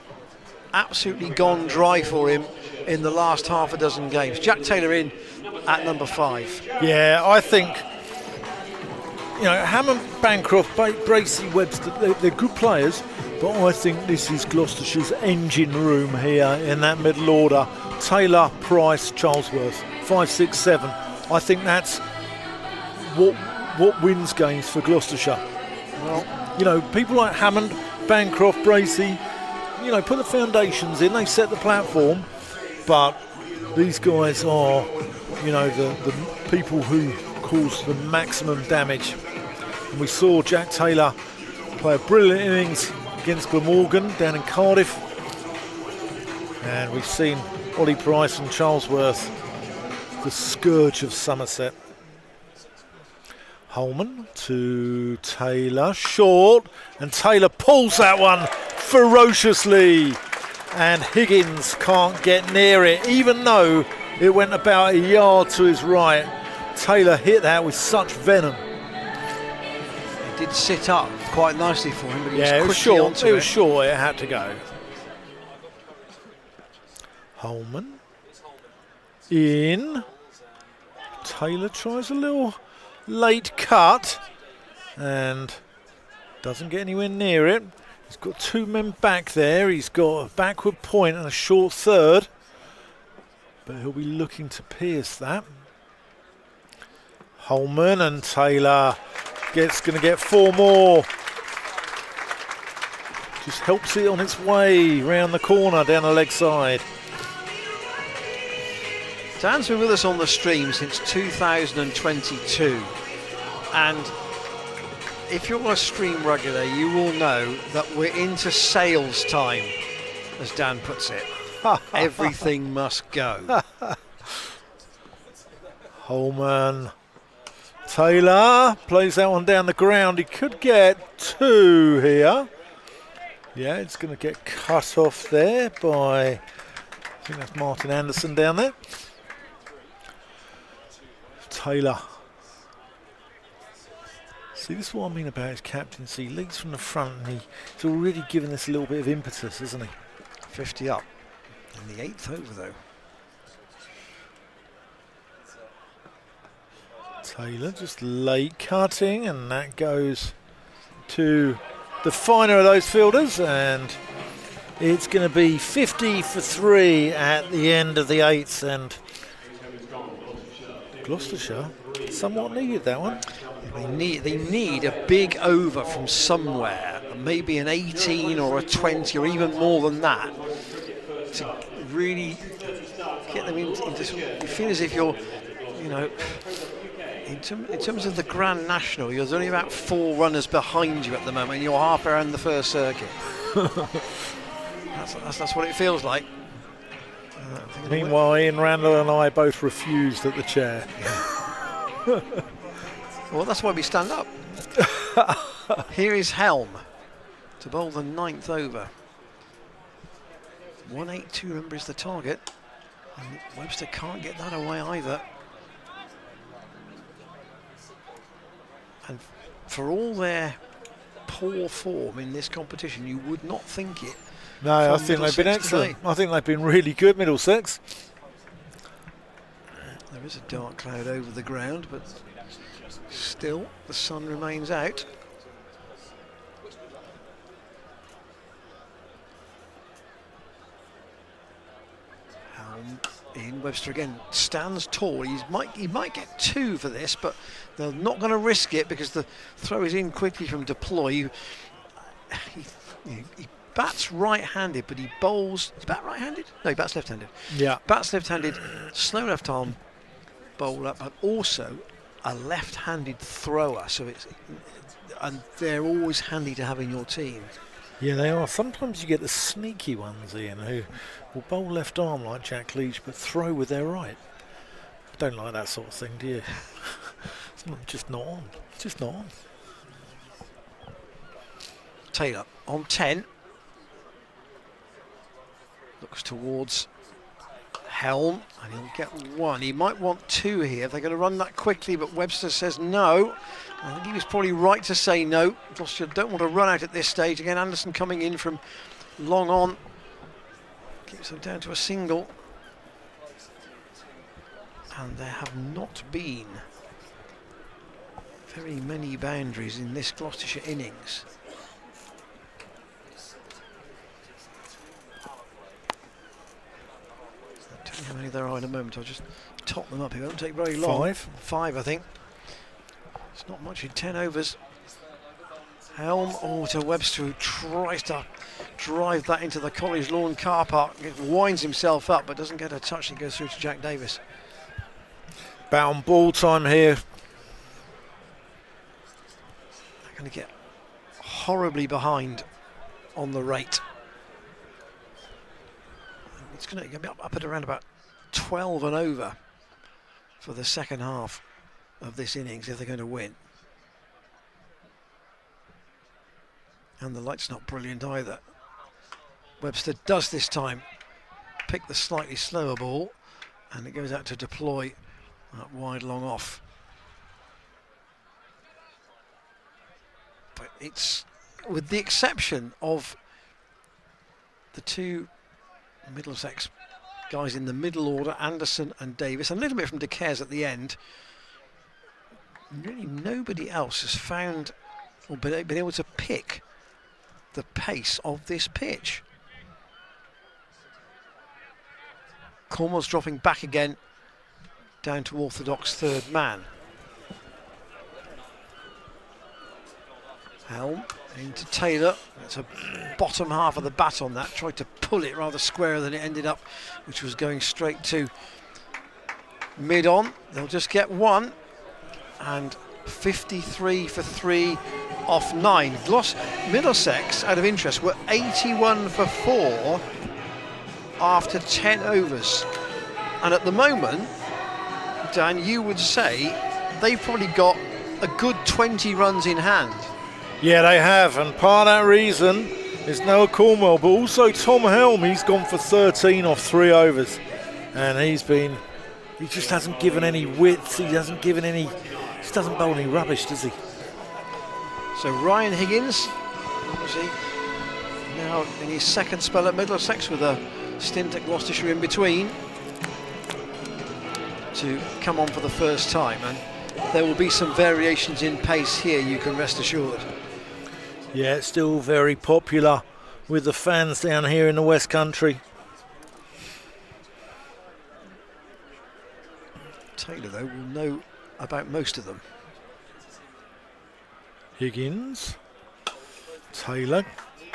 absolutely gone dry for him in the last half a dozen games. Jack Taylor in at number 5. Yeah, I think, you know, Hammond, Bancroft, Bracey, Webster, they're good players, but I think this is Gloucestershire's engine room here in that middle order. Taylor, Price, Charlesworth, 5, 6, 7. I think that's what wins games for Gloucestershire. Well, you know, people like Hammond, Bancroft, Bracey, you know, put the foundations in, they set the platform, but these guys are, you know, the people who cause the maximum damage. And we saw Jack Taylor play a brilliant innings against Glamorgan down in Cardiff, and we've seen Ollie Price and Charlesworth, the scourge of Somerset. Holman to Taylor, short, and Taylor pulls that one ferociously, and Higgins can't get near it, even though it went about a yard to his right. Taylor hit that with such venom. It did sit up quite nicely for him, but yeah, it was short. It was short, it had to go. Holman in. Taylor tries a little late cut and doesn't get anywhere near it. He's got two men back there. He's got a backward point and a short third, but he'll be looking to pierce that. Holman, and Taylor going to get 4 more. Just helps it on its way round the corner down the leg side. Dan's been with us on the stream since 2022, and if you're a stream regular, you will know that we're into sales time, as Dan puts it. Everything must go. Holman. Taylor plays that one down the ground. He could get 2 here. Yeah, it's going to get cut off there by, I think that's Martin Anderson down there. Taylor. See, this is what I mean about his captaincy. He leads from the front, and he's already given us a little bit of impetus, hasn't he? 50 up in the 8th over, though. Taylor just late cutting, and that goes to the finer of those fielders, and it's going to be 50 for 3 at the end of the 8th, and Gloucestershire somewhat needed that one. They need a big over from somewhere, maybe an 18 or a 20 or even more than that, to really get them into you feel as if you're, you know, In terms of the Grand National, there's only about 4 runners behind you at the moment. You're half around the first circuit. that's what it feels like. Meanwhile, Ian Randall and I both refused at the chair. Well, that's why we stand up. Here is Helm to bowl the 9th over. 182, remember, is the target. And Webster can't get that away either. And for all their poor form in this competition, you would not think it. No, I think they've been excellent. I think they've been really good, Middlesex. There is a dark cloud over the ground, but still the sun remains out. Helm in. Webster again stands tall. He might get 2 for this, but they're not going to risk it because the throw is in quickly from deploy. He bats right-handed, but he bowls. Is bat right-handed? No, he bats left-handed. Yeah. Bats left-handed, slow left arm bowler, but also a left-handed thrower. And they're always handy to have in your team. Yeah, they are. Sometimes you get the sneaky ones, Ian, who will bowl left arm like Jack Leach, but throw with their right. I don't like that sort of thing, do you? It's just not on. It's just not on. Taylor on 10. Looks towards Helm, and he'll get 1. He might want 2 here. They're going to run that quickly, but Webster says no. I think he was probably right to say no. Gloucestershire don't want to run out at this stage. Again, Anderson coming in from long on. Keeps them down to a single. And there have not been very many boundaries in this Gloucestershire innings. I don't know how many there are in a moment. I'll just top them up. It won't take very long. 5, I think. It's not much in 10 overs. Helm, to Webster, who tries to drive that into the College Lawn car park. It winds himself up, but doesn't get a touch. He goes through to Jack Davis. Bound ball time here. They're going to get horribly behind on the rate. It's going to be up at around about 12 and over for the second half of this innings if they're going to win. And the light's not brilliant either. Webster does this time pick the slightly slower ball, and it goes out to deploy wide long off. But it's, with the exception of the 2 Middlesex guys in the middle order, Anderson and Davis, and a little bit from De Caires at the end, really nobody else has found or been able to pick the pace of this pitch. Cornwell's dropping back again down to orthodox 3rd man. Helm into Taylor. That's a bottom half of the bat on that. Tried to pull it rather squarer than it ended up, which was going straight to mid-on. They'll just get 1. And 53 for 3 off 9. Middlesex, out of interest, were 81 for 4 after 10 overs. And at the moment, Dan, you would say they've probably got a good 20 runs in hand. Yeah, they have, and part of that reason is Noah Cornwell, but also Tom Helm. He's gone for 13 off 3 overs, and he just hasn't given any width. He just doesn't bowl any rubbish, does he? So Ryan Higgins, obviously now in his 2nd spell at Middlesex with a stint at Gloucestershire in between, to come on for the first time, and there will be some variations in pace here, you can rest assured. Yeah, it's still very popular with the fans down here in the West Country. Taylor, though, will know about most of them. Higgins, Taylor,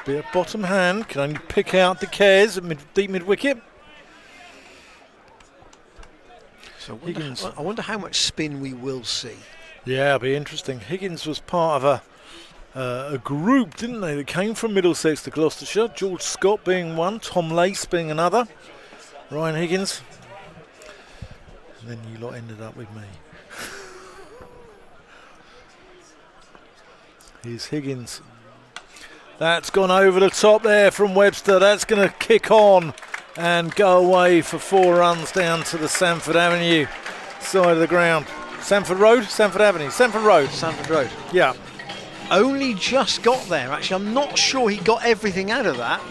bit of bottom hand, can only pick out De Caires at deep mid wicket. So Higgins. I wonder how much spin we will see. Yeah, it'll be interesting. Higgins was part of a group, didn't they, that came from Middlesex to Gloucestershire. George Scott being one, Tom Lace being another, Ryan Higgins. And then you lot ended up with me. Here's Higgins. That's gone over the top there from Webster. That's going to kick on and go away for 4 runs down to the Sanford Avenue side of the ground. Sanford Road? Sanford Avenue. Sanford Road. Sanford Road. Yeah. Only just got there, actually. I'm not sure he got everything out of that.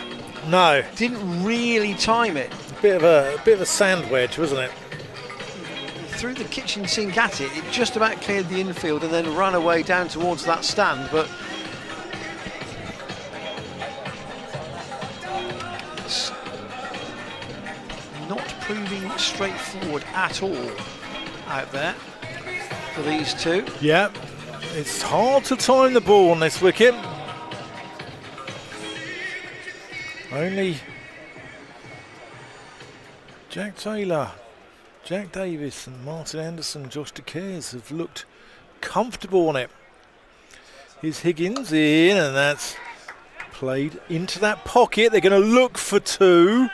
No. Didn't really time it. Bit of a sand wedge, wasn't it? Threw the kitchen sink at it. It just about cleared the infield and then ran away down towards that stand, but it's not proving straightforward at all out there for these two. Yeah. It's hard to time the ball on this wicket. Only Jack Taylor, Jack Davis and Martin Anderson, Josh De Cares have looked comfortable on it. Here's Higgins in, and that's played into that pocket. They're going to look for 2,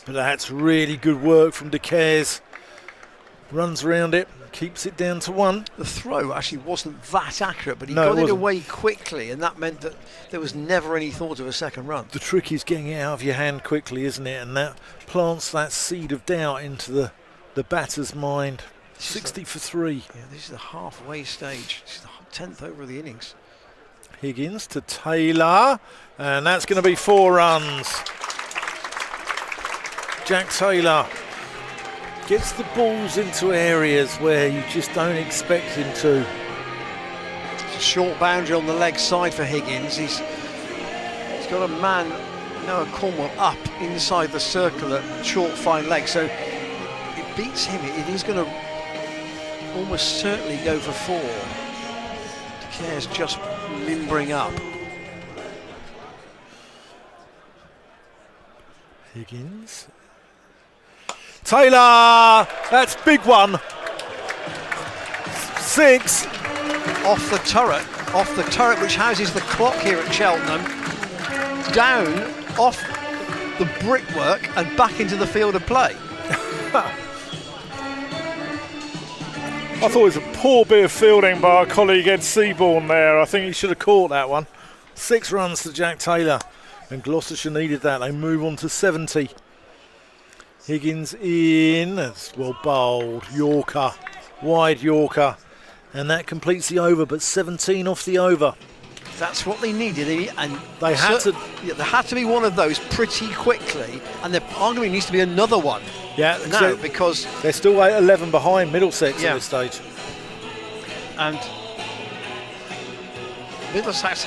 but that's really good work from De Cares. Runs around it, keeps it down to 1. The throw actually wasn't that accurate, but he No, got it it wasn't. away quickly, and that meant that there was never any thought of a second run. The trick is getting it out of your hand quickly, isn't it? And that plants that seed of doubt into the batter's mind. 60 for 3. Yeah, this is the halfway stage. This is the 10th over of the innings. Higgins to Taylor, and that's going to be 4 runs. Jack Taylor gets the balls into areas where you just don't expect him to. It's a short boundary on the leg side for Higgins. He's got a man, Noah Cornwell, up inside the circle at short fine leg, so it beats him. It is going to almost certainly go for 4. De Cares just limbering up. Higgins. Taylor! That's big one. 6. Off the turret which houses the clock here at Cheltenham, down off the brickwork and back into the field of play. I thought it was a poor bit of fielding by our colleague Ed Seaborn there. I think he should have caught that one. 6 runs to Jack Taylor, and Gloucestershire needed that. They move on to 70. Higgins in, that's well bowled, Yorker, wide Yorker, and that completes the over, but 17 off the over. That's what they needed, and They had to. Yeah, there had to be one of those pretty quickly, and there arguably needs to be another one. Yeah, now because they're still 11 behind Middlesex Yeah. at this stage. and Middlesex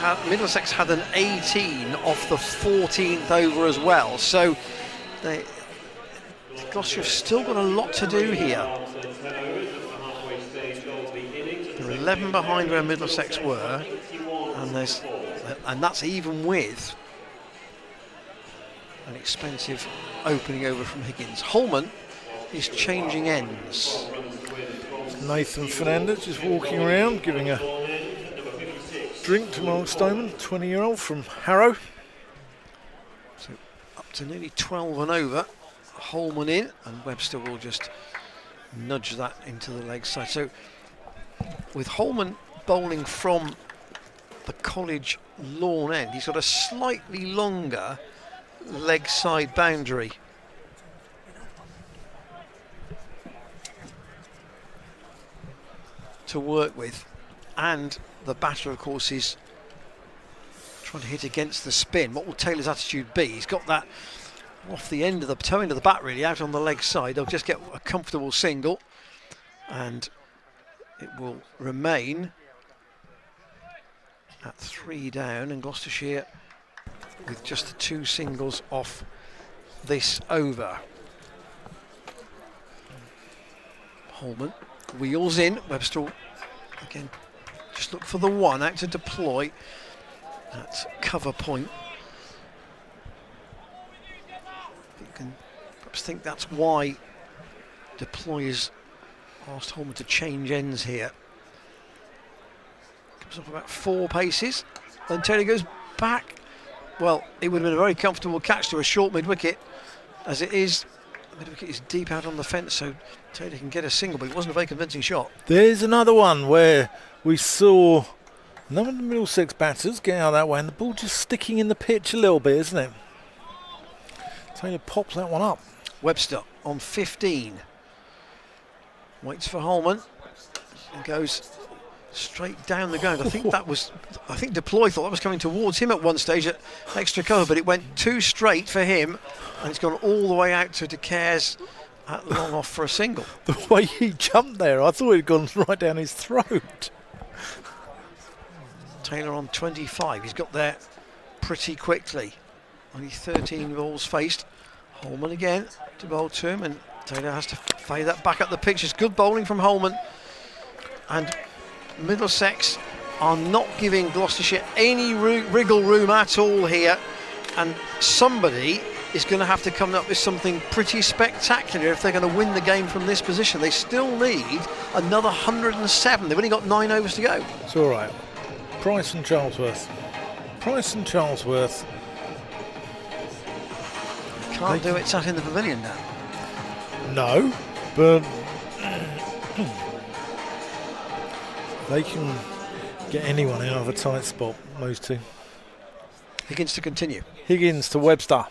had an 18 off the 14th over as well, so Gloucestershire have still got a lot to do here. They're 11 behind where Middlesex were, and that's even with an expensive opening over from Higgins. Holman is changing ends. Nathan Fernandez just walking around, giving a drink to Mark Stoneman, 20-year-old from Harrow. So up to nearly 12 and over. Holman in, and Webster will just nudge that into the leg side. So with Holman bowling from the College lawn end, he's got a slightly longer leg side boundary. To work with, and the batter of course is trying to hit against the spin. What will Taylor's attitude be? He's got that off the end of the toe end of the bat, really, out on the leg side. They'll just get a comfortable single, and it will remain at 3 down, and Gloucestershire with just the 2 singles off this over. Holman wheels in. Webster again just look for the 1 out to deploy at cover point. You can perhaps think that's why deploy is Asked Holman to change ends here. Comes off about 4 paces. Then Taylor goes back. Well, it would have been a very comfortable catch to a short mid-wicket. As it is, the mid-wicket is deep out on the fence, so Taylor can get a single, but it wasn't a very convincing shot. There's another one where we saw none of the Middlesex batters get out that way, and the ball just sticking in the pitch a little bit, isn't it? Taylor pops that one up. Webster on 15. Waits for Holman and goes straight down the ground. I think Deploy thought that was coming towards him at one stage at extra cover, but it went too straight for him, and it's gone all the way out to De Caires at long off for a single. The way he jumped there, I thought he'd gone right down his throat. Taylor on 25. He's got there pretty quickly. Only 13 balls faced. Holman again to bowl to him, and Taylor has to fade that back up the pitch. It's good bowling from Holman. And Middlesex are not giving Gloucestershire any wriggle room at all here. And somebody is going to have to come up with something pretty spectacular if they're going to win the game from this position. They still need another 107. They've only got 9 overs to go. It's all right. Price and Charlesworth. Price and Charlesworth. Can't do it sat in the pavilion now. No, but they can get anyone out of a tight spot, those two. Higgins to continue. Higgins to Webster.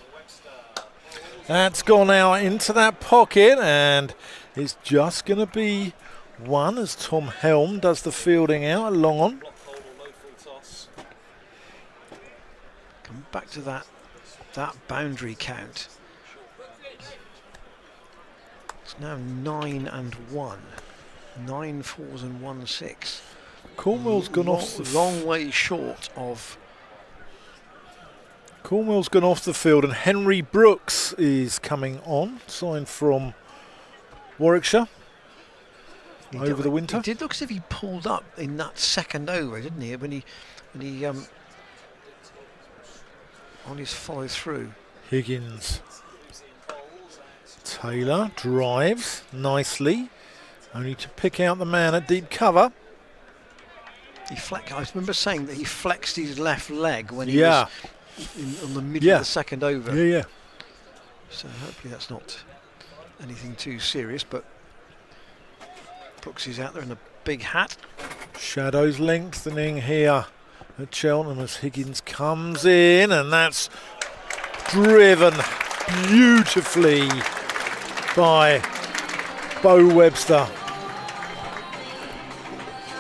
That's gone out into that pocket, and it's just going to be one as Tom Helm does the fielding out, long on. Come back to that boundary count. It's now 9 and 1. 9 fours and 1 6. Cornwell's gone off the long way short of. Cornwell's gone off the field, and Henry Brooks is coming on, signed from Warwickshire over the winter. It did look as if he pulled up in that second over, didn't he? When he on his follow through. Higgins. Taylor drives nicely, only to pick out the man at deep cover. I remember saying that he flexed his left leg when he was on the middle of the second over. Yeah. So hopefully that's not anything too serious, but Brooks is out there in a big hat. Shadows lengthening here at Cheltenham as Higgins comes in, and that's driven beautifully by Bo Webster.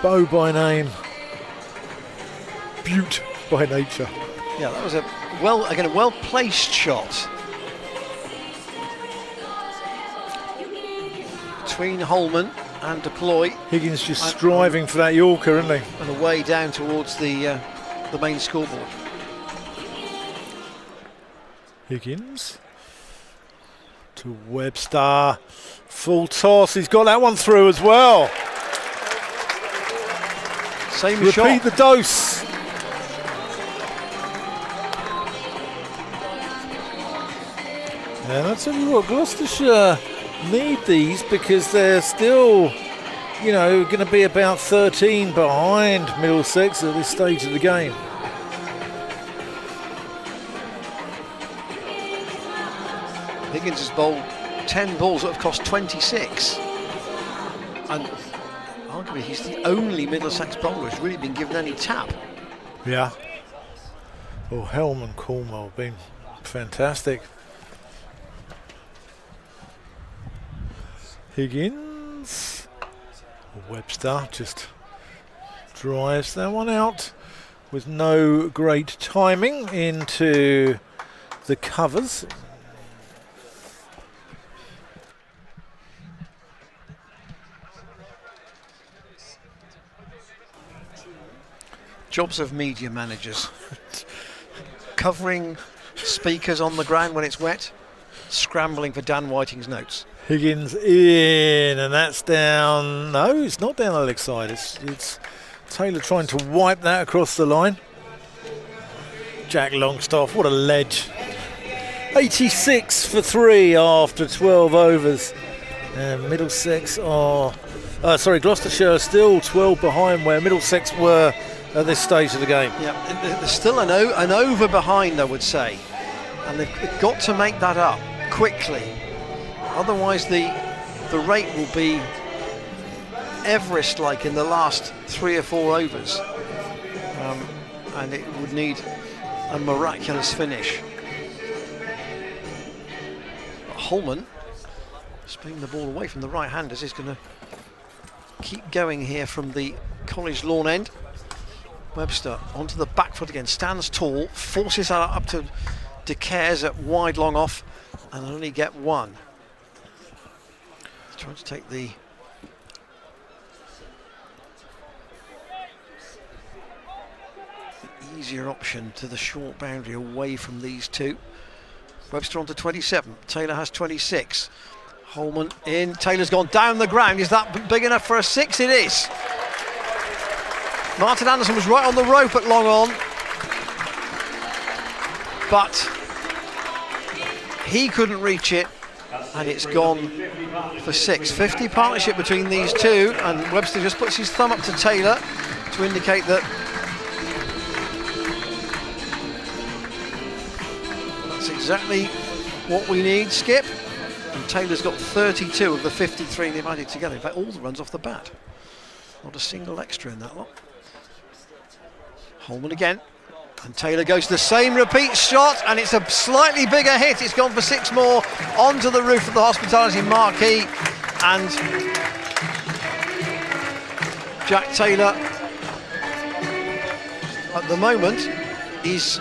Bo by name, Butte by nature. Yeah, that was a well-placed shot between Holman and Deploy. Higgins just striving for that Yorker, isn't he? And away down towards the main scoreboard. Higgins to Webster. Full toss. He's got that one through as well. Same Repeat shot. Repeat the dose. And I'll tell you what, Gloucestershire need these because they're still, going to be about 13 behind Middlesex at this stage of the game. Higgins has bowled 10 balls that have cost 26. And arguably he's the only Middlesex bowler who's really been given any tap. Yeah. Well, Helm and Cornwell have been fantastic. Higgins. Webster just drives that one out with no great timing into the covers. Jobs of media managers. Covering speakers on the ground when it's wet, scrambling for Dan Whiting's notes. Higgins in, and that's down. No, it's not down the leg side. It's Taylor trying to wipe that across the line. Jack Longstaff, what a ledge. 86 for 3 after 12 overs. And Middlesex are Gloucestershire are still 12 behind where Middlesex were at this stage of the game. Yeah, they're still an over behind, I would say, and they've got to make that up quickly. Otherwise, the rate will be Everest-like in the last 3 or 4 overs, and it would need a miraculous finish. But Holman, spinning the ball away from the right-handers, is going to keep going here from the College lawn end. Webster onto the back foot again, stands tall, forces that up to De Caires at wide long off, and only get one. He's trying to take the easier option to the short boundary away from these two. Webster on to 27, Taylor has 26. Holman in, Taylor's gone down the ground. Is that big enough for a 6? It is. Martin Anderson was right on the rope at long on, but he couldn't reach it, and it's gone for 6. 50 partnership between these two, and Webster just puts his thumb up to Taylor to indicate that that's exactly what we need, Skip. And Taylor's got 32 of the 53 they've added together. In fact, all the runs off the bat. Not a single extra in that lot. Holman again, and Taylor goes to the same repeat shot, and it's a slightly bigger hit. It's gone for 6 more onto the roof of the Hospitality Marquee, and Jack Taylor at the moment is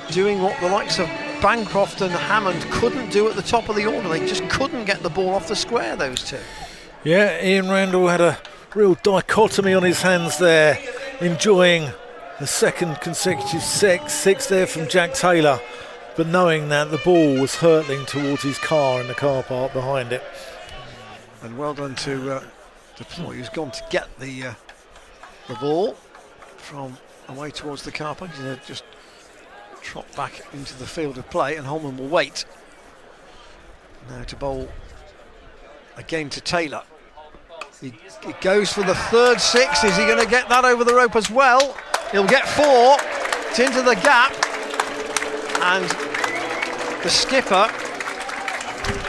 doing what the likes of Bancroft and Hammond couldn't do at the top of the order. They just couldn't get the ball off the square, those two. Yeah, Ian Randall had a real dichotomy on his hands there, enjoying the second consecutive six there from Jack Taylor, but knowing that the ball was hurtling towards his car in the car park behind it. And well done to Ploy, who's gone to get the ball from away towards the car park. He's going to just trot back into the field of play, and Holman will wait. Now to bowl again to Taylor. He goes for the third 6. Is he going to get that over the rope as well? He'll get 4. It's into the gap, and the skipper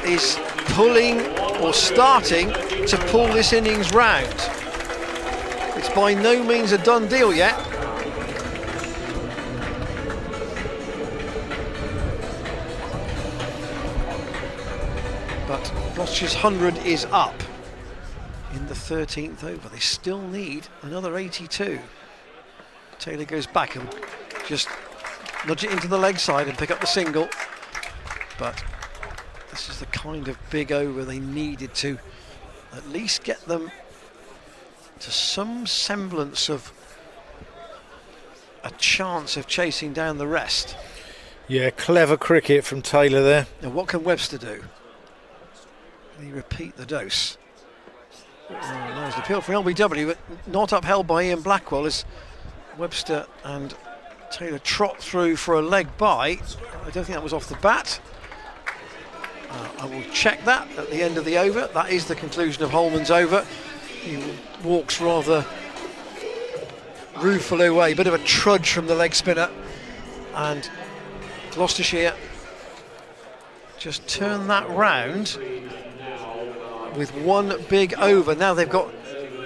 is pulling or starting to pull this innings round. It's by no means a done deal yet. But Gloucestershire's 100 is up in the 13th over. They still need another 82. Taylor goes back and just nudge it into the leg side and pick up the single. But this is the kind of big over they needed to at least get them to some semblance of a chance of chasing down the rest. Yeah, clever cricket from Taylor there. Now what can Webster do? Can he repeat the dose? There's the appeal for LBW, but not upheld by Ian Blackwell as Webster and Taylor trot through for a leg by. I don't think that was off the bat. I will check that at the end of the over. That is the conclusion of Holman's over. He walks rather ruefully away, bit of a trudge from the leg spinner, and Gloucestershire just turn that round with one big over. Now they've got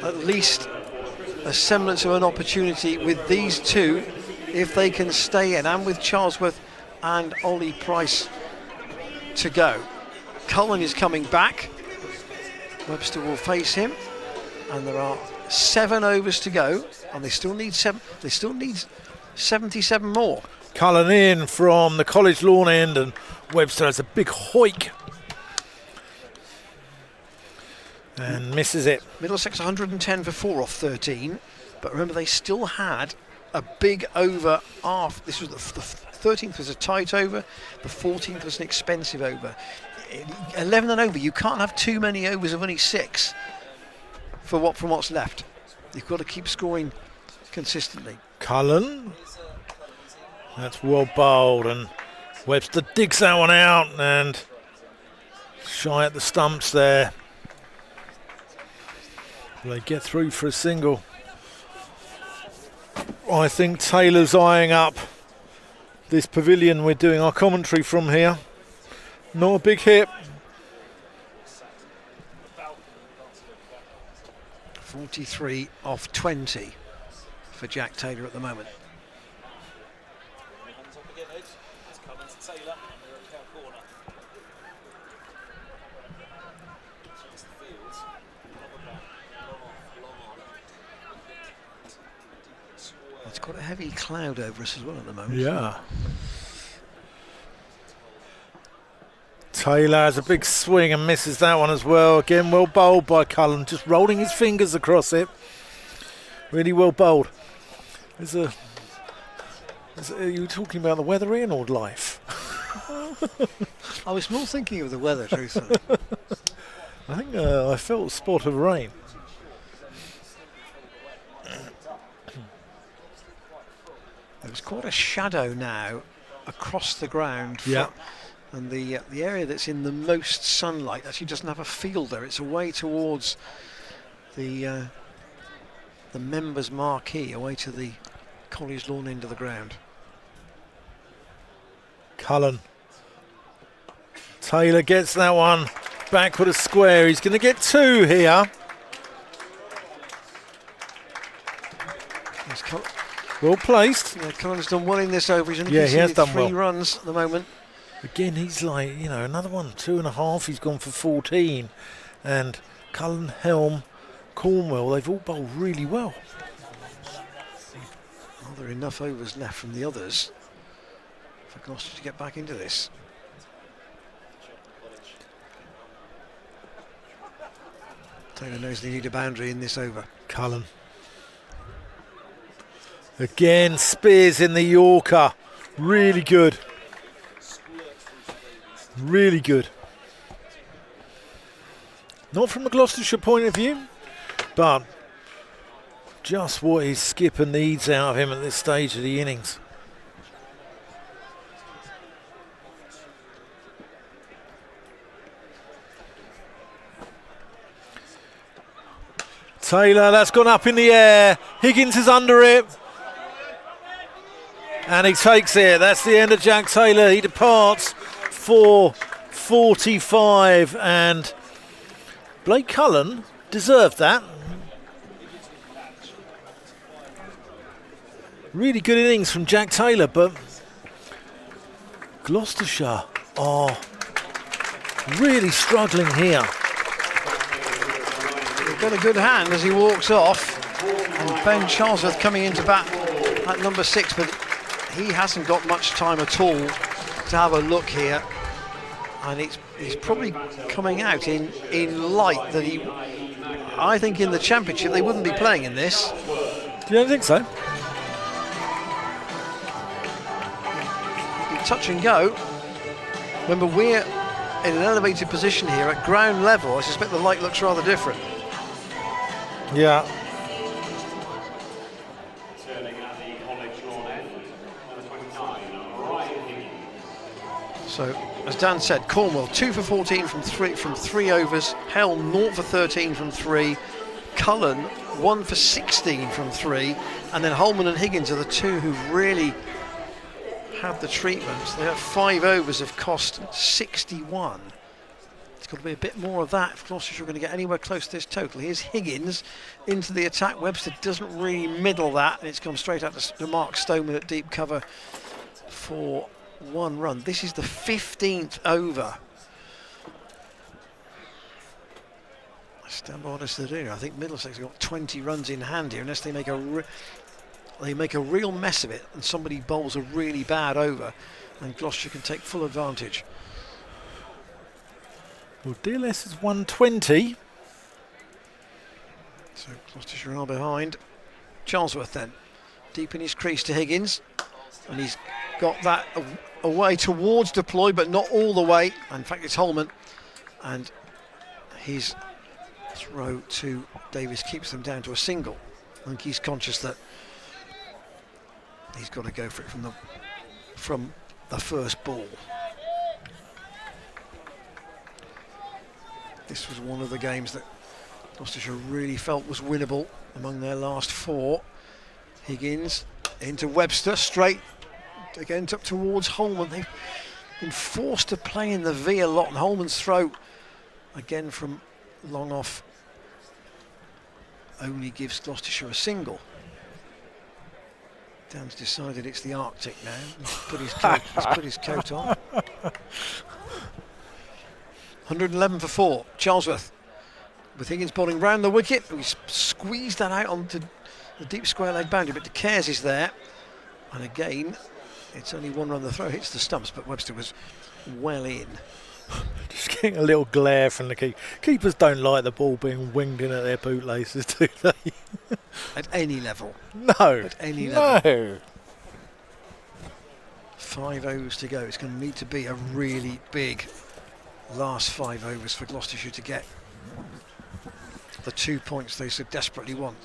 at least a semblance of an opportunity with these two if they can stay in, and with Charlesworth and Ollie Price to go. Cullen is coming back. Webster will face him, and there are 7 overs to go, and they still need 77 more. Cullen in from the College lawn end, and Webster has a big hoik and misses it. Middlesex 110 for 4 off 13, but remember they still had a big over after. This was the 13th was a tight over, the 14th was an expensive over. 11 and over, you can't have too many overs of only 6 from what's left. You've got to keep scoring consistently. Cullen, that's well bowled, and Webster digs that one out and shy at the stumps there. They get through for a single. I think Taylor's eyeing up this pavilion. We're doing our commentary from here. Not a big hit. 43 off 20 for Jack Taylor at the moment. It's got a heavy cloud over us as well at the moment. Yeah. Taylor has a big swing and misses that one as well. Again, well bowled by Cullen, just rolling his fingers across it. Really well bowled. Are you talking about the weather, Ian, or life? I was more thinking of the weather, truthfully. I think I felt a spot of rain. There's quite a shadow now across the ground. Yeah. And the area that's in the most sunlight actually doesn't have a fielder. It's away towards the members' marquee, away to the college lawn end of the ground. Cullen. Taylor gets that one back with a square. He's going to get 2 here. Well placed. Yeah, Cullen's done well in this over. He's only he has done 3 well. runs at the moment. Again, he's like, another one, 2.5. He's gone for 14. And Cullen, Helm, Cornwell, they've all bowled really well. Are there enough overs left from the others for Gloucester to get back into this? Taylor knows they need a boundary in this over. Cullen. Again, Spears in the Yorker. Really good. Really good. Not from a Gloucestershire point of view, but just what his skipper needs out of him at this stage of the innings. Taylor, that's gone up in the air. Higgins is under it. And he takes it. That's the end of Jack Taylor. He departs for 45. And Blake Cullen deserved that. Really good innings from Jack Taylor, but Gloucestershire are really struggling here. He's got a good hand as he walks off. And Ben Charlesworth coming into bat at number 6, but he hasn't got much time at all to have a look here. And he's probably coming out in light that he... I think in the Championship they wouldn't be playing in this. You don't think so? Touch and go. Remember, we're in an elevated position here at ground level. I suspect the light looks rather different. Yeah. So, as Dan said, Cornwell 2 for 14 from three overs. Helm 0 for 13 from 3. Cullen 1 for 16 from 3. And then Holman and Higgins are the 2 who really had the treatment. They have 5 overs have cost 61. It's got to be a bit more of that if Gloucestershire are going to get anywhere close to this total. Here's Higgins into the attack. Webster doesn't really middle that, and it's gone straight out to Mark Stoneman at deep cover for 1 run. This is the 15th over. I stand by what I said earlier. I think Middlesex have got 20 runs in hand here, unless they make a real mess of it and somebody bowls a really bad over, and Gloucestershire can take full advantage. Well, DLS is 120. So Gloucestershire are behind. Charlesworth then, deep in his crease to Higgins, and he's got that away towards deploy, but not all the way. In fact, it's Holman, and his throw to Davis keeps them down to a single. I think he's conscious that he's got to go for it from the first ball. This was one of the games that Gloucestershire really felt was winnable among their last 4. Higgins into Webster, straight again up towards Holman. They've been forced to play in the V a lot, and Holman's throw again from long off only gives Gloucestershire a single. Dan's decided it's the Arctic now. He's put his coat on. 111 for 4. Charlesworth with Higgins bowling round the wicket. He's squeezed that out onto the deep square leg boundary, but De Caires is there. And again, it's only 1 run. The throw hits the stumps, but Webster was well in. Just getting a little glare from the keeper. Keepers don't like the ball being winged in at their bootlaces, do they? At any level. No. At any level. No. 5 overs to go. It's going to need to be a really big last 5 overs for Gloucestershire to get the 2 points they so desperately want.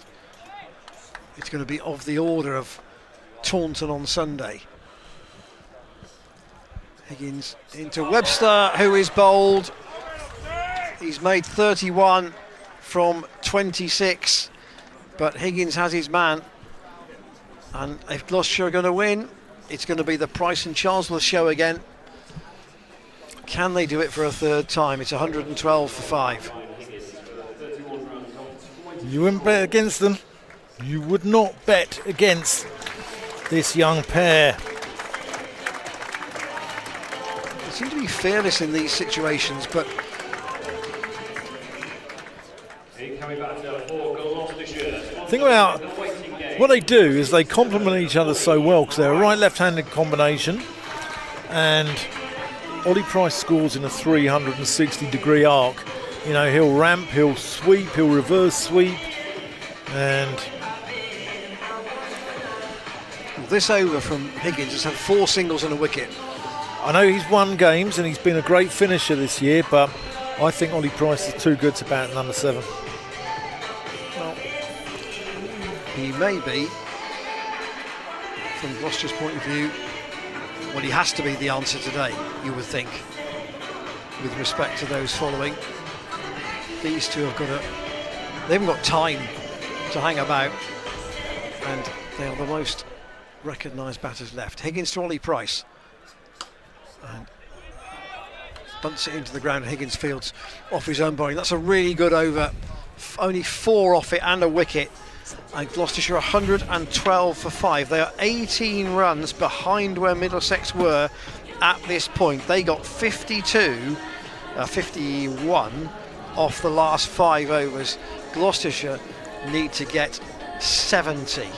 It's going to be of the order of Taunton on Sunday. Higgins into Webster, who is bowled. He's made 31 from 26, but Higgins has his man. And if Gloucestershire are going to win, it's going to be the Price and Charlesworth show again. Can they do it for a 3rd time? It's 112 for 5. You wouldn't bet against them. You would not bet against this young pair. They seem to be fearless in these situations, but think about what they do is they complement each other so well, because they're a right left-handed combination, and Ollie Price scores in a 360-degree arc. You know, he'll ramp, he'll sweep, he'll reverse sweep, and this over from Higgins has had 4 singles and a wicket. I know he's won games and he's been a great finisher this year, but I think Ollie Price is too good to bat number 7. Well, he may be, from Gloucestershire's point of view, well, he has to be the answer today, you would think, with respect to those following. These two have got they haven't got time to hang about, and they are the most recognised batters left. Higgins to Ollie Price, and bunts it into the ground. Higgins fields off his own bowling. That's a really good over. Only 4 off it and a wicket, and Gloucestershire 112 for 5. They are 18 runs behind where Middlesex were at this point. They got 51 off the last 5 overs. Gloucestershire need to get 70.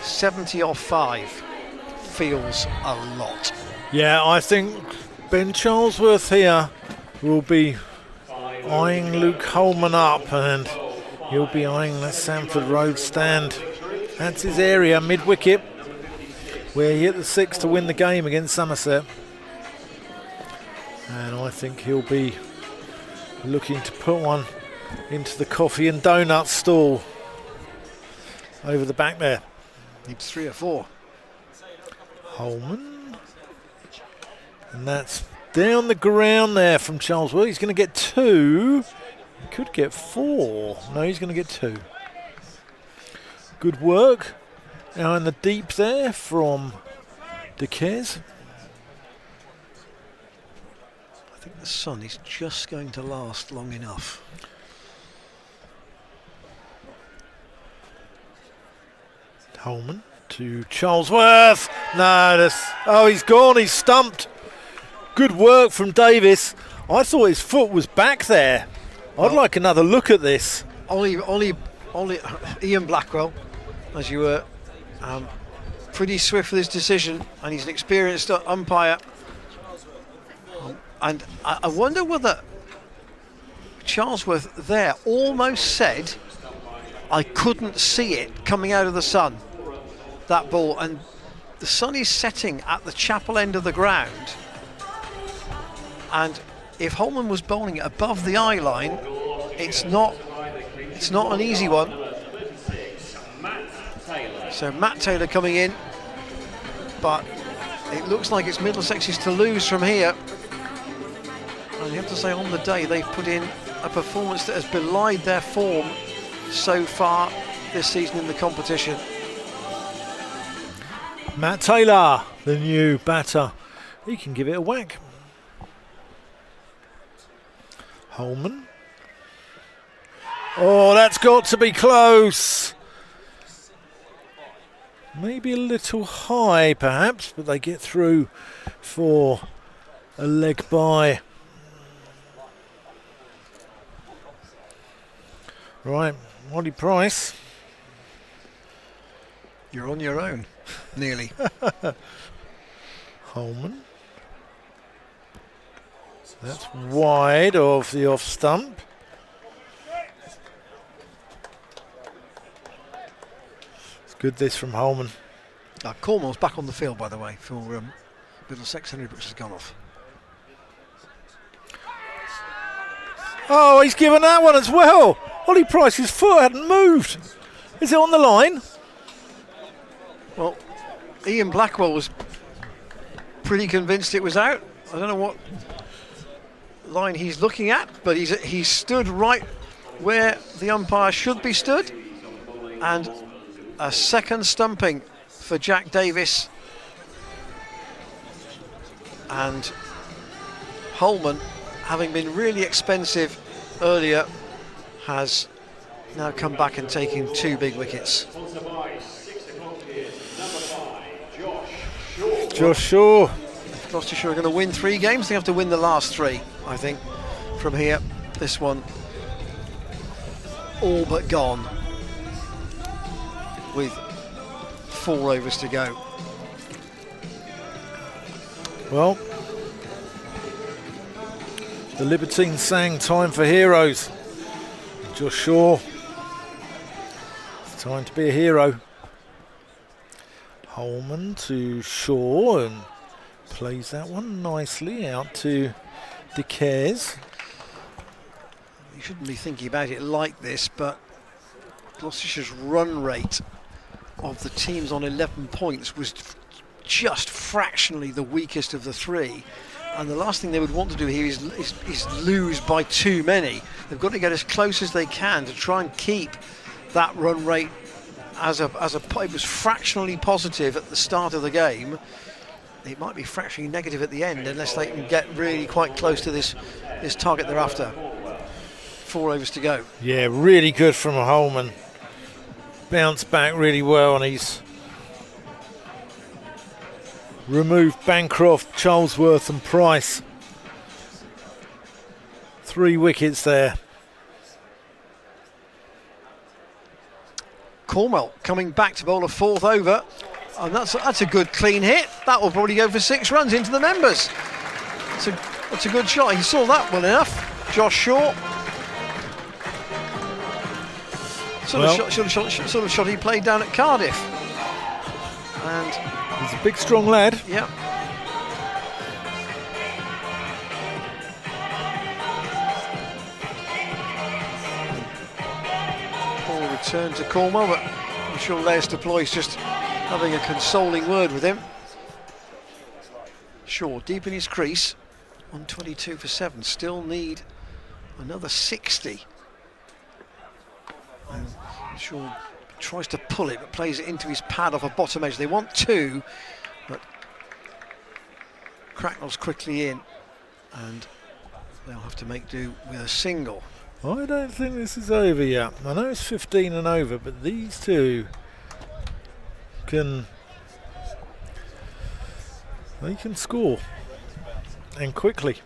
70 off 5 feels a lot. Yeah, I think Ben Charlesworth here will be eyeing Luke Holman up, and he'll be eyeing the Sanford Road stand. That's his area, mid-wicket, where he hit the 6 to win the game against Somerset. And I think he'll be looking to put one into the coffee and donut stall over the back there. Needs 3 or 4. Holman. And that's down the ground there from Charlesworth. He's going to get 2. He could get 4. No, he's going to get 2. Good work. Now in the deep there from De Caires. I think the sun is just going to last long enough. Holman to Charlesworth. No, he's gone. He's stumped. Good work from Davis. I thought his foot was back there. I'd like another look at this. Ian Blackwell, as you were, pretty swift with his decision, and he's an experienced umpire. And I wonder whether Charlesworth there almost said, I couldn't see it coming out of the sun, that ball. And the sun is setting at the chapel end of the ground, and if Holman was bowling it above the eye line, it's not an easy one. So Matt Taylor coming in, but it looks like it's Middlesex's to lose from here. And you have to say, on the day they've put in a performance that has belied their form so far this season in the competition. Matt Taylor, the new batter, he can give it a whack. Holman. Oh, that's got to be close. Maybe a little high, perhaps, but they get through for a leg by. Right, Ollie Price. You're on your own, nearly. Holman. That's wide of the off stump. It's good this from Holman. Cornwall's back on the field, by the way, for Middlesex. Henry Brooks has gone off. Oh, he's given that one as well. Ollie Price's foot hadn't moved. Is it on the line? Well, Ian Blackwell was pretty convinced it was out. I don't know what line he's looking at, but he's stood right where the umpire should be stood, and a second stumping for Jack Davis. And Holman, having been really expensive earlier, has now come back and taken 2 big wickets. Josh Shaw. Gloucestershire are going to win 3 games. They have to win the last 3, I think, from here. This one all but gone with 4 overs to go. Well, the Libertines sang "Time for Heroes." Josh Shaw, it's time to be a hero. Holman to Shaw and plays that one nicely out to De Caires. You shouldn't be thinking about it like this, but Gloucestershire's run rate of the teams on 11 points was just fractionally the weakest of the 3. And the last thing they would want to do here is lose by too many. They've got to get as close as they can to try and keep that run rate as a it was fractionally positive at the start of the game. It might be fractionally negative at the end unless they can get really quite close to this target they're after. 4 overs to go. Yeah, really good from Holman. Bounced back really well, and he's removed Bancroft, Charlesworth and Price. 3 wickets there. Cornwall coming back to bowl a 4th over, and that's a good clean hit. That will probably go for 6 runs into the members. That's a good shot. He saw that well enough. Josh Shaw. Sort of shot he played down at Cardiff. And he's a big, strong lad. Yeah. Ball returned to Cornwall, but I'm sure Lester Ploy's just having a consoling word with him. Shaw deep in his crease on 22 for 7. Still need another 60. And Shaw tries to pull it, but plays it into his pad off a bottom edge. They want 2, but Cracknell's quickly in, and they'll have to make do with a single. I don't think this is over yet. I know it's 15 and over, but these 2 can score, and quickly.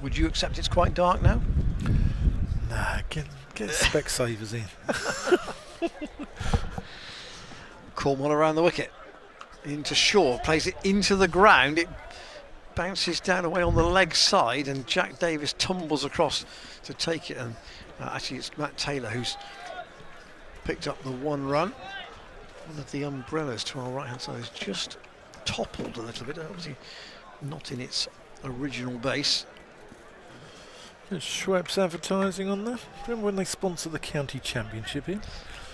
Would you accept it's quite dark now? Nah, get Specsavers in. Cornwall around the wicket. Into Shaw, plays it into the ground. It bounces down away on the leg side, and Jack Davis tumbles across to take it. And actually, it's Matt Taylor who's picked up the 1 run. One of the umbrellas to our right hand side is just toppled a little bit, obviously not in its original base. There's Schweppes advertising on there. Remember when they sponsor the county championship here?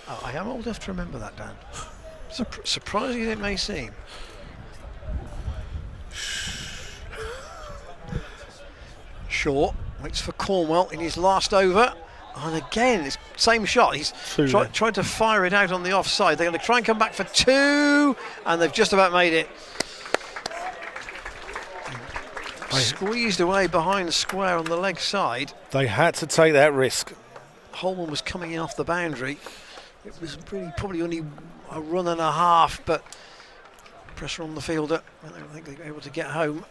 Oh, I am old enough to remember that, Dan. Surprising as it may seem. Shaw Waits for Cornwell in his last over. And again, it's same shot. He's tried to fire it out on the offside. They're going to try and come back for 2, and they've just about made it. Squeezed away behind the square on the leg side. They had to take that risk. Holman was coming in off the boundary. It was really probably only a run and a half, but pressure on the fielder. I don't think they were able to get home.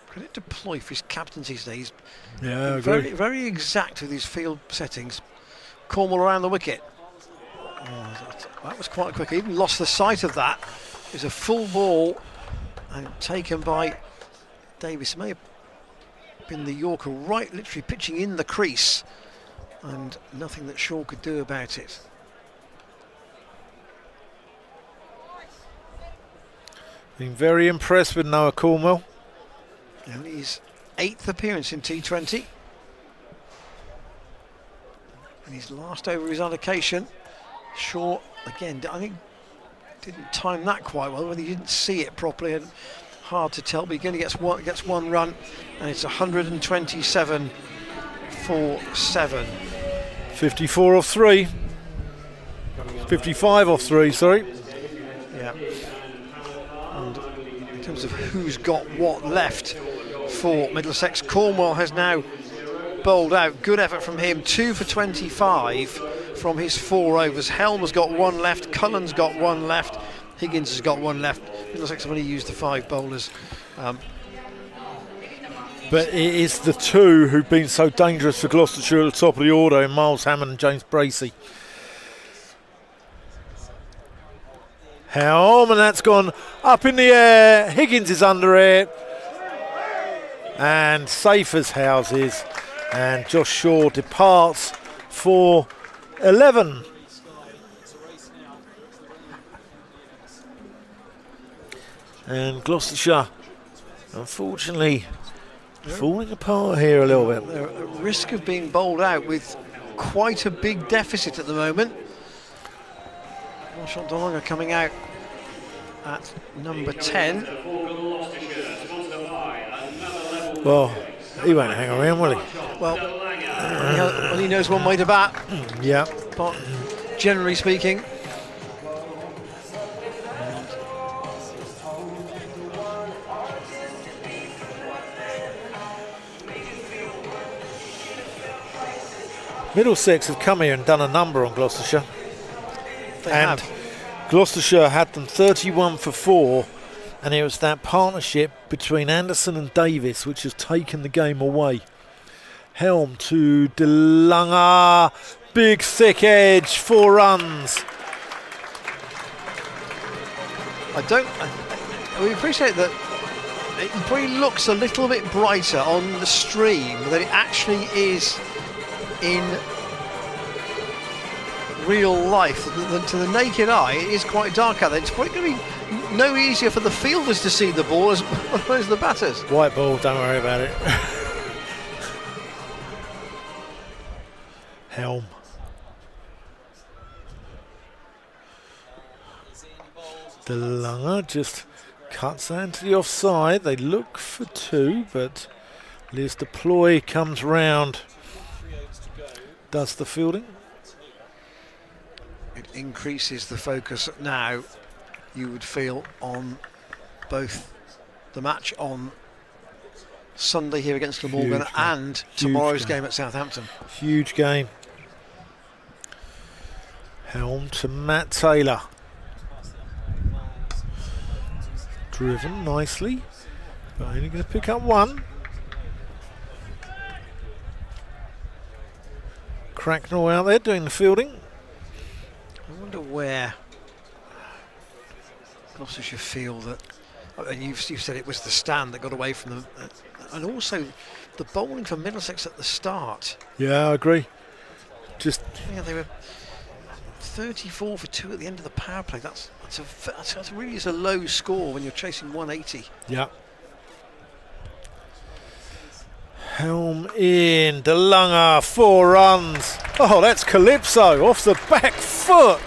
Credit to Ploy for his captaincy today. He's very, very exact with his field settings. Cornwall around the wicket. Oh, that was quite quick. He even lost the sight of that. It was a full ball and taken by Davis. It may have been the Yorker right, literally pitching in the crease, and nothing that Shaw could do about it. Been very impressed with Noah Cornwell. And his 8th appearance in T20. And his last over his allocation. Shaw, again, I think didn't time that quite well, whether he didn't see it properly, and hard to tell, but he only gets one run, and it's 127 for 7. 54 off 3. 55 off 3, sorry. Yeah. And in terms of who's got what left for Middlesex, Cornwell has now bowled out. Good effort from him, 2 for 25 from his 4 overs. Helm's got 1 left, Cullen's got 1 left, Higgins has got 1 left. Middlesex have only used the 5 bowlers. But it is the 2 who've been so dangerous for Gloucestershire at the top of the order, in Miles Hammond and James Bracey. Helm, and that's gone up in the air. Higgins is under it. And safe as houses. And Josh Shaw departs for 11. And Gloucestershire, unfortunately, falling apart here a little bit. They're at risk of being bowled out with quite a big deficit at the moment. Marshall DeLonga coming out at number 10. Well, he won't hang around, will he? Well, he knows one way to bat. Yeah. But generally speaking. Middlesex have come here and done a number on Gloucestershire. They and have. Gloucestershire had them 31 for 4, and it was that partnership between Anderson and Davis which has taken the game away. Helm to DeLunga, big thick edge, 4 runs. We appreciate that it probably looks a little bit brighter on the stream than it actually is in real life. To the naked eye, it is quite dark out there. It's probably going to be no easier for the fielders to see the ball as well as the batters. White ball, don't worry about it. Helm. DeLunga just cuts that into the offside. They look for 2, but Liz Deploy comes round. Does the fielding. It increases the focus now, you would feel, on both the match on Sunday here against Glamorgan and tomorrow's game at Southampton. Huge game. Helm to Matt Taylor. Driven nicely, but only going to pick up 1. Cracknell out there doing the fielding. I wonder where Gloucestershire feel that, and you've said it was the stand that got away from them, and also the bowling for Middlesex at the start. Yeah, I agree. They were 34 for 2 at the end of the power play. That's really is a low score when you're chasing 180. Yeah. Helm in, DeLunga, 4 runs. Oh, that's Calypso off the back foot.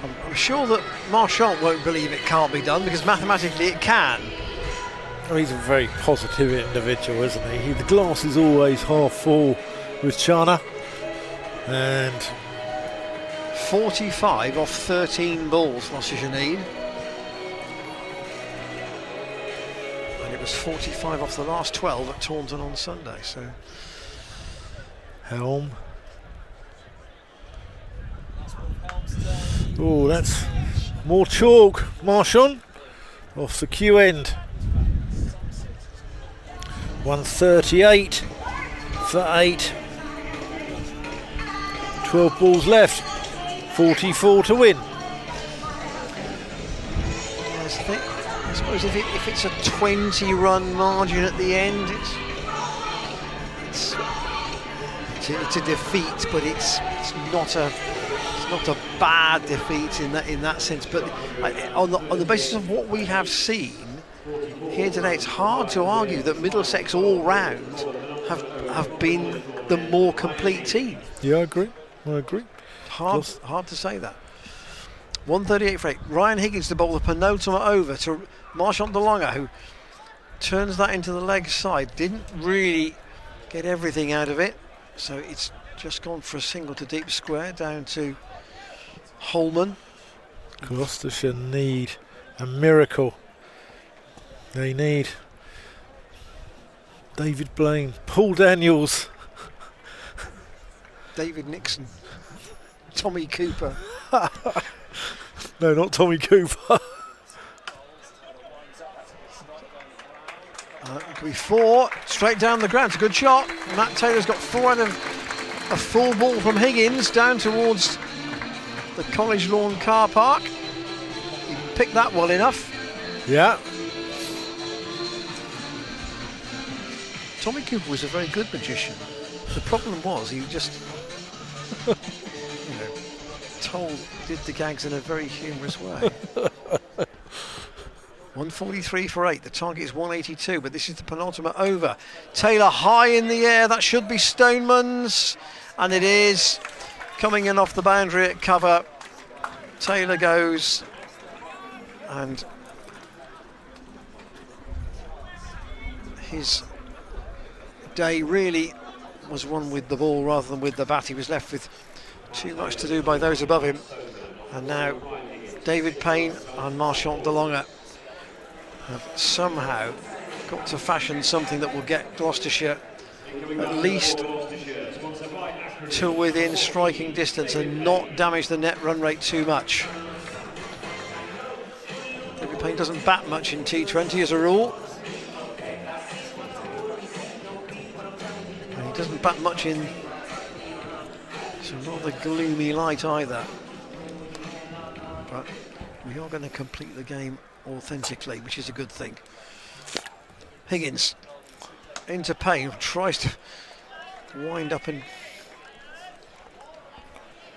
I'm sure that Marchand won't believe it can't be done, because mathematically it can. Oh, he's a very positive individual, isn't he? The glass is always half full with Chana. And 45 off 13 balls Gloucestershire need. And it was 45 off the last 12 at Taunton on Sunday. So Helm. Oh, that's more chalk. Marchand off the cue end. 138 for 8. 12 balls left. 44 to win. Yes, I suppose if it's a 20-run margin at the end, it's a defeat, but it's not a bad defeat in that sense. But on the basis of what we have seen here today, it's hard to argue that Middlesex all round have been the more complete team. Yeah, I agree. Hard to say that. 138 for 8. Ryan Higgins to bowl the penultimate over to Marchand de Lange, who turns that into the leg side. Didn't really get everything out of it, so it's just gone for a single to deep square down to Holman. Gloucestershire need a miracle. They need David Blaine, Paul Daniels, David Nixon, Tommy Cooper. No, not Tommy Cooper. It could be 4 straight down the ground. It's a good shot. Matt Taylor's got 4 out of a full ball from Higgins down towards the College Lawn car park. He picked that well enough. Yeah. Tommy Cooper was a very good magician. The problem was he just did the gags in a very humorous way. 143 for 8. The target is 182, but this is the penultimate over. Taylor high in the air. That should be Stoneman's, and it is. Coming in off the boundary at cover. Taylor goes, and his day really was one with the ball rather than with the bat. He was left with too much to do by those above him, and now David Payne and Marchand de Lange have somehow got to fashion something that will get Gloucestershire at least to within striking distance and not damage the net run rate too much. David Payne doesn't bat much in T20 as a rule. And he doesn't bat much in some rather gloomy light either. But we are going to complete the game authentically, which is a good thing. Higgins into Payne, tries to wind up and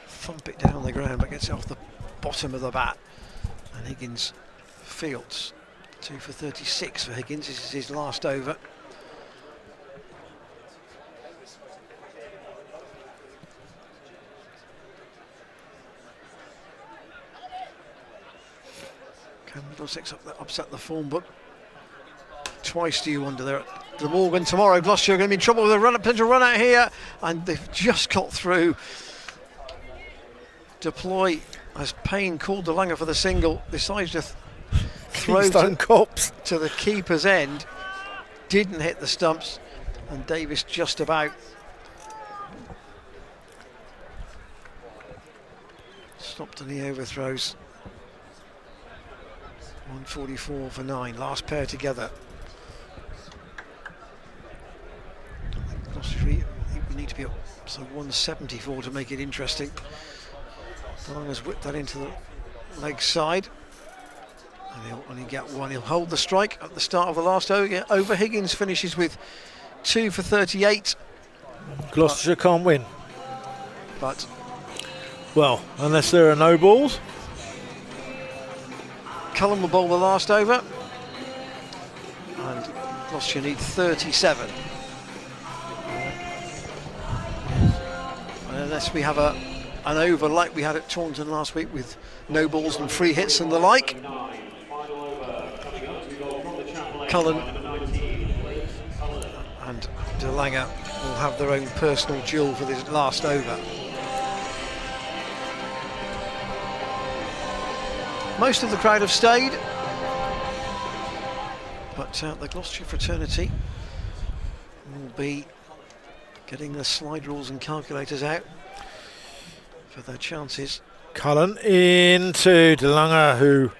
thump it down the ground, but gets it off the bottom of the bat. And Higgins fields. 2 for 36 for Higgins. This is his last over. Can Middlesex upset the form book? Twice do you wonder there at the Morgan tomorrow. Gloucestershire are going to be in trouble with a potential run out here, and they've just got through. Deploy, as Payne called de Lange for the single, decides to throw to the keeper's end. Didn't hit the stumps, and Davis just about. Stopped any overthrows. 144 for 9, last pair together. We need to be up so 174 to make it interesting. Long has whipped that into the leg side, and he'll only get one. He'll hold the strike at the start of the last over. Higgins finishes with 2 for 38. Gloucestershire can't win. But well, unless there are no balls. Cullen will bowl the last over, and Gloucestershire need 37. And unless we have a an over like we had at Taunton last week with no balls and free hits and the like. Cullen and De Lange will have their own personal duel for this last over. Most of the crowd have stayed, but the Gloucestershire fraternity will be getting the slide rules and calculators out for their chances. Cullen into De Lange, who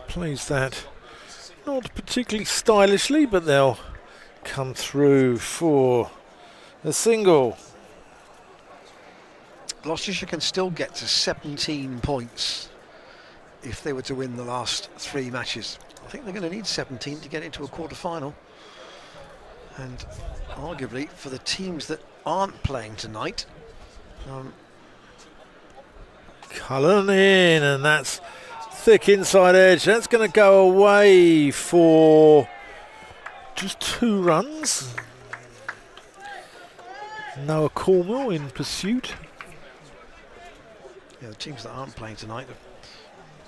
plays that not particularly stylishly, but they'll come through for a single. Gloucestershire can still get to 17 points if they were to win the last 3 matches. I think they're going to need 17 to get into a quarter-final. And arguably, for the teams that aren't playing tonight... Cullen in, and that's thick inside edge. That's going to go away for just 2 runs. Noah Cornwell in pursuit. Yeah, the teams that aren't playing tonight are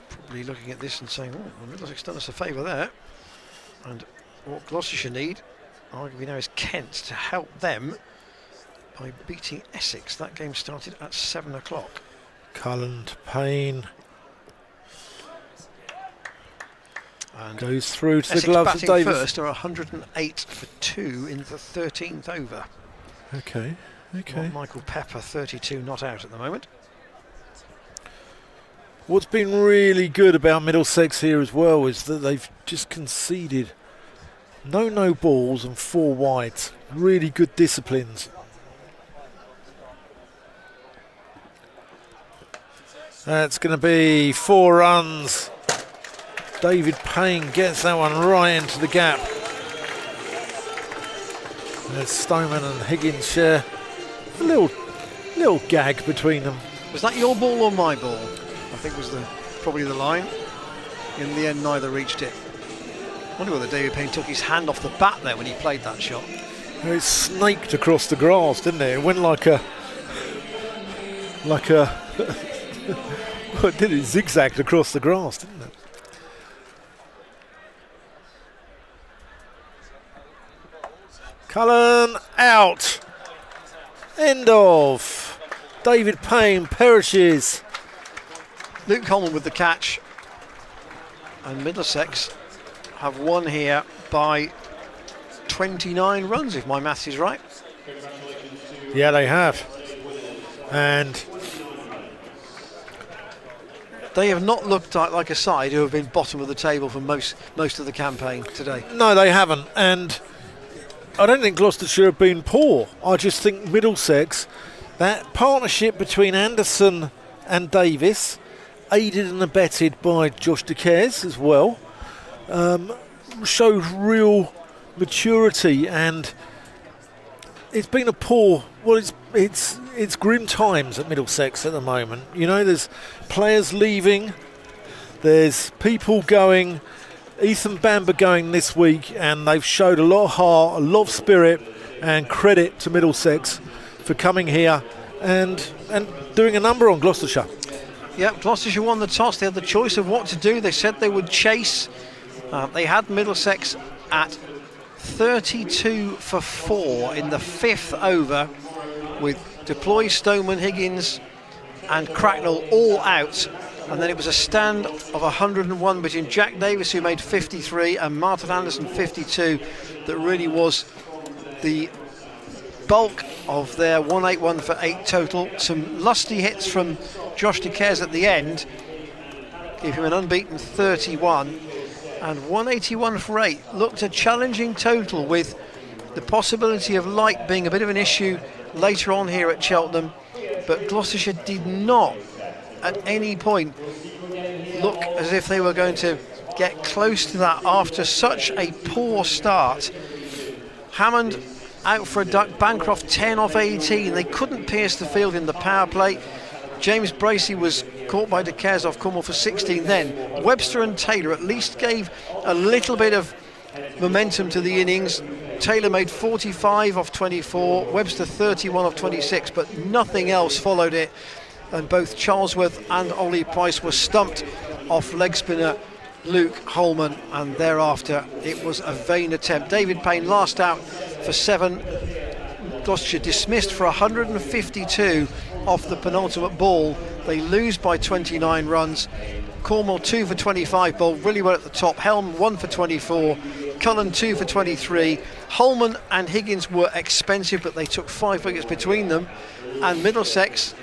probably looking at this and saying, oh, well, Middlesex done us a favour there. And what Gloucestershire need, arguably now, is Kent to help them by beating Essex. That game started at 7 o'clock. Cullen to Payne. And goes through to Essex the gloves of batting Davis. first are 108 for 2 in the 13th over. Okay. Michael Pepper, 32, not out at the moment. What's been really good about Middlesex here as well is that they've just conceded no balls and 4 wides. Really good disciplines. That's going to be 4 runs. David Payne gets that one right into the gap. There's Stoneman and Higgins share a little gag between them. Was that your ball or my ball? I think was probably the line. In the end, neither reached it. I wonder whether David Payne took his hand off the bat there when he played that shot. It snaked across the grass, didn't it? It went like a what did it? Zigzagged across the grass, didn't it? Cullen out. End of. David Payne perishes. Luke Coleman with the catch. And Middlesex have won here by 29 runs, if my maths is right. Yeah, they have. And they have not looked like a side who have been bottom of the table for most of the campaign today. No, they haven't. And I don't think Gloucestershire have been poor. I just think Middlesex, that partnership between Anderson and Davis, aided and abetted by Josh DeCaires as well, showed real maturity. And it's been a poor, well, it's grim times at Middlesex at the moment. You know, there's players leaving, there's people going. Ethan Bamber going this week, and they've showed a lot of heart, a lot of spirit, and credit to Middlesex for coming here and doing a number on Gloucestershire. Yeah, Gloucestershire won the toss. They had the choice of what to do. They said they would chase. They had Middlesex at 32 for 4 in the 5th over, with Deploy, Stoneman, Higgins and Cracknell all out. And then it was a stand of 101 between Jack Davis, who made 53, and Martin Anderson, 52, that really was the bulk of their 181 for 8 total. Some lusty hits from Josh DeCaires at the end gave him an unbeaten 31, and 181 for 8 looked a challenging total, with the possibility of light being a bit of an issue later on here at Cheltenham. But Gloucestershire did not at any point look as if they were going to get close to that after such a poor start. Hammond out for a duck, Bancroft 10 off 18. They couldn't pierce the field in the power play. James Bracey was caught by DeCaires off Cornwall for 16 then. Webster and Taylor at least gave a little bit of momentum to the innings. Taylor made 45 off 24, Webster 31 off 26, but nothing else followed it. And both Charlesworth and Ollie Price were stumped off leg spinner Luke Holman, and thereafter it was a vain attempt. David Payne last out for 7. Gloucestershire dismissed for 152 off the penultimate ball. They lose by 29 runs. Cornwall 2 for 25, bowled really well at the top. Helm 1 for 24, Cullen 2 for 23. Holman and Higgins were expensive, but they took 5 wickets between them. And Middlesex,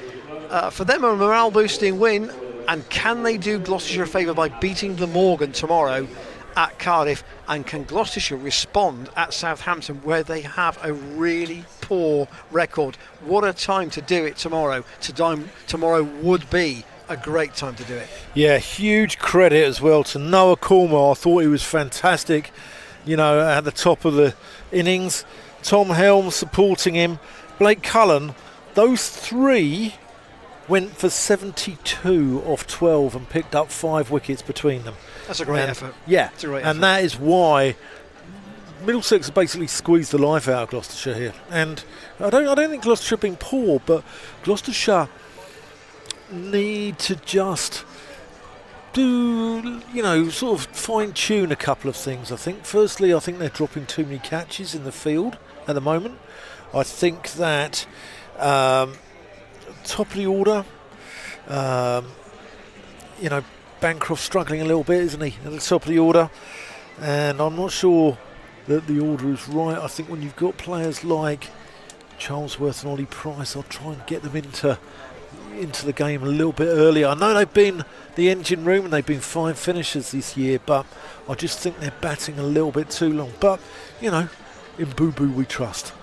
for them, a morale boosting win. And can they do Gloucestershire a favour by beating Glamorgan tomorrow at Cardiff? And can Gloucestershire respond at Southampton, where they have a really poor record? What a time to do it tomorrow. Tomorrow would be a great time to do it. Yeah, huge credit as well to Noah Cornwall. I thought he was fantastic, you know, at the top of the innings. Tom Helm supporting him. Blake Cullen, those 3 went for 72 off 12 and picked up 5 wickets between them. That's a great effort. Yeah, it's a great and effort. that is why Middlesex basically squeezed the life out of Gloucestershire here. And I don't think Gloucestershire being poor, but Gloucestershire need to just do, you know, sort of fine-tune a couple of things. I think firstly, I think they're dropping too many catches in the field at the moment. I think that top of the order, you know, Bancroft's struggling a little bit, isn't he, at the top of the order? And I'm not sure that the order is right. I think when you've got players like Charlesworth and Ollie Price, I'll try and get them into the game a little bit earlier. I know they've been the engine room and they've been 5 finishers this year, but I just think they're batting a little bit too long. But, you know, in Boo-Boo we trust.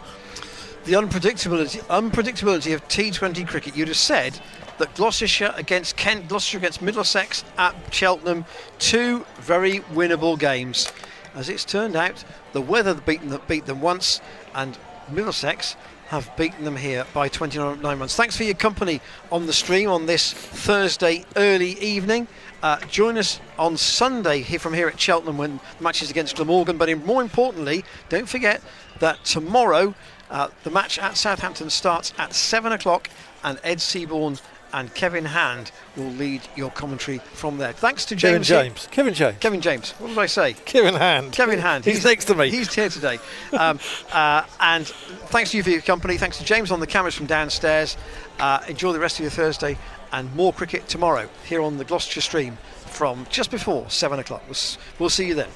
The unpredictability of T20 cricket. You'd have said that Gloucestershire against Kent, Gloucestershire against Middlesex at Cheltenham, 2 very winnable games. As it's turned out, the weather beat them once, and Middlesex have beaten them here by 29 runs. Thanks for your company on the stream on this Thursday early evening. Join us on Sunday from here at Cheltenham when the match is against Glamorgan. But more importantly, don't forget that tomorrow the match at Southampton starts at 7 o'clock, and Ed Seaborn and Kevin Hand will lead your commentary from there. Thanks to Kevin James. What did I say? Kevin Hand. He's next to me. He's here today. And thanks to you for your company. Thanks to James on the cameras from downstairs. Enjoy the rest of your Thursday, and more cricket tomorrow here on the Gloucestershire stream from just before 7 o'clock. We'll see you then.